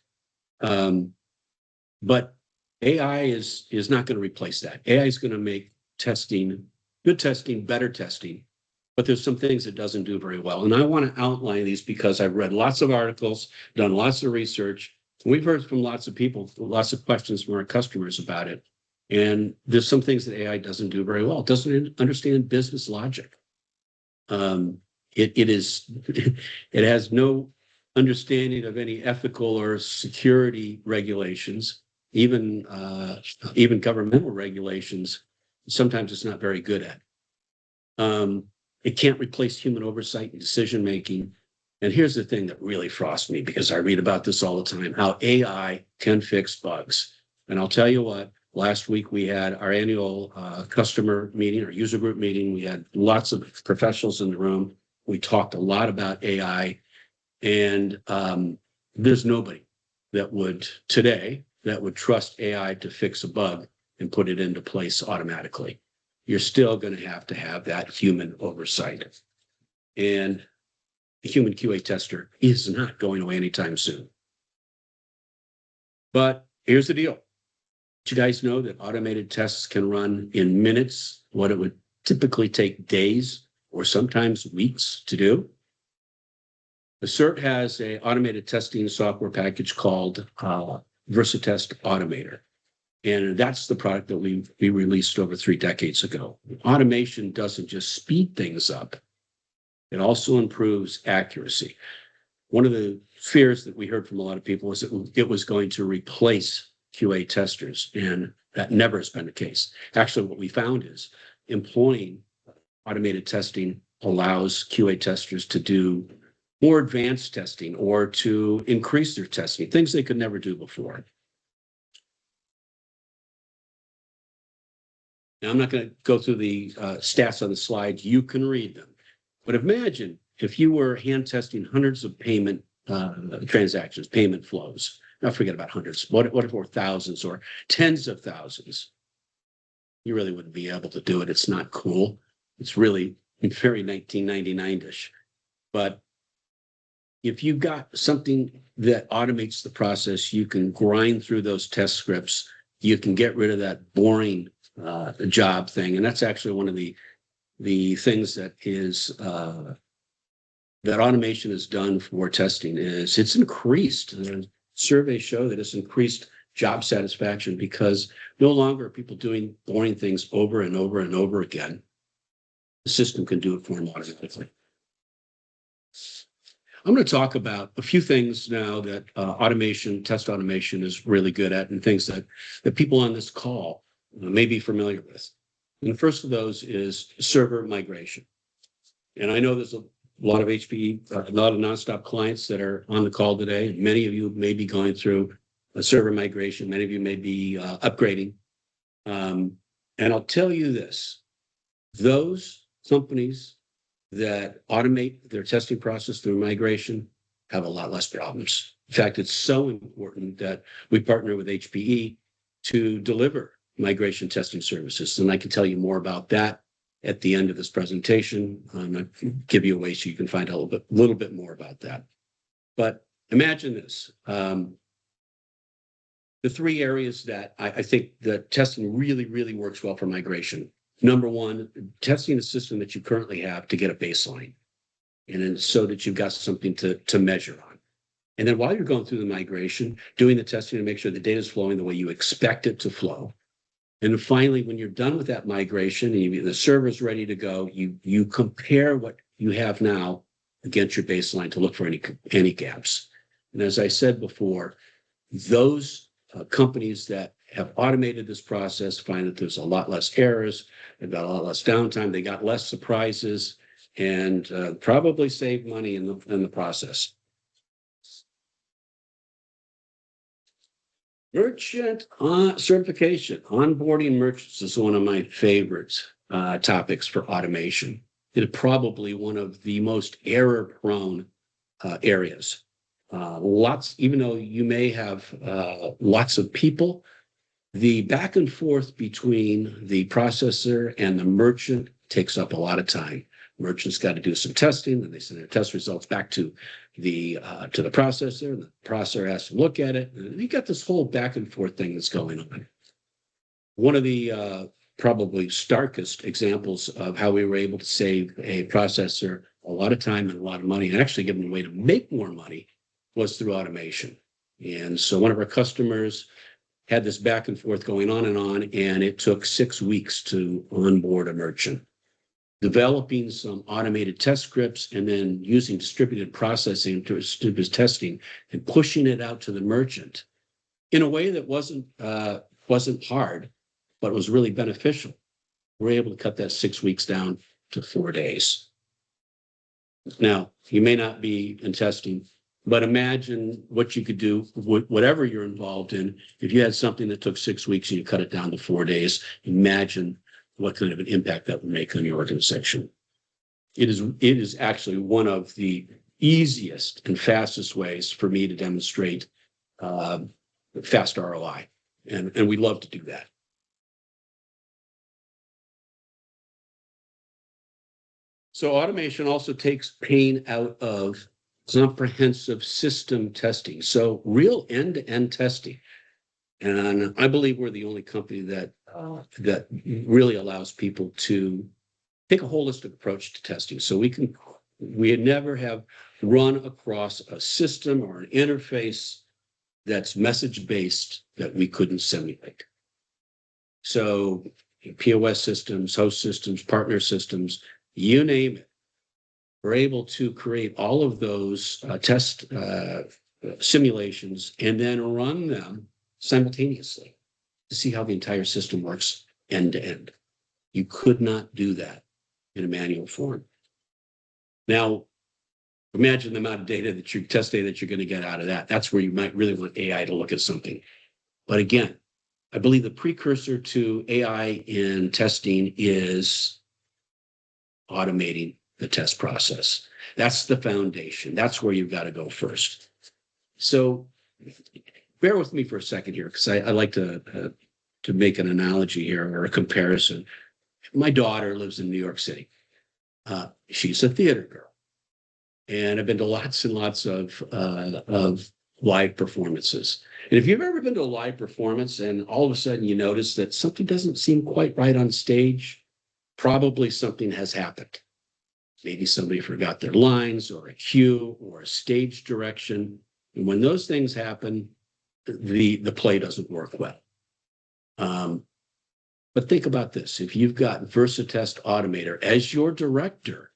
But AI is not going to replace that. AI is going to make testing, good testing, better testing. But there's some things it doesn't do very well. And I want to outline these because I've read lots of articles, done lots of research. We've heard from lots of people, lots of questions from our customers about it. And there's some things that AI doesn't do very well. It doesn't understand business logic. It has no understanding of any ethical or security regulations, even governmental regulations. Sometimes it's not very good at. It can't replace human oversight and decision making. And here's the thing that really frosts me, because I read about this all the time, how AI can fix bugs. And I'll tell you what, last week we had our annual customer meeting, our user group meeting. We had lots of professionals in the room. We talked a lot about AI, and there's nobody that would trust AI to fix a bug and put it into place automatically. You're still going to have that human oversight. And the human QA tester is not going away anytime soon. But here's the deal. You guys know that automated tests can run in minutes, what it would typically take days or sometimes weeks to do. Ascert has an automated testing software package called VersaTest Automator. And that's the product that we released over 3 decades ago. Automation doesn't just speed things up. It also improves accuracy. One of the fears that we heard from a lot of people was that it was going to replace QA testers, and that never has been the case. Actually, what we found is employing automated testing allows QA testers to do more advanced testing or to increase their testing, things they could never do before. Now, I'm not going to go through the stats on the slide. You can read them. But imagine if you were hand testing hundreds of payment transactions, payment flows. Now, forget about hundreds. What if it were thousands or tens of thousands? You really wouldn't be able to do it. It's not cool. It's really very 1999-ish. But if you've got something that automates the process, you can grind through those test scripts. You can get rid of that boring job thing. And that's actually one of the things that is that automation has done for testing is it's increased. Surveys show that it's increased job satisfaction because no longer are people doing boring things over and over and over again. The system can do it for them automatically. I'm going to talk about a few things now that test automation is really good at, and things that people on this call may be familiar with. And the first of those is server migration. And I know there's a lot of HPE, a lot of nonstop clients that are on the call today. Many of you may be going through a server migration. Many of you may be upgrading. And I'll tell you this, those companies that automate their testing process through migration have a lot less problems. In fact, it's so important that we partner with HPE to deliver migration testing services. And I can tell you more about that at the end of this presentation. I'll give you a way so you can find out a little bit more about that. But imagine this. The 3 areas that I think that testing really, really works well for migration. Number 1, testing a system that you currently have to get a baseline, and then so that you've got something to measure on. And then while you're going through the migration, doing the testing to make sure the data is flowing the way you expect it to flow. And then finally, when you're done with that migration and the server's ready to go, you compare what you have now against your baseline to look for any gaps. And as I said before, Those companies that have automated this process find that there's a lot less errors, they've got a lot less downtime, they got less surprises, and probably save money in the process. Merchant certification, onboarding merchants is one of my favorite topics for automation. It is probably one of the most error-prone areas. Even though you may have lots of people, the back and forth between the processor and the merchant takes up a lot of time. Merchant's got to do some testing, and they send their test results back to the processor. The processor has to look at it. And you got this whole back and forth thing that's going on. One of the probably starkest examples of how we were able to save a processor a lot of time and a lot of money, and actually give them a way to make more money, was through automation. And so one of our customers had this back and forth going on, and it took 6 weeks to onboard a merchant. Developing some automated test scripts and then using distributed processing to do testing and pushing it out to the merchant in a way that wasn't hard, but was really beneficial. We're able to cut that 6 weeks down to 4 days. Now, you may not be in testing, but imagine what you could do, whatever you're involved in. If you had something that took 6 weeks and you cut it down to 4 days, imagine what kind of an impact that would make on your organization. It is actually one of the easiest and fastest ways for me to demonstrate fast ROI. And we love to do that. So automation also takes pain out of comprehensive system testing. So real end-to-end testing. And I believe we're the only company that really allows people to take a holistic approach to testing. So we never have run across a system or an interface that's message-based that we couldn't simulate. So POS systems, host systems, partner systems, you name it. We're able to create all of those test simulations and then run them simultaneously to see how the entire system works end to end. You could not do that in a manual form. Now, imagine the amount of test data that you're going to get out of that. That's where you might really want AI to look at something. But again, I believe the precursor to AI in testing is automating the test process. That's the foundation. That's where you've got to go first. So bear with me for a second here, because I like to make an analogy here or a comparison. My daughter lives in New York City. She's a theater girl. And I've been to lots and lots of live performances. And if you've ever been to a live performance and all of a sudden you notice that something doesn't seem quite right on stage, probably something has happened. Maybe somebody forgot their lines or a cue or a stage direction. And when those things happen, the play doesn't work well. But think about this. If you've got VersaTest Automator as your director,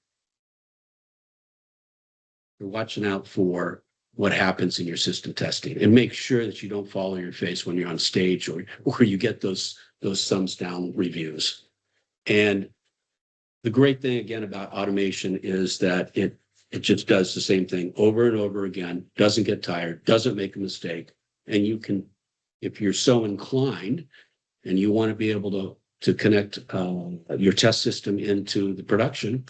you're watching out for what happens in your system testing and make sure that you don't fall on your face when you're on stage or you get those thumbs down reviews. And the great thing, again, about automation is that it just does the same thing over and over again, doesn't get tired, doesn't make a mistake. And you can, if you're so inclined and you want to be able to connect your test system into the production,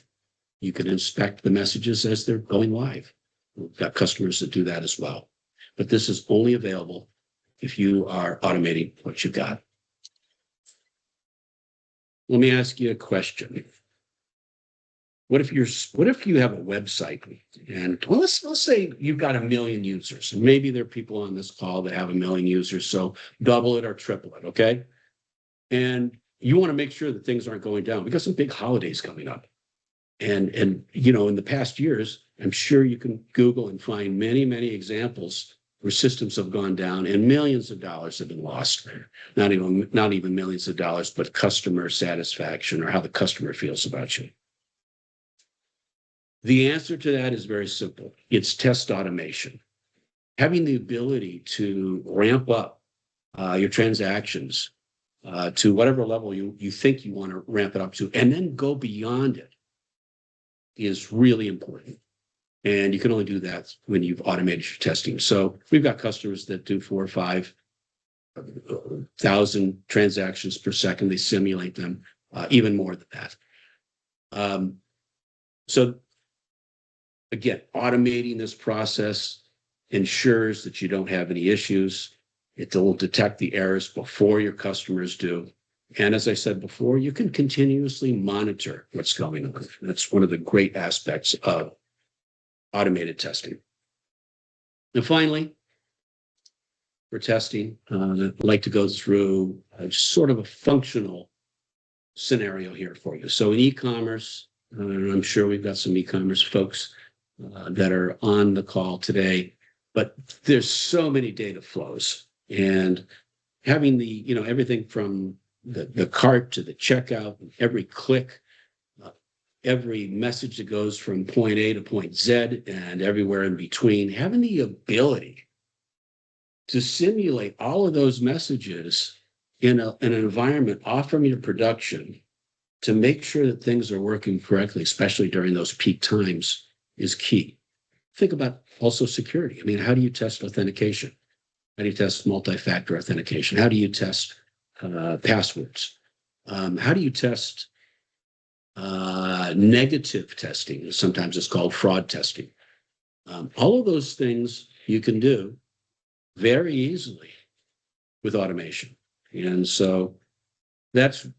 you can inspect the messages as they're going live. We've got customers that do that as well. But this is only available if you are automating what you've got. Let me ask you a question. What if you have a website and let's say you've got 1 million users, and maybe there are people on this call that have 1 million users, so double it or triple it, okay? And you want to make sure that things aren't going down. We've got some big holidays coming up. And you know, in the past years, I'm sure you can Google and find many, many examples where systems have gone down and millions of dollars have been lost. Not even millions of dollars, but customer satisfaction or how the customer feels about you. The answer to that is very simple. It's test automation. having the ability to ramp up your transactions to whatever level you think you want to ramp it up to, and then go beyond it is really important. And you can only do that when you've automated your testing. So we've got customers that do 4,000 or 5,000 transactions per second. They simulate them even more than that. So again, automating this process ensures that you don't have any issues. It will detect the errors before your customers do. And as I said before, you can continuously monitor what's going on. That's one of the great aspects of automated testing. And finally, for testing, I'd like to go through sort of a functional scenario here for you. So in e-commerce, I'm sure we've got some e-commerce folks that are on the call today, but there's so many data flows, and having the, everything from the cart to the checkout, every click, every message that goes from point A to point Z and everywhere in between, having the ability to simulate all of those messages in an environment off from your production to make sure that things are working correctly, especially during those peak times, is key. Think about also security. I mean, how do you test authentication? How do you test multi-factor authentication? How do you test passwords? How do you test negative testing? Sometimes it's called fraud testing. All of those things you can do very easily with automation. And so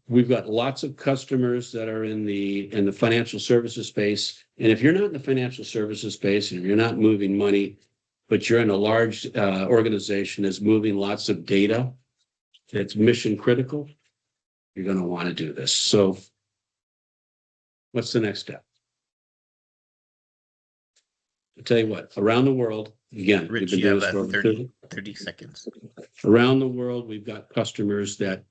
we've got lots of customers that are in the financial services space. And if you're not in the financial services space and you're not moving money, but you're in a large organization that's moving lots of data that's mission critical, you're going to want to do this. So what's the next step? I'll tell you what, around the world, again, Rich, we've been you doing have this for 30 seconds. Around the world, we've got customers that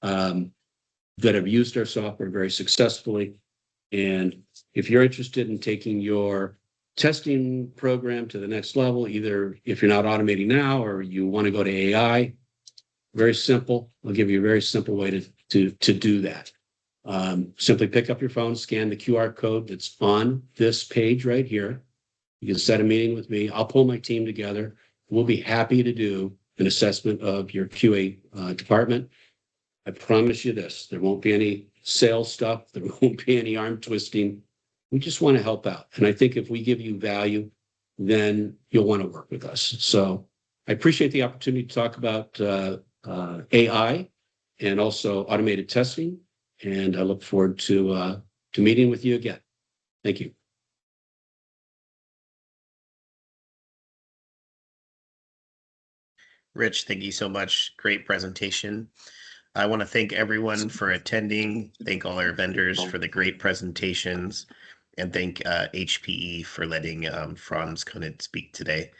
have used our software very successfully. And if you're interested in taking your testing program to the next level, either if you're not automating now or you want to go to AI, very simple. I'll give you a very simple way to do that. Simply pick up your phone, scan the QR code that's on this page right here. You can set a meeting with me. I'll pull my team together. We'll be happy to do an assessment of your QA department. I promise you this, there won't be any sales stuff. There won't be any arm twisting. We just want to help out. And I think if we give you value, then you'll want to work with us. So I appreciate the opportunity to talk about AI and also automated testing. And I look forward to meeting with you again. Thank you. Rich, thank you so much. Great presentation. I want to thank everyone for attending, thank all our vendors for the great presentations, and thank HPE for letting Franz Konitz speak today.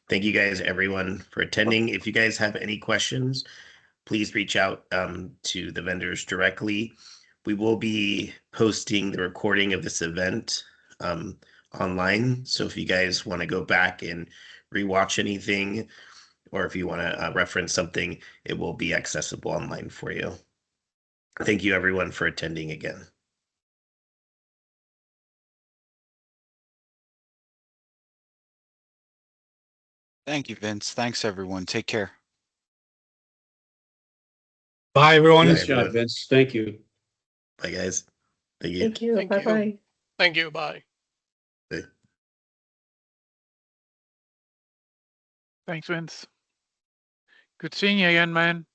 Thank you guys, everyone, for attending. If you guys have any questions, please reach out to the vendors directly. We will be posting the recording of this event online. So if you guys want to go back and rewatch anything, or if you want to reference something, it will be accessible online for you. Thank you, everyone, for attending again. Thank you, Vince. Thanks, everyone. Take care. Bye, everyone. Nice job, Vince. Thank you. Bye, guys. Thank you. Thank you. Thank Bye-bye. you. Thank you. Bye. Bye. Thanks, Vince. Good seeing you again, man.